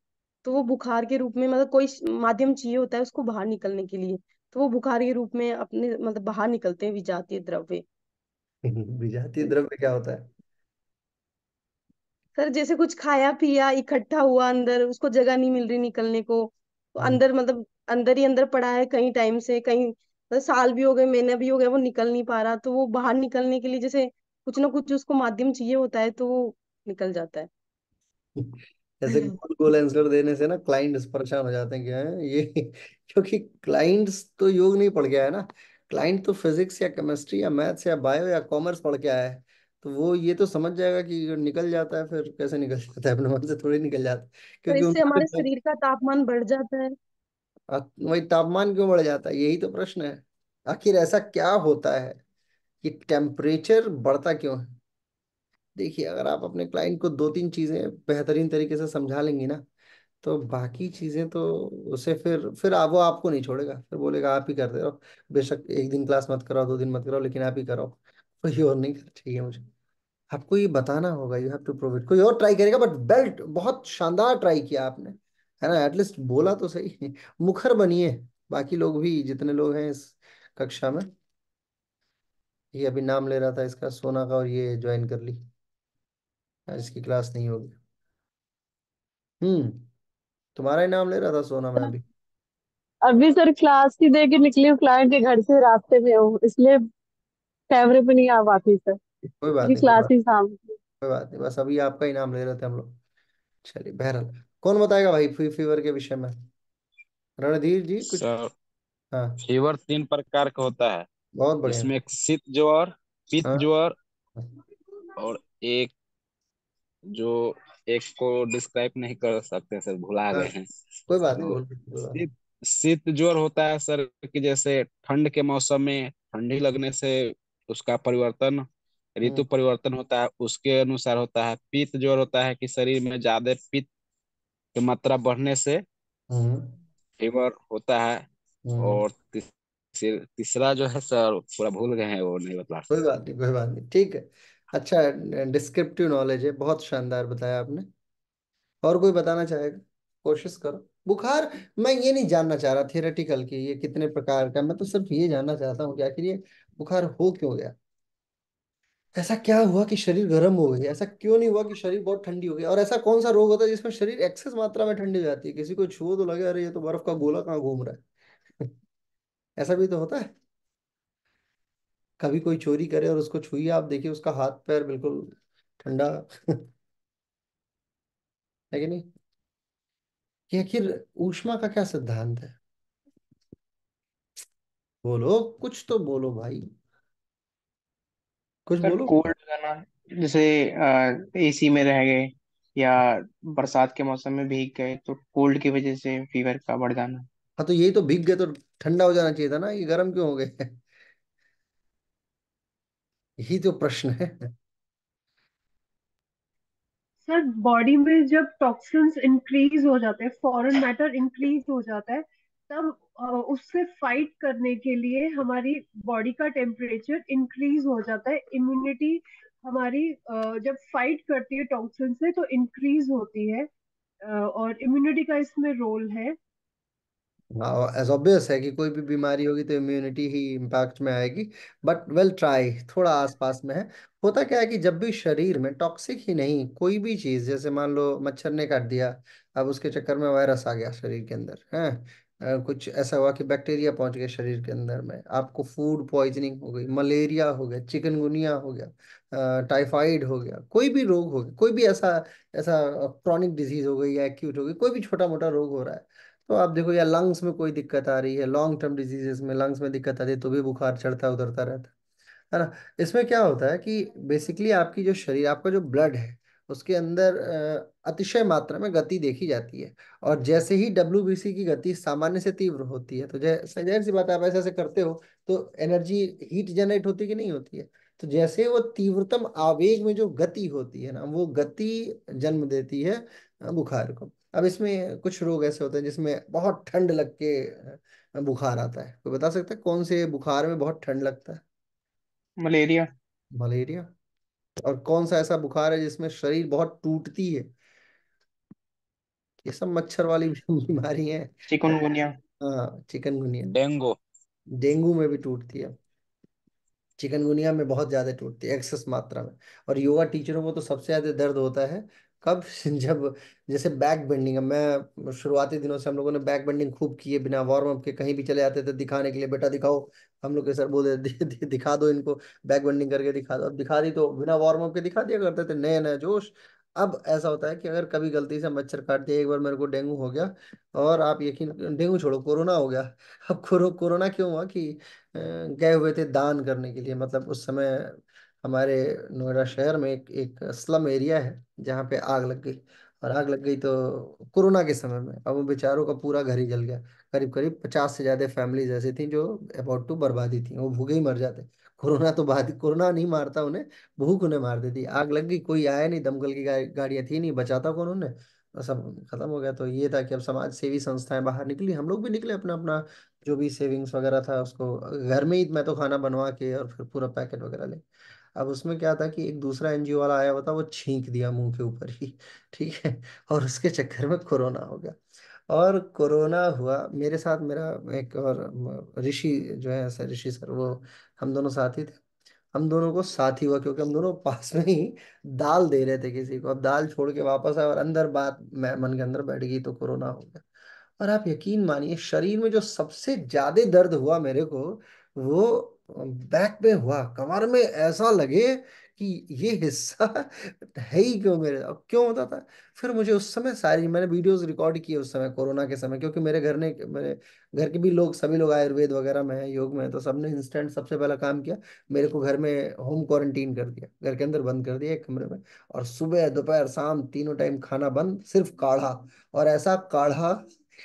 तो वो बुखार के रूप में, मतलब कोई माध्यम चाहिए होता है उसको बाहर निकलने के लिए, तो वो बुखार के रूप में अपने मतलब बाहर निकलते हैं विजातीय द्रव्य। विजातीय द्रव्य क्या होता है? सर जैसे कुछ खाया पिया इकट्ठा हुआ अंदर, उसको जगह नहीं मिल रही निकलने को, तो हम्म। अंदर मतलब अंदर ही अंदर पड़ा है कई टाइम से, कई मतलब साल भी हो गए, महीने भी हो गए, वो निकल नहीं पा रहा, तो वो बाहर निकलने के लिए जैसे कुछ ना कुछ उसको माध्यम चाहिए होता है, तो वो निकल जाता है। ऐसे गोल गोल आंसर देने से ना क्लाइंट्स परेशान हो जाते हैं कि हैं ये क्योंकि क्लाइंट्स तो योग नहीं पढ़ के आया ना, क्लाइंट तो फिजिक्स या केमिस्ट्री या मैथ्स या बायो या कॉमर्स पढ़ के आया है। तो वो ये तो समझ जाएगा कि निकल जाता है, फिर कैसे निकल जाता है, अपने मन से थोड़ी निकल जाता है, तो क्योंकि इससे उन्होंने हमारे तो शरीर का तापमान बढ़ जाता है। वही तापमान क्यों बढ़ जाता है, यही तो प्रश्न है। आखिर ऐसा क्या होता है कि टेम्परेचर बढ़ता क्यों है? देखिए, अगर आप अपने क्लाइंट को दो तीन चीजें बेहतरीन तरीके से समझा लेंगी ना, तो बाकी चीजें तो उसे फिर वो आपको नहीं छोड़ेगा, फिर बोलेगा आप ही करते रहो। बेशक एक दिन क्लास मत कराओ, दो दिन मत कराओ, लेकिन आप ही कराओ, कोई और नहीं कर चाहिए मुझे। आपको ये बताना होगा, you have to prove it. कोई और ट्राई करेगा, बट बेल्ट बहुत शानदार ट्राई किया आपने, है ना, एटलीस्ट बोला तो सही। मुखर बनिए, बाकी लोग भी जितने लोग हैं इस कक्षा में, ये अभी नाम ले रहा था इसका सोना का, और ये ज्वाइन कर ली। आज इसकी क्लास नहीं होगी। हम्म। तुम्हारा ही नाम ले रहा था सोना, मैं अभी। अभी सर क्लास ही दे के निकली हूँ, क्लाइंट के घर से रास्ते में हूँ, इसलिए कैमरे पे नहीं आ पाती सर, कोई बात क्योंकि नहीं, कोई क्लास बात। ही सामने। कोई बात नहीं, बस अभी आपका ही नाम ले रहे थे हम लोग। चलिए, बहरहाल। कौन बताएगा भाई फीवर के विषय में? रणधीर जी कुछ। सर, हाँ। फीवर 3 प्रकार का होता है, बहुत बढ़िया। जिसमें एक शीत ज्वर, पित्त हाँ। ज्वर, और एक जो, एक को डिस्क्राइब नहीं कर सकते सर, भुला हाँ, गए हैं। कोई बात नहीं, तो बोल कोई बात नहीं। शीत शीत ज्वर होता है सर, कि जैसे ठंड के मौसम में ठंडी लगने से उसका परिवर्तन, हम्म। ऋतु परिवर्तन होता है, उसके अनुसार होता है। पित्त ज्वर होता है कि शरीर में ज्यादा पित्त की मात्रा बढ़ने से हम्म। फीवर होता है। हम्म। और तीसरा जो है सर, पूरा भूल गए हैं, वो नहीं बता कोई सकते। बात नहीं, कोई बात नहीं, ठीक है। अच्छा, डिस्क्रिप्टिव नॉलेज है, बहुत शानदार बताया आपने। और कोई बताना चाहेगा? कोशिश करो। बुखार, मैं ये नहीं जानना चाह रहा थियोरेटिकल की ये कितने प्रकार का, मैं तो सिर्फ ये जानना चाहता हूँ कि आखिर ये बुखार हो क्यों गया। ऐसा क्या हुआ कि शरीर गर्म हो गई? ऐसा क्यों नहीं हुआ कि शरीर बहुत ठंडी हो गई? और ऐसा कौन सा रोग होता है जिसमें शरीर एक्सेस मात्रा में ठंडी हो जाती है, किसी को छुओ तो लगे अरे ये तो बर्फ का गोला कहाँ घूम रहा है। ऐसा भी तो होता है। कभी कोई चोरी करे और उसको छुइए, आप देखिए उसका हाथ पैर बिल्कुल ठंडा। है कि नहीं? कि आखिर ऊष्मा का क्या सिद्धांत है? बोलो, कुछ तो बोलो भाई, कुछ सर बोलो। कोल्ड हो जाना, जैसे एसी में रह गए या बरसात के मौसम में भीग गए तो कोल्ड की वजह से फीवर का बढ़ जाना। हाँ, तो यही तो, भीग गए तो ठंडा हो जाना चाहिए था ना, ये गर्म क्यों हो गए? यही तो प्रश्न है। सर बॉडी में जब टॉक्सिन्स इंक्रीज हो जाते हैं, फॉरेन मैटर इंक्रीज हो जाता है, तब उससे फाइट करने के लिए हमारी बॉडी का टेम्परेचर इंक्रीज हो जाता है। इम्यूनिटी हमारी जब फाइट करती है टॉक्सिन से तो इंक्रीज होती है, और इम्यूनिटी का इसमें रोल है। हाँ, एज ऑब्वियस है कि कोई भी बीमारी होगी तो इम्यूनिटी ही इम्पैक्ट में आएगी। बट वेल ट्राई, थोड़ा आसपास में है। होता क्या है कि जब भी शरीर में टॉक्सिक ही नहीं कोई भी चीज, जैसे मान लो मच्छर ने काट दिया, अब उसके चक्कर में वायरस आ गया शरीर के अंदर है, कुछ ऐसा हुआ कि बैक्टीरिया पहुंच गए शरीर के अंदर में, आपको फूड पॉइजनिंग हो गई, मलेरिया हो गया, चिकनगुनिया हो गया, टाइफाइड हो गया, कोई भी रोग हो गया, कोई भी ऐसा ऐसा क्रॉनिक डिजीज हो गई या एक्यूट हो गई, कोई भी छोटा मोटा रोग हो रहा है, तो आप देखो, या लंग्स में कोई दिक्कत आ रही है, लॉन्ग टर्म डिजीजेस में लंग्स में दिक्कत आती है, तो भी बुखार चढ़ता उतरता रहता है ना। इसमें क्या होता है कि बेसिकली आपकी जो शरीर, आपका जो ब्लड है, उसके अंदर अतिशय मात्रा में गति देखी जाती है। और जैसे ही डब्ल्यूबीसी की गति सामान्य से तीव्र होती है, तो जैसे जाहिर सी बात है, आप ऐसे ऐसे करते हो तो एनर्जी, हीट जनरेट होती है कि नहीं होती है? तो जैसे वो तीव्रतम आवेग में जो गति होती है ना, वो गति जन्म देती है बुखार को। अब इसमें कुछ रोग ऐसे होते हैं जिसमें बहुत ठंड लग के बुखार आता है। कोई बता सकता है कौन से बुखार में बहुत ठंड लगता है? मलेरिया। मलेरिया। और कौन सा ऐसा बुखार है जिसमें शरीर बहुत टूटती है? ये सब मच्छर वाली बीमारी है। चिकनगुनिया। हाँ, चिकनगुनिया। डेंगू। डेंगू में भी टूटती है। चिकनगुनिया में बहुत ज्यादा टूटती है, एक्सेस मात्रा में। और योगा टीचरों को तो सबसे ज्यादा दर्द होता है कब? जब जैसे बैक बेंडिंग, मैं शुरुआती दिनों से हम लोगों ने बैक बेंडिंग खूब की है, बिना वार्म अप के कहीं भी चले जाते थे दिखाने के लिए, बेटा दिखाओ। हम लोग के सर बोले दिखा दो इनको, बैक बेंडिंग करके दिखा दो। अब दिखा दी तो बिना वार्म अप के दिखा दिया करते थे, नए नए जोश। अब ऐसा होता है कि अगर कभी गलती से मच्छर काट दिया, एक बार मेरे को डेंगू हो गया, और आप यकीन, डेंगू छोड़ो, कोरोना हो गया। अब कोरोना क्यों हुआ कि गए हुए थे दान करने के लिए, मतलब उस समय हमारे नोएडा शहर में एक स्लम एरिया है जहाँ पे आग लग गई। और आग लग गई तो कोरोना के समय में, अब वो बेचारों का पूरा घर ही जल गया। करीब करीब 50 से ज्यादा फैमिलीज ऐसी थी जो अबाउट टू बर्बादी थी, वो भूखे ही मर जाते। कोरोना तो बाद, कोरोना नहीं मारता उन्हें, भूख उन्हें मार देती। आग लग गई, कोई आया नहीं, दमकल की गाड़ियां थी नहीं, बचाता कौन उन्हें? तो सब खत्म हो गया। तो ये था कि अब समाज सेवी संस्थाएं बाहर निकली, हम लोग भी निकले, अपना अपना जो भी सेविंग्स वगैरह था उसको घर में ही, मैं तो खाना बनवा के और फिर पूरा पैकेट वगैरह ले। अब उसमें क्या था कि एक दूसरा एनजीओ वाला आया हुआ था, वो छींक दिया मुंह के ऊपर ही। ठीक है। और उसके चक्कर में कोरोना हो गया। और कोरोना हुआ मेरे साथ, मेरा एक और ऋषि जो है सर, ऋषि सर, वो हम दोनों साथी थे। हम दोनों को साथ ही हुआ, क्योंकि हम दोनों पास में ही दाल दे रहे थे किसी को। अब दाल छोड़ के वापस आए और अंदर बात मन के अंदर बैठ गई तो कोरोना हो गया। और आप यकीन मानिए, शरीर में जो सबसे ज्यादा दर्द हुआ मेरे को, वो बैक पे हुआ। कमर में ऐसा लगे कि ये हिस्सा है ही क्यों मेरे, अब क्यों होता था। फिर मुझे उस समय सारी मैंने वीडियोस रिकॉर्ड किए उस समय कोरोना के समय, क्योंकि मेरे घर के भी लोग, सभी लोग आयुर्वेद वगैरह में हैं, योग में हैं, तो सबने इंस्टेंट सबसे पहला काम किया, मेरे को घर में होम क्वारंटीन कर दिया, घर के अंदर बंद कर दिया एक कमरे में। और सुबह दोपहर शाम तीनों टाइम खाना बंद, सिर्फ काढ़ा। और ऐसा काढ़ा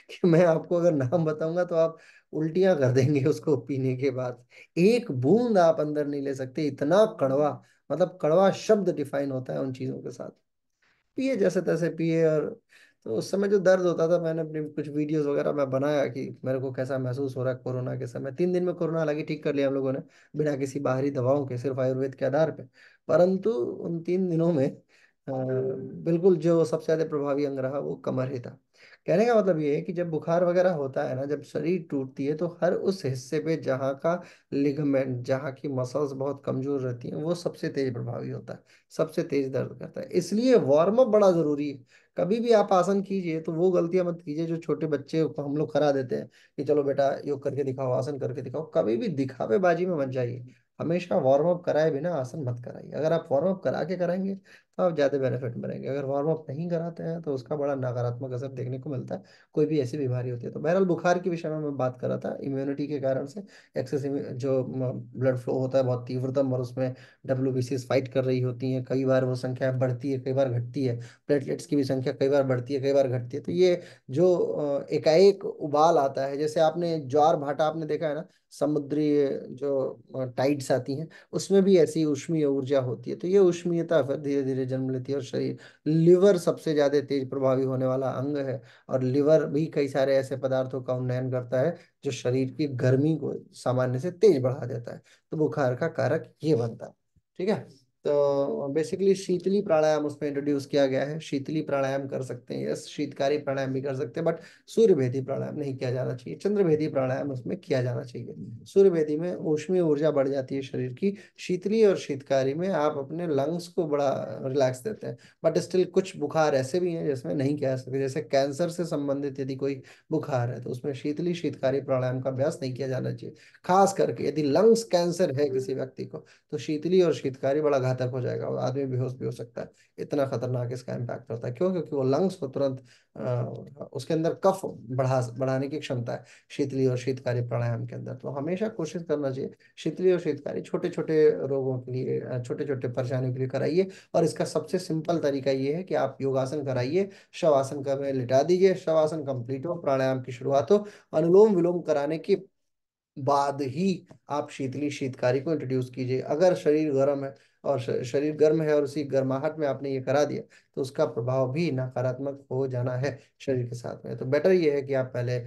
कि मैं आपको अगर नाम बताऊंगा तो आप उल्टियां कर देंगे उसको पीने के बाद। एक बूंद आप अंदर नहीं ले सकते, इतना कड़वा। मतलब कड़वा शब्द डिफाइन होता है उन चीजों के साथ। पिए जैसे तैसे पिए। और तो उस समय जो दर्द होता था, मैंने अपनी कुछ वीडियोस वगैरह मैं बनाया कि मेरे को कैसा महसूस हो रहा है कोरोना के समय। 3 दिन में कोरोना हालांकि ठीक कर लिया हम लोगों ने, बिना किसी बाहरी दवाओं के, सिर्फ आयुर्वेद के आधार पे। परंतु उन 3 दिनों में बिल्कुल जो सबसे ज्यादा प्रभावी अंग रहा वो कमर ही था। कहने का मतलब ये है कि जब बुखार वगैरह होता है ना, जब शरीर टूटती है, तो हर उस हिस्से पे जहाँ का लिगामेंट, जहाँ की मसल्स बहुत कमजोर रहती हैं, वो सबसे तेज प्रभावी होता है, सबसे तेज दर्द करता है। इसलिए वार्म अप बड़ा जरूरी है। कभी भी आप आसन कीजिए तो वो गलतियां मत कीजिए जो छोटे बच्चे को हम लोग करा देते हैं कि चलो बेटा योग करके दिखाओ, आसन करके दिखाओ। कभी भी दिखावेबाजी में मत जाइए। हमेशा वार्म अप कराए बिना आसन मत कराइए। अगर आप वार्म अप करा के कराएंगे तो आप ज्यादा बेनिफिट मिलेंगे। अगर वार्म अप नहीं कराते हैं तो उसका बड़ा नकारात्मक असर देखने को मिलता है, कोई भी ऐसी बीमारी होती है तो। बहरहाल बुखार के विषय में मैं बात कर रहा था, इम्यूनिटी के कारण से एक्सेसिव जो ब्लड फ्लो होता है बहुत तीव्रतम, और उसमें WBCs फाइट कर रही होती हैं। कई बार वो संख्या बढ़ती है, कई बार घटती है। प्लेटलेट्स की भी संख्या कई बार बढ़ती है, कई बार घटती है। तो ये जो एकाएक उबाल आता है, जैसे आपने ज्वार भाटा आपने देखा है ना, समुद्री जो टाइड्स आती हैं, उसमें भी ऐसी उष्मीय ऊर्जा होती है। तो ये उष्मीयता फिर धीरे धीरे जन्म लेती है। और शरीर, लिवर सबसे ज्यादा तेज प्रभावी होने वाला अंग है। और लिवर भी कई सारे ऐसे पदार्थों का उन्नयन करता है जो शरीर की गर्मी को सामान्य से तेज बढ़ा देता है। तो बुखार का कारक ये बनता है। ठीक है। तो बेसिकली शीतली प्राणायाम उसमें इंट्रोड्यूस किया गया है। शीतली प्राणायाम कर सकते हैं, यस, शीतकारी प्राणायाम भी कर सकते हैं, बट सूर्य भेदी प्राणायाम नहीं किया जाना चाहिए। चंद्र भेदी प्राणायाम उसमें किया जाना चाहिए। सूर्य भेदी में ऊष्मीय ऊर्जा बढ़ जाती है शरीर की। शीतली और शीतकारी में आप अपने लंग्स को बड़ा रिलैक्स देते हैं। बट स्टिल कुछ बुखार ऐसे भी हैं जिसमें नहीं किया जा सकता, जैसे कैंसर से संबंधित यदि कोई बुखार है तो उसमें शीतली शीतकारी प्राणायाम का अभ्यास नहीं किया जाना चाहिए। खास करके यदि लंग्स कैंसर है किसी व्यक्ति को, तो शीतली और शीतकारी बड़ा घातक हो जाएगा और आदमी बेहोश भी हो सकता है। इतना खतरनाक इसका इम्पैक्ट होता है। क्यों? क्योंकि वो लंग्स को तुरंत उसके अंदर कफ बढ़ाने की क्षमता है शीतली और शीतकारी प्राणायाम के अंदर। तो हमेशा कोशिश करना चाहिए शीतली और शीतकारी छोटे छोटे रोगों के लिए, छोटे छोटे परेशानियों के लिए कराइए। और इसका सबसे सिंपल तरीका ये है कि आप योगासन कराइए, शवासन का में लिटा दीजिए, शवासन कंप्लीट हो, प्राणायाम की शुरुआत हो, अनुलोम विलोम कराने की बाद ही आप शीतली शीतकारी को इंट्रोड्यूस कीजिए। अगर शरीर गर्म है और शरीर गर्म है और उसी गर्माहट में आपने ये करा दिया, तो उसका प्रभाव भी नकारात्मक हो जाना है शरीर के साथ में। तो बेटर ये है कि आप पहले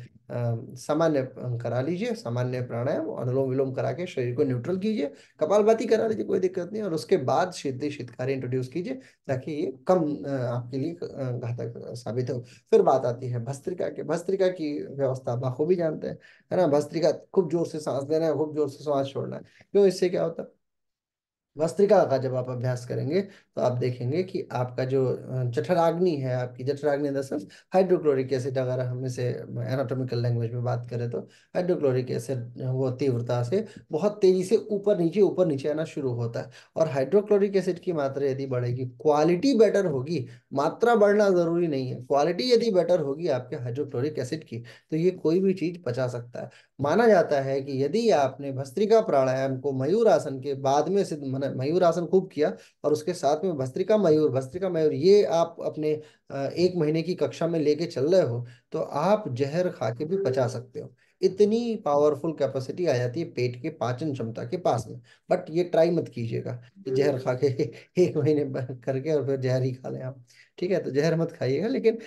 सामान्य करा लीजिए, सामान्य प्राणायाम अनुलोम विलोम करा के शरीर को न्यूट्रल कीजिए। कपालभाति करा लीजिए, कोई दिक्कत नहीं, और उसके बाद शीतली शीतकारी इंट्रोड्यूस कीजिए, ताकि ये कम आपके लिए घातक साबित हो। फिर बात आती है भस्त्रिका के। भस्त्रिका की व्यवस्था बखूबी जानते हैं, है ना। भस्त्रिका, खूब जोर से सांस लेना है, खूब जोर से सांस छोड़ना है। क्यों? इससे क्या होता है, भस्त्रिका का जब आप अभ्यास करेंगे तो आप देखेंगे कि आपका जो जठराग्नि है, आपकी जठराग्नि दरअसल हाइड्रोक्लोरिक एसिड, अगर हम इसे एनाटॉमिकल लैंग्वेज में बात करें तो हाइड्रोक्लोरिक एसिड वो तीव्रता से बहुत तेजी से ऊपर नीचे आना शुरू होता है। और हाइड्रोक्लोरिक एसिड की मात्रा यदि बढ़ेगी, क्वालिटी बेटर होगी, मात्रा बढ़ना जरूरी नहीं है, क्वालिटी यदि बेटर होगी आपके हाइड्रोक्लोरिक एसिड की, तो ये कोई भी चीज पचा सकता है। माना जाता है कि यदि आपने भस्त्रिका प्राणायाम को मयूर आसन के बाद में सिद्ध, मयूर आसन खूब किया और उसके साथ में भस्त्रिका मयूर ये आप अपने 1 महीने की कक्षा में लेके चल रहे हो, तो आप जहर खा के भी पचा सकते हो। इतनी पावरफुल कैपेसिटी आ जाती है पेट के पाचन क्षमता के पास में। बट ये ट्राई मत कीजिएगा कि जहर खा के 1 महीने करके और फिर जहर ही खा लें आप। ठीक है, तो जहर मत खाइएगा। लेकिन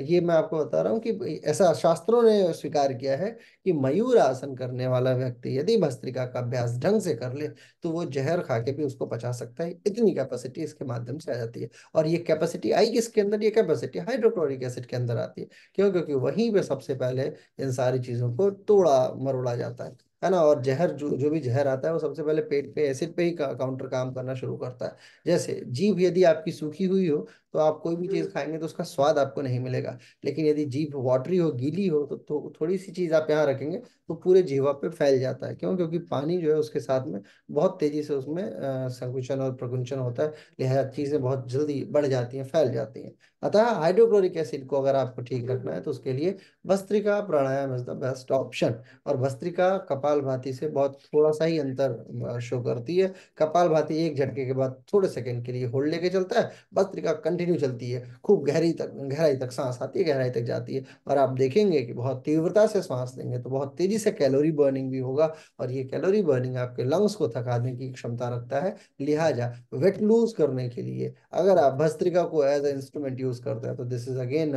ये मैं आपको बता रहा हूँ कि ऐसा शास्त्रों ने स्वीकार किया है कि मयूर आसन करने वाला व्यक्ति यदि भस्त्रिका का अभ्यास ढंग से कर ले, तो वो जहर खा के भी उसको पचा सकता है। इतनी कैपेसिटी इसके माध्यम से आ जाती है। और ये कैपेसिटी आई किसके अंदर? ये कैपेसिटी हाइड्रोक्लोरिक एसिड के अंदर आती है। क्यों? क्योंकि वहीं पे सबसे पहले इन सारी चीजों को तोड़ा मरोड़ा जाता है। है ना। और जहर जो जो भी जहर आता है वो सबसे पहले पेट पे एसिड पे ही काउंटर काम करना शुरू करता है। जैसे जीभ यदि आपकी सूखी हुई हो तो आप कोई भी चीज खाएंगे तो उसका स्वाद आपको नहीं मिलेगा। लेकिन यदि जीभ वाटरी हो, गीली हो, तो थोड़ी सी चीज आप यहाँ रखेंगे तो पूरे जीवा पे फैल जाता है। क्यों? क्योंकि पानी जो है उसके साथ में बहुत तेजी से उसमें संकुचन और प्रकुंचन होता है, लिहाजा चीजें बहुत जल्दी बढ़ जाती हैं, फैल जाती हैं। अतः हाइड्रोक्लोरिक एसिड को अगर आपको ठीक रखना है तो उसके लिए भस्त्रिका प्राणायाम इज द बेस्ट ऑप्शन। और भस्त्रिका कपालभाति से बहुत थोड़ा सा ही अंतर शो करती है। कपालभाति एक झटके के बाद थोड़े सेकंड के लिए होल्ड लेके चलता है, भस्त्रिका कंटिन्यू चलती है, खूब गहराई तक सांस आती है, गहराई तक जाती है। और आप देखेंगे कि बहुत तीव्रता से सांस लेंगे तो बहुत तेजी से कैलोरी बर्निंग भी होगा, और ये कैलोरी बर्निंग आपके लंग्स को थकाने की क्षमता रखता है। लिहाजा वेट लूज करने के लिए अगर आप भस्त्रिका को एज ए इंस्ट्रूमेंट यूज करते हैं तो दिस इज अगेन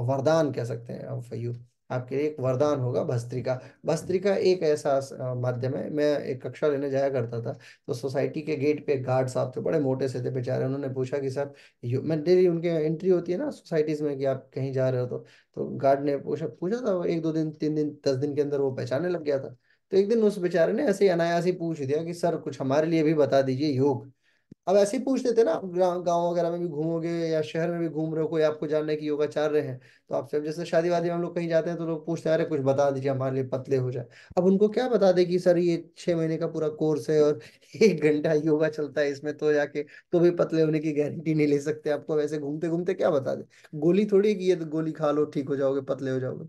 वरदान कह सकते हैं फॉर यू। आपके लिए एक वरदान होगा भस्त्रिका। भस्त्रिका एक ऐसा माध्यम है। मैं एक कक्षा लेने जाया करता था, तो सोसाइटी के गेट पे गार्ड साहब थे, बड़े मोटे से थे बेचारे। उन्होंने पूछा कि सर, मैं डेली उनके एंट्री होती है ना सोसाइटीज में कि आप कहीं जा रहे हो तो गार्ड ने पूछा पूछा था। वो एक दो दिन, 3 दिन, 10 दिन के अंदर वो पहचानने लग गया था। तो एक दिन उस बेचारे ने ऐसे ही अनायास ही पूछ दिया कि सर कुछ हमारे लिए भी बता दीजिए योग। अब ऐसे ही पूछ लेते ना, आप गाँव वगैरह में भी घूमोगे या शहर में भी घूम रहे हो, कोई आपको जानने की योगाचार्य हैं तो आपसे, अब जैसे शादी वादी में हम लोग कहीं जाते हैं तो लोग पूछते हैं अरे कुछ बता दीजिए हमारे लिए पतले हो जाए। अब उनको क्या बता दे कि सर ये 6 महीने का पूरा कोर्स है और 1 घंटा योगा चलता है इसमें, तो जाके तो भी पतले होने की गारंटी नहीं ले सकते। आपको वैसे घूमते घूमते क्या बता दे, गोली थोड़ी कि ये तो गोली खा लो ठीक हो जाओगे, पतले हो जाओगे।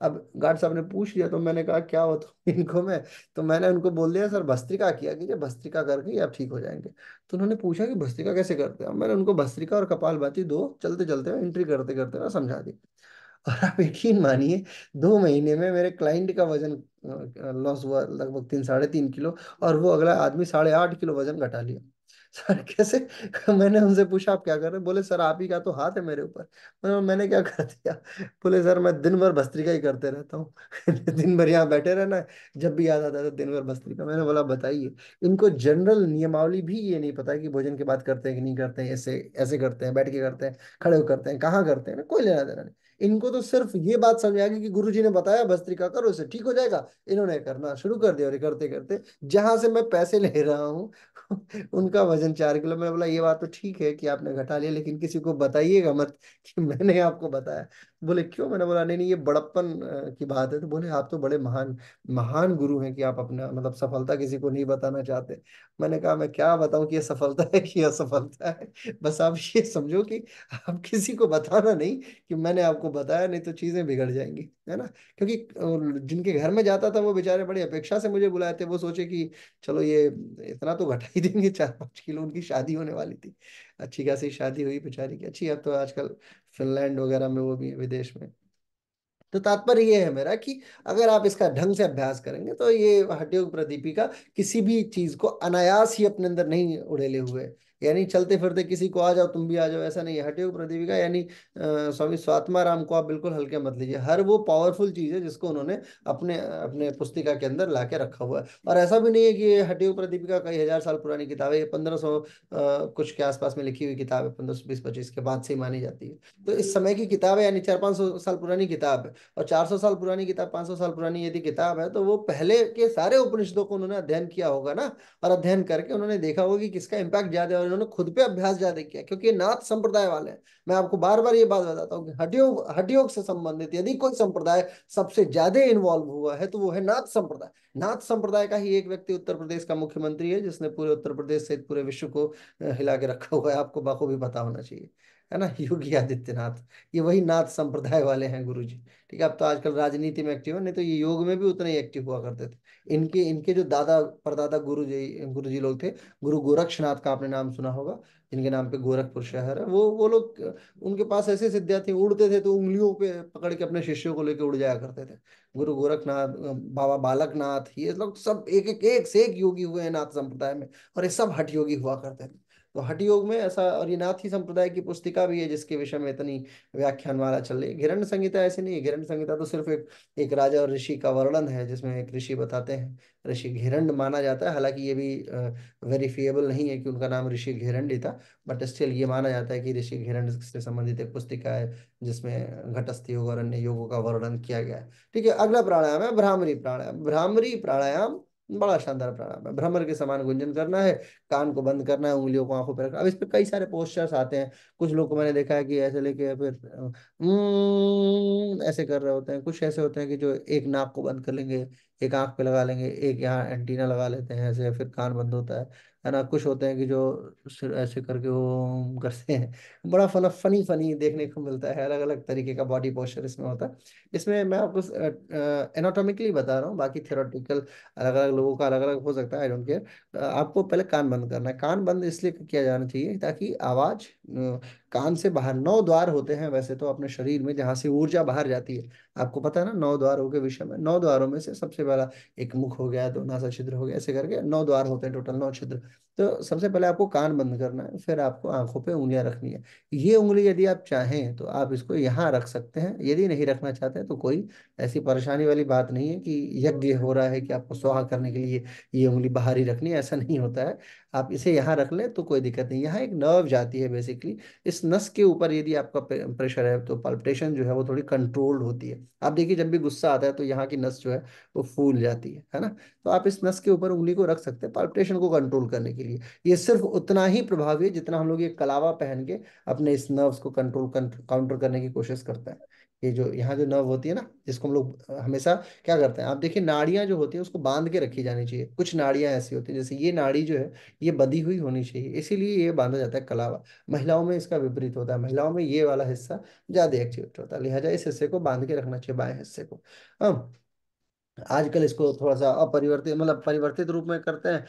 अब गार्ड साहब ने पूछ लिया तो मैंने कहा क्या बताऊं इनको मैं। तो मैंने उनको बोल दिया सर भस्त्रिका किया कीजिए, भस्त्रिका करके ही आप ठीक हो जाएंगे। तो उन्होंने पूछा कि भस्त्रिका कैसे करते हैं। अब मैंने उनको भस्त्रिका और कपालभाति दो चलते चलते एंट्री करते करते ना समझा दी। और आप यकीन मानिए 2 महीने में मेरे क्लाइंट का वजन लॉस हुआ लगभग 3 साढ़े 3 किलो, और वो अगला आदमी 8.5 किलो वजन घटा लिया। सर कैसे? मैंने उनसे पूछा आप क्या कर रहे हैं? बोले सर आप ही का तो हाथ है मेरे ऊपर। मैंने क्या कर दिया? बोले सर मैं दिन भर भस्त्रिका ही करते रहता हूँ। दिन भर यहाँ बैठे रहना है, जब भी याद आता है तो दिन भर भस्त्रिका। मैंने बोला बताइए, इनको जनरल नियमावली भी ये नहीं पता है कि भोजन के बाद करते हैं कि नहीं करते हैं, ऐसे ऐसे करते हैं, बैठ के करते हैं, खड़े होकर करते हैं, कहाँ करते हैं ना, कोई लेना देना नहीं। इनको तो सिर्फ ये बात समझ आ गई कि गुरुजी ने बताया भस्त्रिका करो इससे ठीक हो जाएगा। इन्होंने करना शुरू कर दिया, और ये करते करते जहां से मैं पैसे ले रहा हूँ उनका वजन 4 किलो। मैंने बोला ये बात तो ठीक है कि आपने घटा लिया, लेकिन किसी को बताइएगा मत कि मैंने आपको बताया। बोले क्यों? मैंने बोला नहीं नहीं ये बड़प्पन की बात है। तो बोले आप तो बड़े महान महान गुरु हैं कि आप अपना मतलब सफलता किसी को नहीं बताना चाहते। मैंने कहा मैं क्या बताऊं कि ये सफलता है कि असफलता है, बस आप ये समझो कि आप किसी को बताना नहीं कि मैंने आपको बताया, नहीं तो चीजें बिगड़ जाएंगी, है ना। क्योंकि जिनके घर में जाता था वो बेचारे बड़ी अपेक्षा से मुझे बुलाए थे। वो सोचे कि चलो ये इतना तो घटा ही देंगे, 4-5 किलो। उनकी शादी होने वाली थी, अच्छी खासी शादी हुई बेचारी की, अच्छी। अब तो आजकल फिनलैंड वगैरह में वो भी है, विदेश में। तो तात्पर्य ये है मेरा कि अगर आप इसका ढंग से अभ्यास करेंगे तो ये हठयोग प्रदीपिका किसी भी चीज को अनायास ही अपने अंदर नहीं उड़ेले हुए है। यानी चलते फिरते किसी को आ जाओ तुम भी आ जाओ, ऐसा नहीं है। हठयोग प्रदीपिका यानी स्वामी स्वात्मा राम को आप बिल्कुल हल्के मत लीजिए। हर वो पावरफुल चीज है जिसको उन्होंने अपने अपने पुस्तिका के अंदर ला के रखा हुआ है। और ऐसा भी नहीं है कि ये हठयोग प्रदीपिका कई हजार साल पुरानी किताब है। ये 1500 कुछ के आसपास में लिखी हुई किताब है, 1520-25 के बाद से ही मानी जाती है। तो इस समय की किताब है, यानी 400-500 साल पुरानी किताब है। और 400 साल पुरानी किताब, 500 साल पुरानी यदि किताब है तो वो पहले के सारे उपनिषदों को उन्होंने अध्ययन किया होगा ना। और अध्ययन करके उन्होंने देखा होगा कि किसका इम्पैक्ट ज्यादा है, और उन्होंने खुद पे अभ्यास ज्यादा किया, क्योंकि ये नाथ संप्रदाय वाले हैं। मैं आपको बार बार ये बात बताता हूँ कि हठयोग हठयोग से संबंधित यदि कोई संप्रदाय सबसे ज्यादा इन्वॉल्व हुआ है तो वो है नाथ संप्रदाय। नाथ संप्रदाय का ही एक व्यक्ति उत्तर प्रदेश का मुख्यमंत्री है, जिसने पूरे उत्तर प्रदेश सहित पूरे विश्व को हिला के रखा हुआ है। आपको बखूबी पता होना चाहिए, है ना, योगी आदित्यनाथ। ये वही नाथ संप्रदाय वाले हैं गुरु जी। ठीक है, अब तो आजकल राजनीति में एक्टिव है, नहीं तो ये योग में भी उतने ही एक्टिव हुआ करते थे। इनके इनके जो दादा परदादा गुरु जी लोग थे, गुरु गोरक्षनाथ का आपने नाम सुना होगा, जिनके नाम पे गोरखपुर शहर है। वो लोग, उनके पास ऐसे सिद्धियां थी, उड़ते थे तो उंगलियों पे पकड़ के अपने शिष्यों को लेकर उड़ जाया करते थे। गुरु गोरखनाथ, बाबा बालकनाथ, ये लोग सब एक एक एक से एक योगी हुए हैं नाथ संप्रदाय में, और ये सब हठ योगी हुआ करते थे। तो हठ योग में ऐसा, और ये नाथी संप्रदाय की पुस्तिका भी है जिसके विषय में इतनी व्याख्यानमाला चल रही है। घिरण्य संहिता ऐसे नहीं है, घिरण्य संहिता तो सिर्फ एक एक राजा और ऋषि का वर्णन है, जिसमें एक ऋषि बताते हैं, ऋषि घिरण्य माना जाता है, हालांकि ये भी वेरीफिएबल नहीं है कि उनका नाम ऋषि घिरण्य था, बट स्टिल ये माना जाता है कि ऋषि घिरण्य से संबंधित एक पुस्तिका है जिसमें घटस्थ योग और अन्य योगों का वर्णन किया गया है। ठीक है, अगला प्राणायाम है भ्रामरी प्राणायाम। भ्रामरी प्राणायाम बड़ा शानदार प्राणायाम है। भ्रमर के समान गुंजन करना है, कान को बंद करना है, उंगलियों को आंखों पर रखना। अब इस पे कई सारे पोस्चर्स आते हैं। कुछ लोग को मैंने देखा है कि ऐसे लेके फिर ऐसे कर रहे होते हैं। कुछ ऐसे होते हैं कि जो एक नाक को बंद कर लेंगे, एक आंख पे लगा लेंगे, एक यहाँ एंटीना लगा लेते हैं ऐसे, फिर कान बंद होता है ना। कुछ होते हैं कि जो सिर ऐसे करके वो करते हैं। बड़ा फनी फनी देखने को मिलता है, अलग अलग तरीके का बॉडी पोस्चर इसमें होता है। इसमें मैं आपको एनाटॉमिकली बता रहा हूँ, बाकी थियोरेटिकल अलग अलग लोगों का अलग अलग हो सकता है, आई डोंट केयर। आपको पहले कान बंद करना है। कान बंद इसलिए किया जाना चाहिए ताकि आवाज कान से बाहर, 9 द्वार होते हैं वैसे तो अपने शरीर में जहाँ से ऊर्जा बाहर जाती है। आपको पता है ना 9 द्वारों के विषय में। 9 द्वारों में से सबसे पहला एक मुख हो गया, दो नासा छिद्र हो गया, ऐसे करके 9 द्वार होते हैं, टोटल 9 छिद्र। तो सबसे पहले आपको कान बंद करना है, फिर आपको आंखों पे उंगलियां रखनी है। ये उंगली यदि आप चाहें तो आप इसको यहाँ रख सकते हैं, यदि नहीं रखना चाहते हैं तो कोई ऐसी परेशानी वाली बात नहीं है कि यज्ञ हो रहा है कि आपको स्वाहा करने के लिए ये उंगली बाहर ही रखनी है, ऐसा नहीं होता है। आप इसे यहाँ रख लें तो कोई दिक्कत नहीं। यहाँ एक नर्व जाती है बेसिकली, इस नस के ऊपर यदि आपका प्रेशर है तो पल्पिटेशन जो है वो थोड़ी कंट्रोल्ड होती है। आप देखिए जब भी गुस्सा आता है तो यहाँ की नस जो है वो फूल जाती है ना। तो आप इस नस के ऊपर उंगली को रख सकते हैं पल्पिटेशन को कंट्रोल करने के लिए। ये सिर्फ उतना ही प्रभावी है जितना हम लोग ये कलावा पहन के अपने इस नर्व्स को कंट्रोल काउंटर करने की कोशिश करते हैं। ये जो यहाँ जो नर्व होती है ना, जिसको हम लोग हमेशा क्या करते हैं, आप देखिए नाड़ियां जो होती है उसको बांध के रखी जानी चाहिए। कुछ नाड़ियां ऐसी होती है, जैसे ये नाड़ी जो है ये बंधी हुई होनी चाहिए, इसीलिए ये बांधा जाता है कलावा। महिलाओं में इसका विपरीत होता है, महिलाओं में ये वाला हिस्सा ज्यादा एक्टिवेट होता है, लिहाजा इस हिस्से को बांध के रखना चाहिए, बाएं हिस्से को। हाँ, आजकल इसको थोड़ा सा अपरिवर्तित, मतलब परिवर्तित रूप में करते हैं।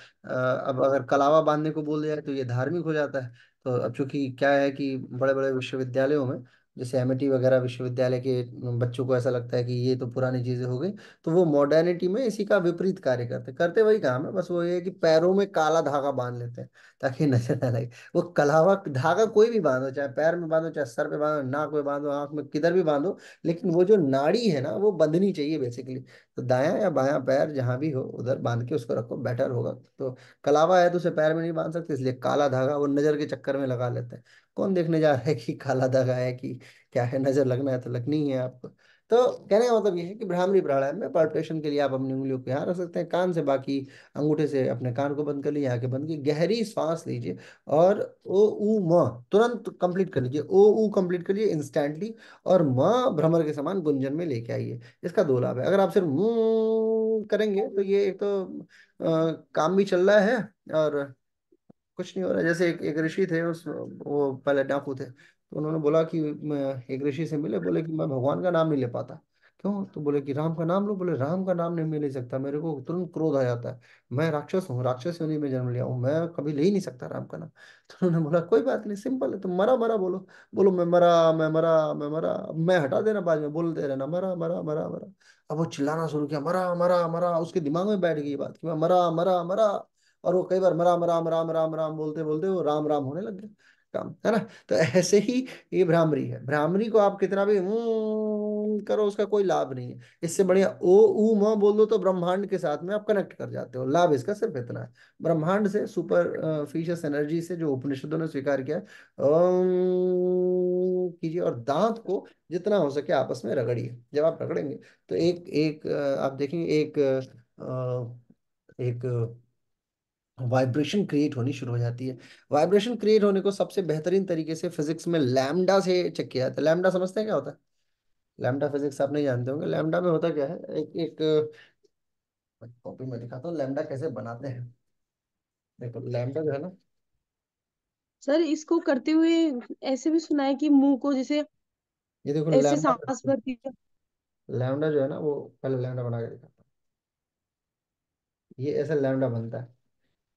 अब अगर कलावा बांधने को बोल दिया है तो ये धार्मिक हो जाता है। तो अब चूंकि क्या है कि बड़े बड़े विश्वविद्यालयों में, जैसे एमआईटी वगैरह विश्वविद्यालय के बच्चों को ऐसा लगता है कि ये तो पुरानी चीजें हो गई, तो वो मॉडर्निटी में इसी का विपरीत कार्य करते करते वही काम है, बस वो ये है कि पैरों में काला धागा बांध लेते हैं ताकि नजर ना लगे। वो कलावा धागा कोई भी बांधो, चाहे पैर में बांधो, चाहे सर पे बांधो, नाक में बांधो, आंख में, किधर भी बांधो, लेकिन वो जो नाड़ी है ना वो बंधनी चाहिए बेसिकली। तो दायां या बायां पैर जहां भी हो उधर बांध के उसको रखो, बेटर होगा। तो कलावा है तो उसे पैर में नहीं बांध सकते, इसलिए काला धागा वो नजर के चक्कर में लगा लेते हैं। कौन देखने जा रहा है कि काला धागा है कि क्या है, नजर लगना है तो लगनी ही है आपको। तो कहने का मतलब ये है कि भ्रामरी प्राणायाम में पल्पेशन के लिए आप अपनी उंगलियों को यहाँ रख सकते हैं, कान से, बाकी अंगूठे से अपने कान को बंद कर लीजिए, आंखें बंद की, गहरी सांस लीजिए और ओ ऊ म तुरंत कंप्लीट कर लीजिए। ओ ऊ कंप्लीट करिए इंस्टेंटली, और म भ्रमर के समान गुंजन में लेके आइए। इसका 2 लाभ है। अगर आप सिर्फ करेंगे तो ये एक तो काम भी चल रहा है और कुछ नहीं हो रहा। जैसे एक ऋषि थे, उस वो पहले डाकू थे, तो उन्होंने बोला कि मैं एक ऋषि से मिले, बोले कि मैं भगवान का नाम नहीं ले पाता। क्यों? तो बोले कि राम का नाम लो। बोले राम का नाम नहीं मिल नहीं सकता, मेरे को तुरंत क्रोध आ जाता है, मैं राक्षस हूँ, राक्षस योनि में जन्म लिया हूँ, मैं कभी ले ही नहीं सकता राम का नाम। तो उन्होंने बोला कोई बात नहीं, सिंपल है, तुम मरा मरा बोलो। बोलो मैं मरा, मैं मरा, मैं मरा, मैं हटा देना, बाद में बोलते रहना मरा मरा मरा मरा। अब वो चिल्लाना शुरू किया, मरा मरा मरा, उसके दिमाग में बैठ गई ये बात कि मैं मरा मरा मरा। और वो कई बार राम राम राम राम राम बोलते बोलते वो राम राम होने लग गए काम, है ना। तो ऐसे ही ये भ्रामरी है। भ्रामरी को आप कितना भी करो उसका कोई लाभ नहीं है। इससे बढ़िया ओ ऊ म बोल दो तो ब्रह्मांड के साथ में आप कनेक्ट कर जाते हो। लाभ इसका सिर्फ इतना है, ब्रह्मांड से, सुपर फिशियस एनर्जी से जो उपनिषदों ने स्वीकार किया है, कीजिए और दांत को जितना हो सके आपस में रगड़िए। जब आप रगड़ेंगे तो एक एक आप देखेंगे एक वाइब्रेशन क्रिएट होनी शुरू हो जाती है। वाइब्रेशन क्रिएट होने को सबसे बेहतरीन तरीके से फिजिक्स में लैम्डा से चेक किया जाता है। लैम्डा समझते हैं क्या होता है? लैम्डा फिजिक्स आप नहीं जानते होंगे। लैम्डा में होता क्या है, एक एक कॉपी में दिखाता हूँ लैम्डा कैसे बनाते हैं। देखो लैम्डा जो है ना, सर इसको करते हुए ऐसे भी सुना है कि मुंह को जैसे ये देखो ऐसे लैम्डा सांस भरती है। लैम्डा जो है ना, वो पहले लैम्डा बना के दिखाता हूँ। ये ऐसा लैम्डा बनता है,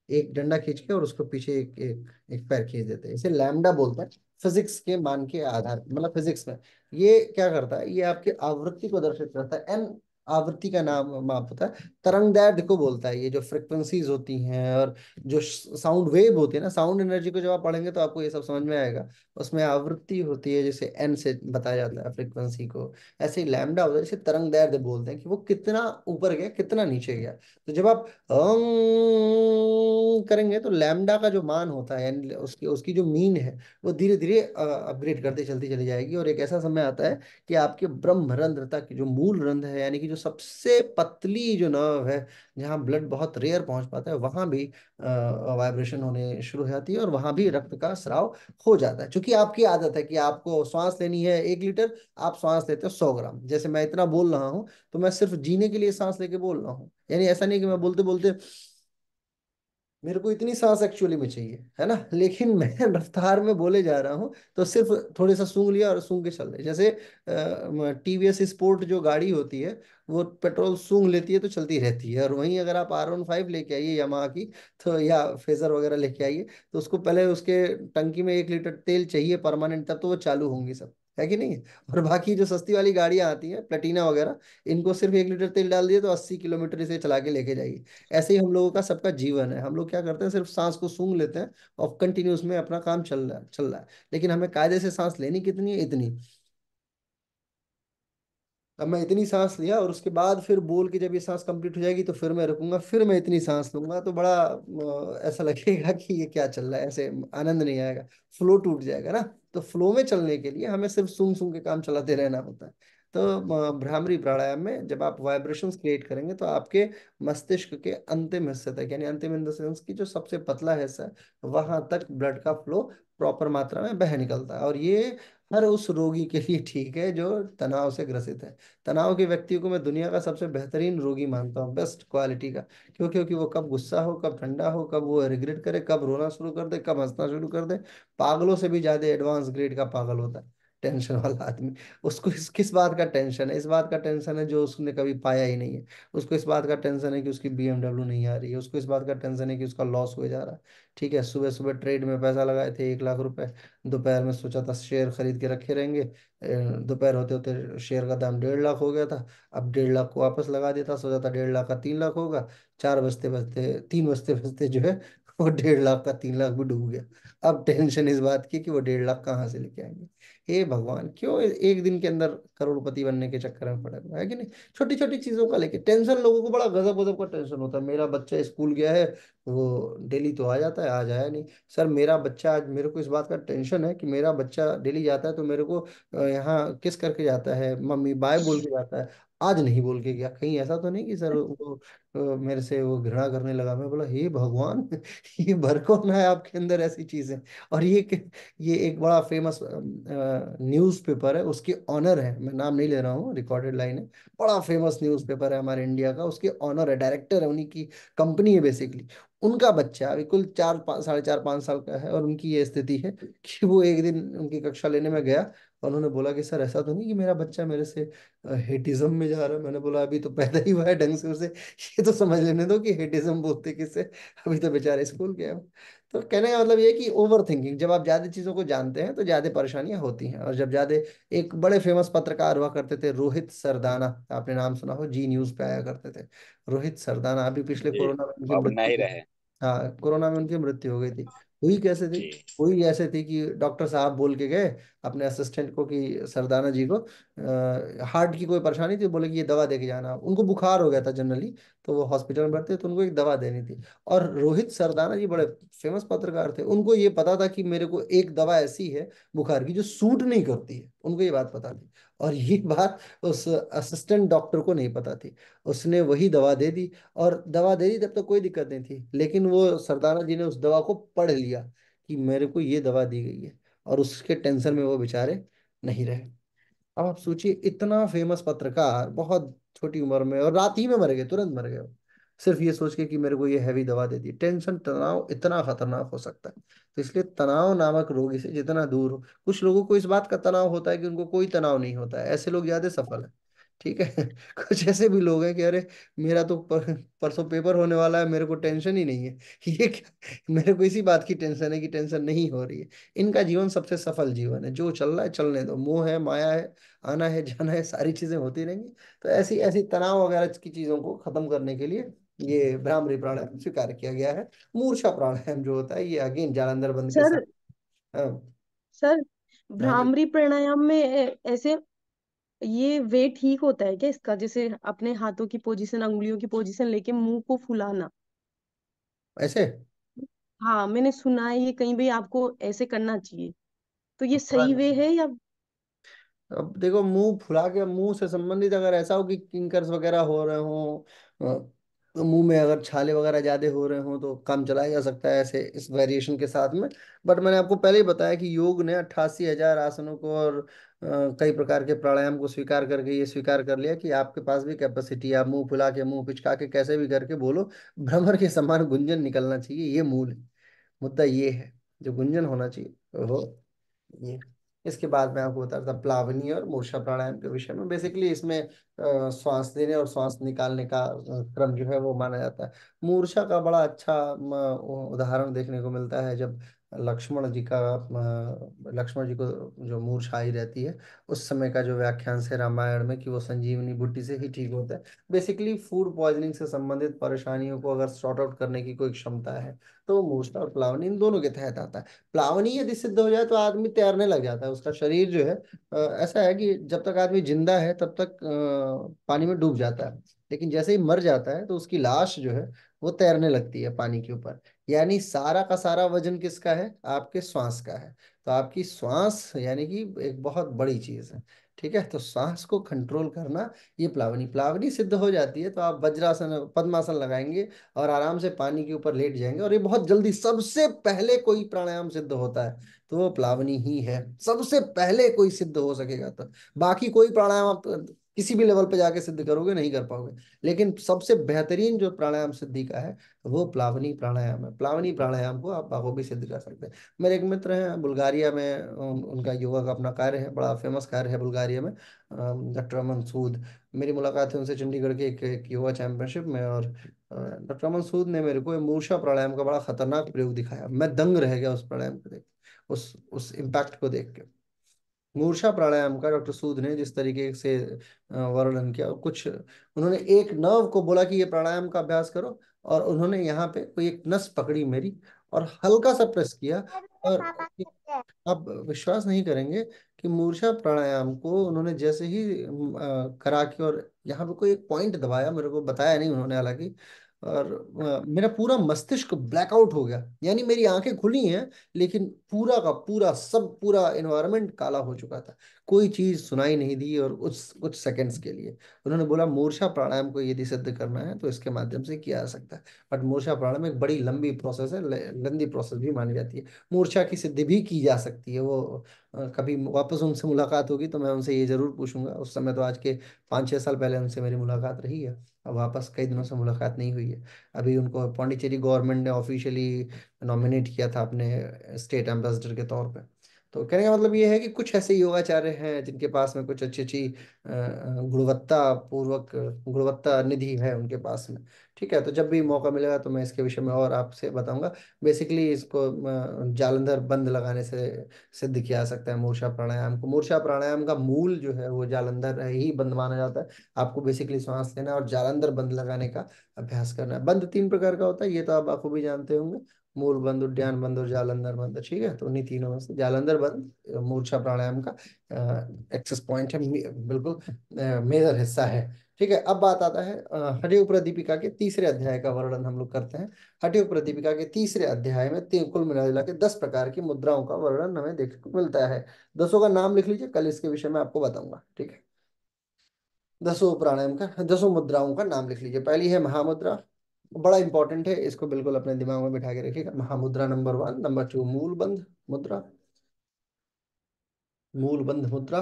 एक डंडा खींच के और उसको पीछे एक पैर खींच देते हैं, इसे लैम्डा बोलते हैं। फिजिक्स के मान के आधार, मतलब फिजिक्स में ये क्या करता है, ये आपके आवृत्ति को दर्शित करता है। एन आवृत्ति का नाम माप होता है। तरंग दैर्ध्य को बोलता है, ये जो फ्रिक्वेंसीज होती हैं और जो साउंड वेव होती है ना, साउंड एनर्जी को जब आप पढ़ेंगे तो आपको ये सब समझ में आएगा। उसमें आवृत्ति होती है, जैसे एन से बताया जाता है फ्रिक्वेंसी को। ऐसे ही लैम्डा होता है, जैसे तरंग दैर्ध्य बोलते हैं कि वो कितना ऊपर गया कितना नीचे गया। तो जब आप करेंगे तो लैम्डा का जो मान होता है, यानी उसकी उसकी जो मीन है, वो धीरे धीरे अपग्रेड करते चलती चली जाएगी। और एक ऐसा समय आता है कि आपके ब्रह्म रंध्र की जो मूल रंध्र है, यानी कि जो सबसे पतली जो नर्व है, जहाँ ब्लड बहुत रेयर पहुंच पाता है, वहां भी वाइब्रेशन होने शुरू हो जाती है और वहां भी रक्त का स्राव हो जाता है। क्योंकि आपकी आदत है कि आपको श्वास लेनी है 1 लीटर, आप श्वास लेते हो 100 ग्राम। जैसे मैं इतना बोल रहा हूँ तो मैं सिर्फ जीने के लिए सांस लेके बोल रहा हूँ, यानी ऐसा नहीं कि मैं बोलते बोलते मेरे को इतनी सांस एक्चुअली में चाहिए, है ना, लेकिन मैं रफ्तार में बोले जा रहा हूँ तो सिर्फ थोड़ी सा सूंघ लिया और सूंघ के चल रहे। जैसे टीवीएस स्पोर्ट जो गाड़ी होती है, वो पेट्रोल सूंघ लेती है तो चलती रहती है। और वहीं अगर आप R15 लेके आइए यामाहा की, तो या फेजर वगैरह लेके आइए, तो उसको पहले उसके टंकी में 1 लीटर तेल चाहिए परमानेंट, तब तो वो चालू होंगी सब, है कि नहीं। और बाकी जो सस्ती वाली गाड़ियां आती हैं प्लेटिना वगैरह, इनको सिर्फ 1 लीटर तेल डाल दिए तो 80 किलोमीटर से चला के लेके जाइए। ऐसे ही हम लोगों का सबका जीवन है। हम लोग क्या करते हैं, सिर्फ सांस को सूंघ लेते हैं और कंटिन्यूस में अपना काम चल रहा है। लेकिन हमें कायदे से सांस लेनी कितनी है, इतनी। अब मैं इतनी सांस लिया और उसके बाद फिर बोल के जब ये सांस कंप्लीट हो जाएगी तो फिर मैं रुकूंगा, फिर मैं इतनी सांस लूंगा, तो बड़ा ऐसा लगेगा कि ये क्या चल रहा है, ऐसे आनंद नहीं आएगा, फ्लो टूट जाएगा ना। तो फ्लो में चलने के लिए हमें सिर्फ सूंघ सूंघ के काम चलाते रहना होता है। तो भ्रामरी प्राणायाम में जब आप वाइब्रेशंस क्रिएट करेंगे तो आपके मस्तिष्क के अंतिम हिस्से तक, यानी अंतिम इन द सेंस की जो सबसे पतला हिस्सा है, वहां तक ब्लड का फ्लो प्रॉपर मात्रा में बह निकलता है। और ये हर उस रोगी के लिए ठीक है जो तनाव से ग्रसित है। तनाव के व्यक्ति को मैं दुनिया का सबसे बेहतरीन रोगी मानता हूँ, बेस्ट क्वालिटी का। क्यों? क्योंकि वो कब गुस्सा हो, कब ठंडा हो, कब वो रिग्रेट करे, कब रोना शुरू कर दे, कब हंसना शुरू कर दे, पागलों से भी ज्यादा एडवांस ग्रेड का पागल होता है टेंशन वाला आदमी। उसको किस बात का टेंशन है? इस बात का टेंशन है जो उसने कभी पाया ही नहीं है। उसको इस बात का टेंशन है कि उसकी BMW नहीं आ रही है। उसको इस बात का टेंशन है कि उसका लॉस हो जा रहा है। ठीक है, सुबह सुबह ट्रेड में पैसा लगाए थे 1 लाख रुपए, दोपहर में सोचा था शेयर खरीद के रखे रहेंगे, दोपहर होते होते शेयर का दाम 1.5 लाख हो गया था। अब 1.5 लाख को वापस लगा देता, सोचा था 1.5 लाख का 3 लाख होगा। 4 बजते बजते 3 बजते बजते जो है वो 1.5 लाख का 3 लाख भी डूब गया। अब टेंशन इस बात की कि वो 1.5 लाख कहाँ से लेके आएंगे। हे भगवान, क्यों एक दिन के अंदर करोड़पति बनने के चक्कर में पड़े हुए हैं, है कि नहीं। छोटी छोटी चीजों का लेके टेंशन लोगों को बड़ा गजब गजब का टेंशन होता है। मेरा बच्चा स्कूल गया है, वो डेली तो आ जाता है, आज आया नहीं। सर मेरा बच्चा आज, मेरे को इस बात का टेंशन है कि मेरा बच्चा डेली जाता है तो मेरे को यहाँ किस करके जाता है, मम्मी बाय बोल के जाता है, आज नहीं बोल के गया। कहीं ऐसा तो नहीं कि सर वो मेरे से वो घृणा करने लगा। मैं बोला हे भगवान ये भर कौन है आपके अंदर ऐसी चीजें। और ये एक बड़ा फेमस न्यूज़पेपर है, उसके ऑनर है, मैं नाम नहीं ले रहा हूँ, रिकॉर्डेड लाइन है। बड़ा फेमस न्यूज़पेपर है हमारे इंडिया का, उसके ऑनर है, डायरेक्टर है, उन्हीं की कंपनी है बेसिकली। उनका बच्चा बिल्कुल 4 5 साढ़े 4 5 साल का है और उनकी ये स्थिति है कि वो एक दिन उनकी कक्षा लेने में गया और उन्होंने बोला कि सर ऐसा तो नहीं कि मेरा बच्चा मेरे से हेटिज्म में जा रहा है। मैंने बोला अभी तो पैदा ही हुआ है ढंग से उसे, ये तो समझ लेने दो कि हेटिज्म बोलते किससे, अभी तो बेचारे स्कूल गया। तो कहने का मतलब ये है कि ओवर थिंकिंग, जब आप ज्यादा चीजों को जानते हैं तो ज्यादा परेशानियां होती हैं। और जब ज्यादा, एक बड़े फेमस पत्रकार हुआ करते थे रोहित सरदाना, आपने नाम सुना हो, जी न्यूज पे आया करते थे। रोहित सरदाना अभी पिछले जी, कोरोना में उनकी अब नहीं मृत्यु, रहे। हाँ कोरोना में उनकी मृत्यु हो गई थी। हुई कैसे थी? जी। हुई ऐसे थी कि डॉक्टर साहब बोल के गए अपने असिस्टेंट को कि सरदाना जी को हार्ट की कोई परेशानी थी, बोले कि ये दवा दे के जाना। उनको बुखार हो गया था जनरली, तो वो हॉस्पिटल में भर्ती, तो उनको एक दवा देनी थी। और रोहित सरदाना जी बड़े फेमस पत्रकार थे, उनको ये पता था कि मेरे को एक दवा ऐसी है बुखार की जो सूट नहीं करती है, उनको ये बात पता थी। और ये बात उस असिस्टेंट डॉक्टर को नहीं पता थी। उसने वही दवा दे दी, और दवा दे दी तब तो कोई दिक्कत नहीं थी, लेकिन वो सरदाना जी ने उस दवा को पढ़ लिया कि मेरे को ये दवा दी गई है, और उसके टेंशन में वो बेचारे नहीं रहे। अब आप सोचिए, इतना फेमस पत्रकार बहुत छोटी उम्र में, और रात ही में मर गए, तुरंत मर गए वो, सिर्फ ये सोच के कि मेरे को ये हैवी दवा दे दी। टेंशन, तनाव इतना खतरनाक हो सकता है। तो इसलिए तनाव नामक रोगी से जितना दूर हो। कुछ लोगों को इस बात का तनाव होता है कि उनको कोई तनाव नहीं होता है, ऐसे लोग ज्यादा सफल है। ठीक है। कुछ ऐसे भी लोग हैं कि अरे मेरा तो परसों पेपर होने वाला है, मेरे को टेंशन ही नहीं है। ये क्या, मेरे को इसी बात की टेंशन है कि टेंशन नहीं हो रही है। इनका जीवन सबसे सफल जीवन है, जो चल रहा है चलने दो, मोह है, माया है, आना है जाना है, सारी चीजें होती रहेंगी। तो ऐसी ऐसी तनाव वगैरह की चीजों को खत्म करने के लिए ये भ्रामरी प्राणायाम स्वीकार किया गया है। मूर्छा प्राणायाम जो होता है ये अगेन जालंधर बंद के साथ। सर हाँ। सर हाँ जी। भ्रामरी प्राणायाम में ऐसे ये वे ठीक होता है क्या इसका, जैसे अपने हाथों की पोजीशन, अंगुलियों की पोजीशन लेके मुंह को फुलाना? ऐसे हाँ, मैंने सुना है ये कहीं भी आपको ऐसे करना चाहिए, तो ये सही वे हाँ। है या? अब देखो, मुंह फुला के, मुंह से संबंधित अगर ऐसा हो कि किंकर्स वगैरह हो रहे हो, तो मुंह में अगर छाले वगैरह ज्यादा हो रहे हो तो काम चलाया जा सकता है ऐसे इस वेरिएशन के साथ में। बट मैंने आपको पहले ही बताया कि योग ने 88,000 आसनों को और कई प्रकार के प्राणायाम को स्वीकार करके ये स्वीकार कर लिया कि आपके पास भी कैपेसिटी है। आप मुंह फुला के, मुंह पिचका के, कैसे भी करके बोलो, भ्रमर के समान गुंजन निकलना चाहिए। ये मूल है, मुद्दा ये है, जो गुंजन होना चाहिए वो ये। इसके बाद मैं आपको बताता था प्लावनी और मूर्छा प्राणायाम के विषय में। बेसिकली इसमें श्वास देने और श्वास निकालने का क्रम जो है वो माना जाता है। मूर्छा का बड़ा अच्छा उदाहरण देखने को मिलता है जब लक्ष्मण जी का लक्ष्मण जी को जो मूर्छा आई रहती है, उस समय का जो व्याख्यान है रामायण में कि वो संजीवनी बूटी से ही ठीक होता है। बेसिकली फूड पॉइजनिंग से संबंधित परेशानियों को अगर सॉर्ट आउट करने की कोई क्षमता है तो वो मूर्छा और प्लावनी इन दोनों के तहत आता है। प्लावनी यदि सिद्ध हो जाए तो आदमी तैरने लग जाता है। उसका शरीर जो है ऐसा है कि जब तक आदमी जिंदा है तब तक पानी में डूब जाता है, लेकिन जैसे ही मर जाता है तो उसकी लाश जो है वो तैरने लगती है पानी के ऊपर। यानी सारा का सारा वजन किसका है? आपके श्वास का है। तो आपकी श्वास यानी कि एक बहुत बड़ी चीज है। ठीक है, तो सांस को कंट्रोल करना, ये प्लावनी प्लावनी सिद्ध हो जाती है तो आप वज्रासन, पद्मासन लगाएंगे और आराम से पानी के ऊपर लेट जाएंगे, और ये बहुत जल्दी सबसे पहले कोई प्राणायाम सिद्ध होता है तो वो प्लावनी ही है। सबसे पहले कोई सिद्ध हो सकेगा तो, बाकी कोई प्राणायाम आप किसी भी लेवल पे जाके सिद्ध करोगे नहीं कर पाओगे, लेकिन सबसे बेहतरीन जो प्राणायाम सिद्धि का है वो प्लावनी प्राणायाम है। प्लावनी प्राणायाम को आप बाखूबी सिद्ध कर सकते हैं। मेरे एक मित्र हैं बुल्गारिया में, उनका योगा का अपना कार्य है, बड़ा फेमस कार्य है बुल्गारिया में, डॉक्टर अमन सूद। मेरी मुलाकात है उनसे चंडीगढ़ के एक योगा चैंपियनशिप में, और डॉक्टर अमन सूद ने मेरे को मूर्छा प्राणायाम का बड़ा खतरनाक प्रयोग दिखाया। मैं दंग रह गया उस प्राणायाम को देख, उस इम्पैक्ट को देख के। मूर्छा प्राणायाम का डॉक्टर सूद ने जिस तरीके से वर्णन किया, कुछ उन्होंने एक नर्व को बोला कि ये प्राणायाम का अभ्यास करो, और उन्होंने यहाँ पे कोई एक नस पकड़ी मेरी और हल्का सा प्रेस किया, और आप विश्वास नहीं करेंगे कि मूर्छा प्राणायाम को उन्होंने जैसे ही करा के और यहाँ पे कोई एक पॉइंट दबाया, मेरे को बताया नहीं उन्होंने हालांकि, और मेरा पूरा मस्तिष्क ब्लैकआउट हो गया। यानी मेरी आंखें खुली हैं लेकिन पूरा का पूरा सब पूरा एनवायरनमेंट काला हो चुका था। कोई चीज सुनाई नहीं दी, और उस कुछ सेकंड्स के लिए उन्होंने बोला मूर्छा प्राणायाम को यदि सिद्ध करना है तो इसके माध्यम से किया जा सकता है। बट मूर्छा प्राणायाम एक बड़ी लंबी प्रोसेस है, लंबी प्रोसेस भी मानी जाती है। मूर्छा की सिद्धि भी की जा सकती है। वो कभी वापस उनसे मुलाकात होगी तो मैं उनसे ये जरूर पूछूंगा। उस समय तो आज के 5-6 साल पहले उनसे मेरी मुलाकात रही है, अब वापस कई दिनों से मुलाकात नहीं हुई है। अभी उनको पौंडीचेरी गवर्नमेंट ने ऑफिशियली नॉमिनेट किया था अपने स्टेट एम्बेसडर के तौर पे। तो कहने का मतलब ये है कि कुछ ऐसे योगाचार्य हैं जिनके पास में कुछ अच्छी अच्छी गुणवत्ता पूर्वक, गुणवत्ता निधि है उनके पास में। ठीक है, तो जब भी मौका मिलेगा तो मैं इसके विषय में और आपसे बताऊंगा। बेसिकली इसको जालंधर बंद लगाने से सिद्ध किया जा सकता है मूर्छा प्राणायाम को। मूर्छा प्राणायाम का मूल जो है वो जालंधर ही बंद माना जाता है। आपको बेसिकली सांस लेना है और जालंधर बंद लगाने का अभ्यास करना है। बंद 3 प्रकार का होता है, ये तो आप बखूबी जानते होंगे, मूल बंद, उद्यान बंद और जालंधर बंद। ठीक है, तो उन्हीं तीनों में से जालंधर बंद मूर्छा प्राणायाम का एक्सेस पॉइंट है, बिल्कुल मेजर हिस्सा है। ठीक है, अब बात आता है हठयोग प्रदीपिका के तीसरे अध्याय का वर्णन हम लोग करते हैं। हठयोग प्रदीपिका के तीसरे अध्याय में तीन कुल मिला के 10 प्रकार की मुद्राओं का वर्णन हमें देखने को मिलता है। 10 का नाम लिख लीजिए, कल इसके विषय में आपको बताऊंगा। ठीक है, 10 प्राणायाम का, 10 मुद्राओं का नाम लिख लीजिए। पहली है महामुद्रा, बड़ा इंपॉर्टेंट है, इसको बिल्कुल अपने दिमाग में बिठा के रखिएगा। महामुद्रा नंबर 1। नंबर 2 मूल बंध मुद्रा, मूल बंध मुद्रा।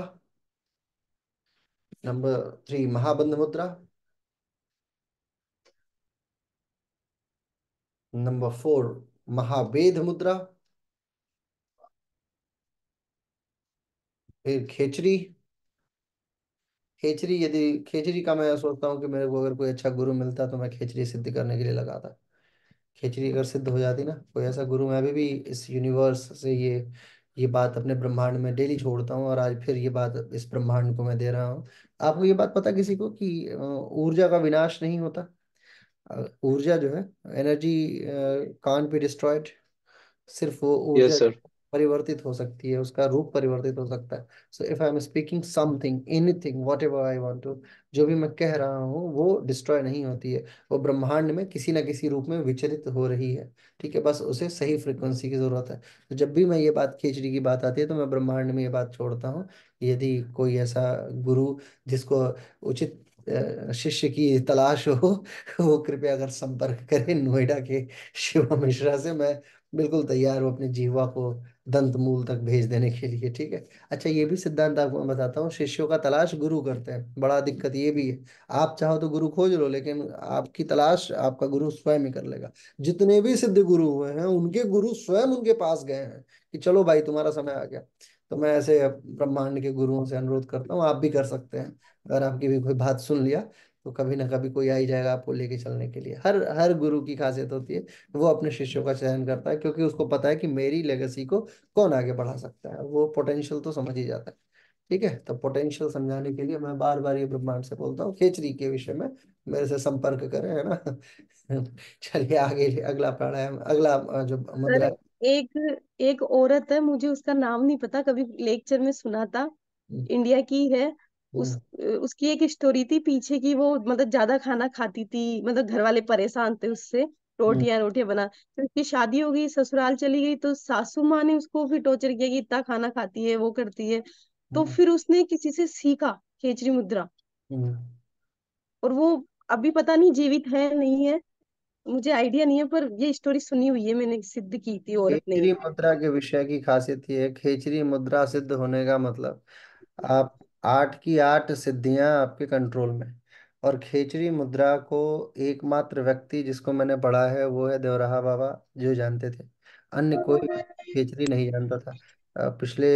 नंबर 3 महाबंध मुद्रा। नंबर 4 महावेद मुद्रा। फिर खेचरी, खेचरी, यदि खेचरी का मैं सोचता हूँ कि मेरे को अगर कोई अच्छा गुरु मिलता तो मैं खेचरी सिद्ध करने के लिए लगाता। खिचड़ी अगर सिद्ध हो जाती ना, कोई ऐसा गुरु, मैं अभी भी इस यूनिवर्स से ये बात अपने ब्रह्मांड में डेली छोड़ता हूँ, और आज फिर ये बात इस ब्रह्मांड को मैं दे रहा हूँ। आपको ये बात पता किसी को कि ऊर्जा का विनाश नहीं होता। ऊर्जा जो है, एनर्जी कांट बी डिस्ट्रॉयड। सिर्फ वो ऊर्जा यस सर। परिवर्तित हो सकती है, उसका रूप परिवर्तित हो सकता है। So if I am speaking something, anything, whatever I want to, जो भी मैं कह रहा हूँ वो डिस्ट्रॉय नहीं होती है। वो ब्रह्मांड में किसी ना किसी रूप में विचलित हो रही है। ठीक है, बस उसे सही फ्रिक्वेंसी की जरूरत है। तो जब भी मैं ये बात, खिचड़ी की बात आती है, तो मैं ब्रह्मांड में ये बात छोड़ता हूँ। यदि कोई ऐसा गुरु जिसको उचित शिष्य की तलाश हो, वो कृपया अगर संपर्क करें नोएडा के शिवा मिश्रा से। मैं बिल्कुल तैयार हूँ अपनी जीवा को दंत मूल तक भेज देने के लिए। ठीक है। अच्छा, ये भी सिद्धांत आपको मैं बताता हूँ, शिष्यों का तलाश गुरु करते हैं। बड़ा दिक्कत ये भी है, आप चाहो तो गुरु खोज लो, लेकिन आपकी तलाश आपका गुरु स्वयं ही कर लेगा। जितने भी सिद्ध गुरु हुए हैं, उनके गुरु स्वयं उनके पास गए हैं कि चलो भाई तुम्हारा समय आ गया। तो मैं ऐसे ब्रह्मांड के गुरुओं से अनुरोध करता हूँ, आप भी कर सकते हैं। अगर आपकी भी कोई बात सुन लिया, तो कभी ना कभी कोई आ ही जाएगा आपको लेके चलने के लिए। हर हर गुरु की खासियत होती है, वो अपने शिष्यों का चयन करता है, क्योंकि उसको पता है कि मेरी लेगेसी को कौन आगे बढ़ा सकता है। वो पोटेंशियल तो समझ ही जाता है। ठीक है, तो पोटेंशियल समझाने के लिए मैं बार बार ये ब्रह्मांड से बोलता हूँ, खेचरी के विषय में मेरे से संपर्क करें, है ना। चलिए आगे, अगला प्राणायाम, अगला जो सर, मुद्रा है। एक एक औरत है, मुझे उसका नाम नहीं पता, कभी लेक्चर में सुना था, हम्म, इंडिया की है। हम्म, उस उसकी एक स्टोरी थी पीछे की, वो मतलब ज्यादा खाना खाती थी, मतलब घर वाले परेशान थे उससे, हम्म, रोटियां रोटियां बना। फिर उसकी शादी हो गई, ससुराल चली गई, तो सासू माँ ने उसको फिर टॉर्चर किया कि इतना खाना खाती है, वो करती है। तो हम्म, फिर उसने किसी से सीखा खेचरी मुद्रा, हम्म। और वो अभी पता नहीं जीवित है नहीं है, मुझे आइडिया नहीं है, पर ये स्टोरी सुनी हुई है मैंने, सिद्ध की थी औरत ने। खेचरी मुद्रा के विषय की खासियत ये है, खेचरी मुद्रा सिद्ध होने का मतलब, आप 8 की 8 सिद्धियां आपके कंट्रोल में। और खेचरी मुद्रा को एकमात्र व्यक्ति जिसको मैंने पढ़ा है वो है देवराहा बाबा, जो जानते थे। अन्य कोई व्यक्ति खेचरी नहीं जानता था। पिछले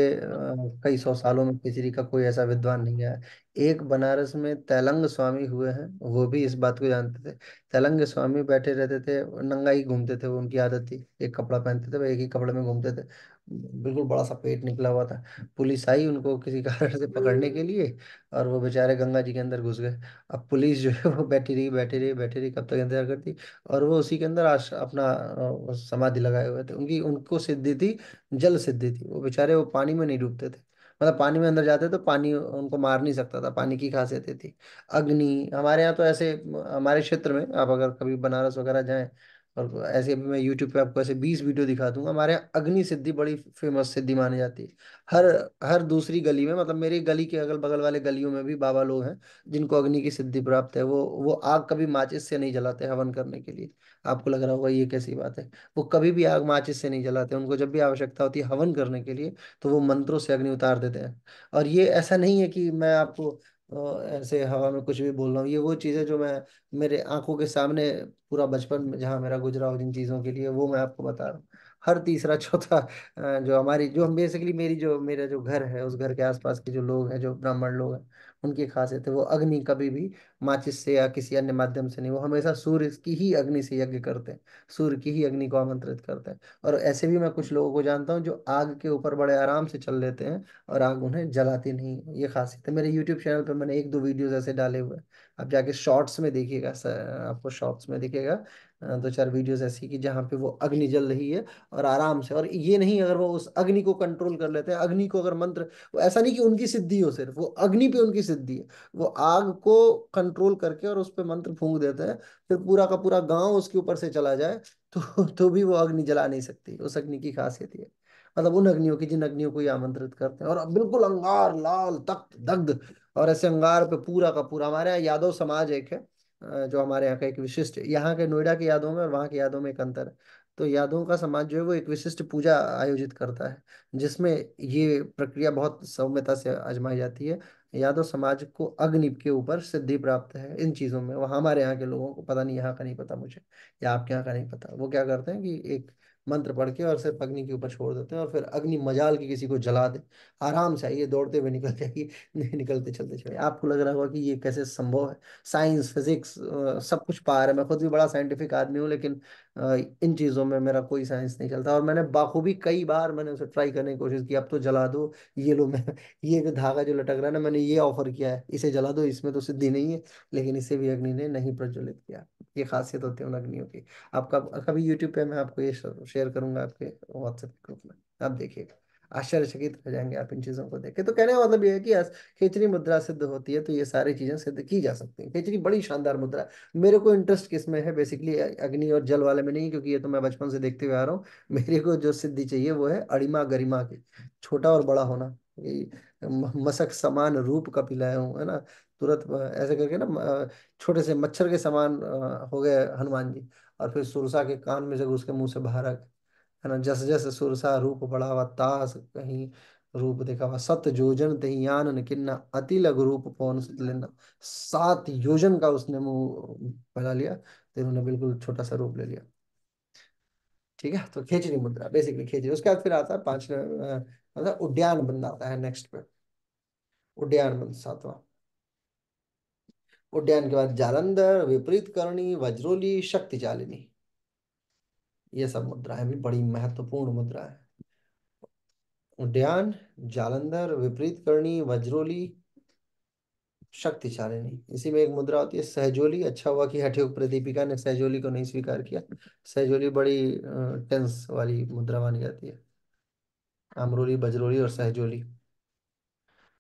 कई सौ सालों में खेचरी का कोई ऐसा विद्वान नहीं आया। एक बनारस में तैलंग स्वामी हुए हैं, वो भी इस बात को जानते थे। तैलंग स्वामी बैठे रहते थे, नंगा ही घूमते थे, वो उनकी आदत थी। एक कपड़ा पहनते थे, वो एक ही कपड़े में घूमते थे। बिल्कुल बड़ा सा पेट निकला हुआ था। पुलिस आई उनको किसी कारण से पकड़ने के लिए, और वो बेचारे गंगा जी के अंदर घुस गए। अब पुलिस जो है वो बैठी रही, बैठी रही, बैठी रही, कब तक इंतजार करती। और वो उसी के अंदर अपना समाधि लगाए हुए थे। उनकी उनको सिद्धि थी, जल सिद्धि थी। वो बेचारे वो पानी में नहीं डूबते थे, मतलब पानी में अंदर जाते तो पानी उनको मार नहीं सकता था, पानी की खासियत ये थी। अग्नि हमारे यहाँ तो ऐसे, हमारे क्षेत्र में आप अगर कभी बनारस वगैरह जाएं, और ऐसे भी मैं यूट्यूब पे आपको ऐसे 20 वीडियो दिखा दूंगा, हमारे यहाँ अग्नि सिद्धि बड़ी फेमस सिद्धि मानी जाती है। हर हर दूसरी गली में, मतलब मेरी गली के अगल बगल वाले गलियों में भी बाबा लोग हैं जिनको अग्नि की सिद्धि प्राप्त है। वो आग कभी माचिस से नहीं जलाते हवन करने के लिए। आपको लग रहा होगा ये कैसी बात है, वो कभी भी आग माचिस से नहीं जलाते। उनको जब भी आवश्यकता होती है हवन करने के लिए, तो वो मंत्रों से अग्नि उतार देते हैं। और ये ऐसा नहीं है कि मैं आपको ऐसे हवा में कुछ भी बोल रहा हूँ। ये वो चीज़ें जो मैं मेरे आंखों के सामने पूरा बचपन में जहाँ मेरा गुजरा हो जिन चीज़ों के लिए, वो मैं आपको बता रहा हूँ। हर तीसरा चौथा जो हमारी, जो हम बेसिकली, मेरी जो मेरा जो घर है, उस घर के आसपास के जो लोग हैं, जो ब्राह्मण लोग हैं, उनकी खासियत है वो अग्नि कभी भी माचिस से या किसी अन्य माध्यम से नहीं, वो हमेशा सूर्य की ही अग्नि से यज्ञ करते हैं, सूर्य की ही अग्नि को आमंत्रित करते हैं। और ऐसे भी मैं कुछ लोगों को जानता हूँ जो आग के ऊपर बड़े आराम से चल लेते हैं, और आग उन्हें जलाती नहीं है। ये खासियत है। मेरे यूट्यूब चैनल पे मैंने 1 2 वीडियोज ऐसे डाले हुए हैं, आप जाके शॉर्ट्स में देखिएगा। आपको शॉर्ट्स में दिखेगा 2 4 वीडियोज ऐसी कि जहाँ पे वो अग्नि जल रही है, और आराम से। और ये नहीं, अगर वो उस अग्नि को कंट्रोल कर लेते हैं, अग्नि को अगर मंत्र, वो ऐसा नहीं कि उनकी सिद्धि हो, सिर्फ वो अग्नि पे उनकी सिद्धि है। वो आग को कंट्रोल करके और उस पे मंत्र फूंक देते हैं, फिर पूरा का पूरा गांव उसके ऊपर से चला जाए तो भी वो अग्नि जला नहीं सकती। उस अग्नि की खासियत ये, मतलब उन अग्नियों की जिन अग्नियों को ये आमंत्रित करते हैं। और बिल्कुल अंगार लाल तख्त दग्ध, और ऐसे अंगार पे पूरा का पूरा। हमारे यहाँ यादव समाज एक है, जो हमारे यहाँ का एक विशिष्ट, यहाँ के नोएडा के यादव में और वहाँ के यादव में एक अंतर है। तो यादवों का समाज जो है वो एक विशिष्ट पूजा आयोजित करता है, जिसमें ये प्रक्रिया बहुत सौम्यता से आजमाई जाती है। यादव समाज को अग्नि के ऊपर सिद्धि प्राप्त है इन चीजों में। वो हमारे यहाँ के लोगों को पता नहीं, यहाँ का नहीं पता मुझे, या आपके यहाँ का नहीं पता। वो क्या करते हैं कि एक मंत्र पढ़ के और सिर्फ अग्नि के ऊपर छोड़ देते हैं, और फिर अग्नि मजाल की किसी को जला दे, आराम से आइए दौड़ते हुए निकल जाइए, नहीं निकलते चलते चले। आपको लग रहा होगा कि ये कैसे संभव है, साइंस फिजिक्स सब कुछ पा रहा है। मैं खुद भी बड़ा साइंटिफिक आदमी हूँ, लेकिन इन चीज़ों में मेरा कोई साइंस नहीं चलता, और मैंने बाखूबी कई बार मैंने उसे ट्राई करने की कोशिश की। अब तो जला दो, ये लो, मैं ये जो धागा जो लटक रहा है ना, मैंने ये ऑफर किया है, इसे जला दो, इसमें तो सिद्धि नहीं है, लेकिन इसे भी अग्नि ने नहीं प्रज्वलित किया। ये खासियत होती है उन अग्नियों की। आपका कभी यूट्यूब पे मैं आपको ये शेयर करूंगा आपके व्हाट्सएप ग्रुप में, आप देखिएगा, आश्चर्यचकित हो जाएंगे आप इन चीजों को देख के। तो कहने का मतलब ये है कि खेचरी मुद्रा सिद्ध होती है तो ये सारी चीजें सिद्ध की जा सकती हैं। खेचरी बड़ी शानदार मुद्रा है। मेरे को इंटरेस्ट किस में है, बेसिकली अग्नि और जल वाले में नहीं, क्योंकि ये तो मैं बचपन से देखते हुए आ रहा हूँ। मेरे को जो सिद्धि चाहिए वो है अणिमा गरिमा की, छोटा और बड़ा होना। ये मसक समान रूप का पिलाया हूँ, है ना, तुरंत ऐसे करके ना छोटे से मच्छर के समान हो गए हनुमान जी। और फिर सुरसा के कान में से घुस के मुंह से बाहर आ गए, है ना, जस जस सुरसा रूप बढ़ावा तास कहीं रूप दिखावा, 7 योजन तही आनन किन्ना अति लघु रूप पवन सुत लेना। 7 योजन का उसने मुंह फैला लिया, तो इन्होंने बिल्कुल छोटा सा रूप ले लिया। ठीक है, तो खेचरी मुद्रा बेसिकली खेचरी। उसके बाद फिर आता है मतलब उद्यान बंद आता है नेक्स्ट पे, उद्यान बंद 7वां। उद्यान के बाद जालंधर, विपरीत करणी, वज्रोली, शक्ति चालिनी, ये सब मुद्रा है भी बड़ी महत्वपूर्ण मुद्रा है। उद्यान, जालंधर, विपरीत करणी, वज्रोली, शक्ति चालिनी। इसी में एक मुद्रा होती है सहजोली। अच्छा हुआ कि हठयोग प्रदीपिका ने सहजोली को नहीं स्वीकार किया। सहजोली बड़ी टेंस वाली मुद्रा मानी जाती है। अमरोली, बजरोली और सहजोली।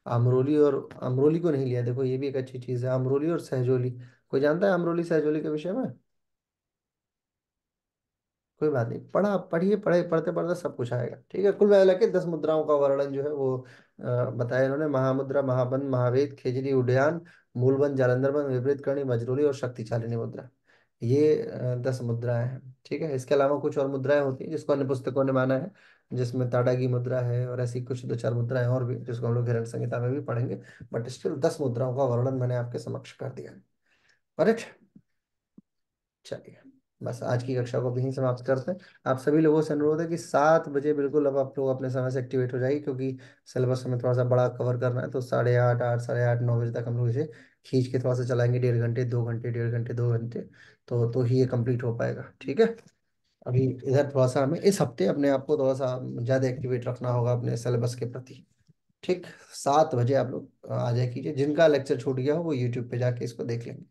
अमरोली को नहीं लिया, देखो ये भी एक अच्छी चीज है, अमरोली और सहजोली। कोई जानता है अमरोली सहजोली के विषय में? कोई बात नहीं, पढ़िए, पढ़ते पढ़ते सब कुछ आएगा। ठीक है, कुल मिला के 10 मुद्राओं का वर्णन जो है वो बताया इन्होंने। महामुद्रा, महाबंध, महावेद, खेजरी, उडयान, मूलबंध, जालंधर बंध, विपरीत करणी, वज्रोली और शक्तिशालिनी मुद्रा, ये 10 मुद्राएं हैं। ठीक है, इसके अलावा कुछ और मुद्राएं होती हैं जिसको अन्य पुस्तकों ने माना है, जिसमें ताड़ागी मुद्रा है, और ऐसी कुछ 2-4 मुद्राएं और भी, जिसको हम लोग हिरण्य संहिता में भी पढ़ेंगे। बट स्टिल 10 मुद्राओं का वर्णन मैंने आपके समक्ष कर दिया। करेक्ट, चलिए, बस आज की कक्षा को भी यहीं समाप्त करते हैं। आप सभी लोगों से अनुरोध है कि 7 बजे बिल्कुल अब आप लोग अपने समय से एक्टिवेट हो जाइए, क्योंकि सिलेबस हमें थोड़ा सा बड़ा कवर करना है। तो 8:30, 8, 8:30, 9 बजे तक हम लोग इसे खींच के थोड़ा सा चलाएंगे, 1.5 घंटे 2 घंटे, 1.5 घंटे 2 घंटे, तो ही ये कंप्लीट हो पाएगा। ठीक है, अभी इधर थोड़ा सा हमें इस हफ्ते अपने आप को थोड़ा सा ज़्यादा एक्टिवेट रखना होगा अपने सिलेबस के प्रति। ठीक, 7 बजे आप लोग आ जाए कीजिए। जिनका लेक्चर छूट गया हो वो यूट्यूब पे जाके इसको देख लेंगे।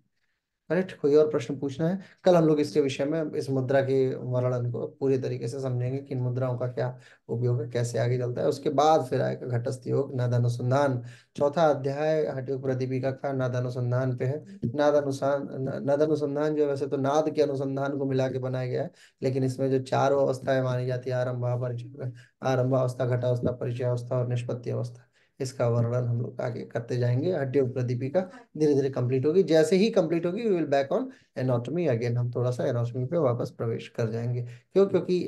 करेक्ट, कोई और प्रश्न पूछना है? कल हम लोग इसके विषय में इस मुद्रा के वर्णन को पूरी तरीके से समझेंगे कि इन मुद्राओं का क्या उपयोग है, कैसे आगे चलता है। उसके बाद फिर आएगा घटस्थ योग, नादानुसंधान। चौथा अध्याय हठयोग प्रदीपिका का नादानुसंधान पे है। नादानुसंधान जो है, वैसे तो नाद के अनुसंधान को मिला के बनाया गया है, लेकिन इसमें जो 4 अवस्थाएं मानी जाती है, आरंभावस्था, घटावस्था, परिचय अवस्था और निष्पत्ति अवस्था, इसका वर्णन हम लोग आगे करते जाएंगे। हठयोग प्रदीपिका धीरे धीरे कंप्लीट होगी, जैसे ही कंप्लीट होगी we will back on anatomy again. हम थोड़ा सा एनाटॉमी पे वापस प्रवेश कर जाएंगे। क्यों? क्योंकि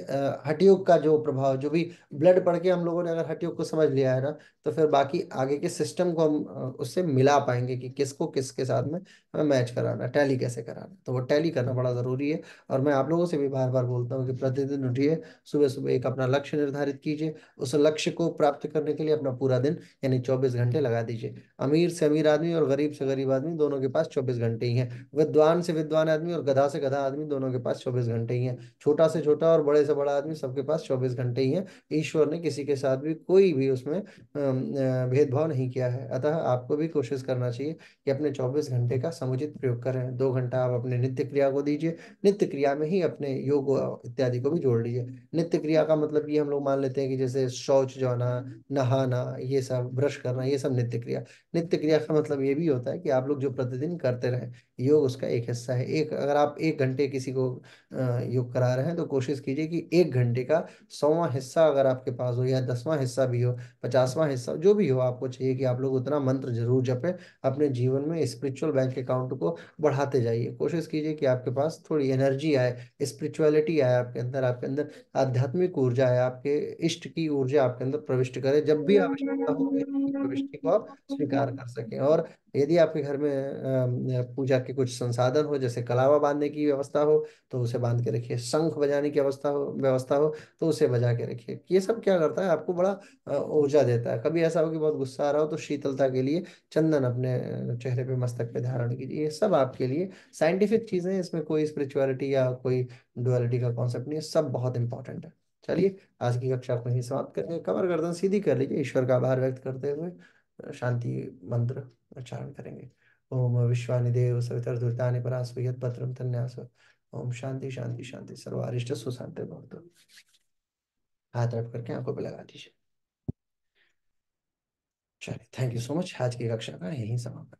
हठयोग का जो प्रभाव, जो भी ब्लड पढ़ के हम लोगों ने अगर हठयोग को समझ लिया है ना, तो फिर बाकी आगे के सिस्टम को हम उससे मिला पाएंगे कि किसको किसके साथ में हमें मैच कराना, टैली कैसे कराना। तो वो टैली करना बड़ा जरूरी है। और मैं आप लोगों से भी बार बार बोलता हूँ कि प्रतिदिन उठिए, सुबह सुबह एक अपना लक्ष्य निर्धारित कीजिए, उस लक्ष्य को प्राप्त करने के लिए अपना पूरा दिन यानी 24 घंटे लगा दीजिए। अमीर से अमीर आदमी और गरीब से गरीब आदमी दोनों के पास 24 घंटे ही हैं। विद्वान से विद्वान आदमी और गधा से गधा आदमी दोनों के पास 24 घंटे ही हैं। छोटा से छोटा और बड़े से बड़ा आदमी, सबके पास 24 घंटे ही हैं। ईश्वर ने किसी के साथ भी कोई भी उसमें भेदभाव नहीं किया है। अतः आपको भी कोशिश करना चाहिए कि अपने 24 घंटे का समुचित प्रयोग करें। 2 घंटा आप अपने नित्य क्रिया को दीजिए, नित्य क्रिया में ही अपने योग इत्यादि को भी जोड़ लीजिए। नित्य क्रिया का मतलब ये हम लोग मान लेते हैं कि जैसे शौच जाना, नहाना, ये सब, ब्रश करना, ये सब नित्य क्रिया। नित्य क्रिया का मतलब ये भी होता है कि आप लोग जो प्रतिदिन करते रहें, योग उसका एक हिस्सा है। अगर आप 1 घंटे किसी को योग करा रहे हैं, तो कोशिश कीजिए कि 1 घंटे का 100वां हिस्सा अगर आपके पास हो, या 10वां हिस्सा भी हो, 50वां हिस्सा, जो भी हो, आपको चाहिए कि आप लोग उतना मंत्र जरूर जपें। अपने जीवन में स्पिरिचुअल बैंक अकाउंट को बढ़ाते जाइए। कोशिश कीजिए कि आपके पास थोड़ी एनर्जी आए, स्पिरिचुअलिटी आए आपके अंदर आध्यात्मिक ऊर्जा है, आपके इष्ट की ऊर्जा आपके अंदर प्रविष्ट करे। जब भी आवश्यकता हो, इस प्रविष्टि को आप स्वीकार कर सकें। और यदि आपके घर में पूजा के कुछ संसाधन हो, जैसे कलावा बांधने की व्यवस्था हो तो उसे बांध के रखिए, शंख बजाने की व्यवस्था हो तो उसे बजा के रखिए। ये सब क्या करता है, आपको बड़ा ऊर्जा देता है। कभी ऐसा हो कि बहुत गुस्सा आ रहा हो तो शीतलता के लिए चंदन अपने चेहरे पे, मस्तक पे धारण कीजिए। ये सब आपके लिए साइंटिफिक चीजें हैं, इसमें कोई स्पिरिचुअलिटी या कोई डुअलिटी का कॉन्सेप्ट नहीं है, सब बहुत इंपॉर्टेंट है। चलिए आज की कक्षा को यहीं समाप्त करेंगे। कमर गर्दन सीधी कर लीजिए, ईश्वर का आभार व्यक्त करते हुए शांति मंत्र उच्चारण करेंगे। ओम विश्वानिदेव सवितर्दुर्तानि परास्पयत् भद्रं तन्यास। ओम शांति शांति शांति, सर्वारिष्ट सुशांति भवतु। हाथ रख करके आंखों पे लगा दीजिए। चलिए, थैंक यू सो मच। आज की कक्षा का यहीं समापन।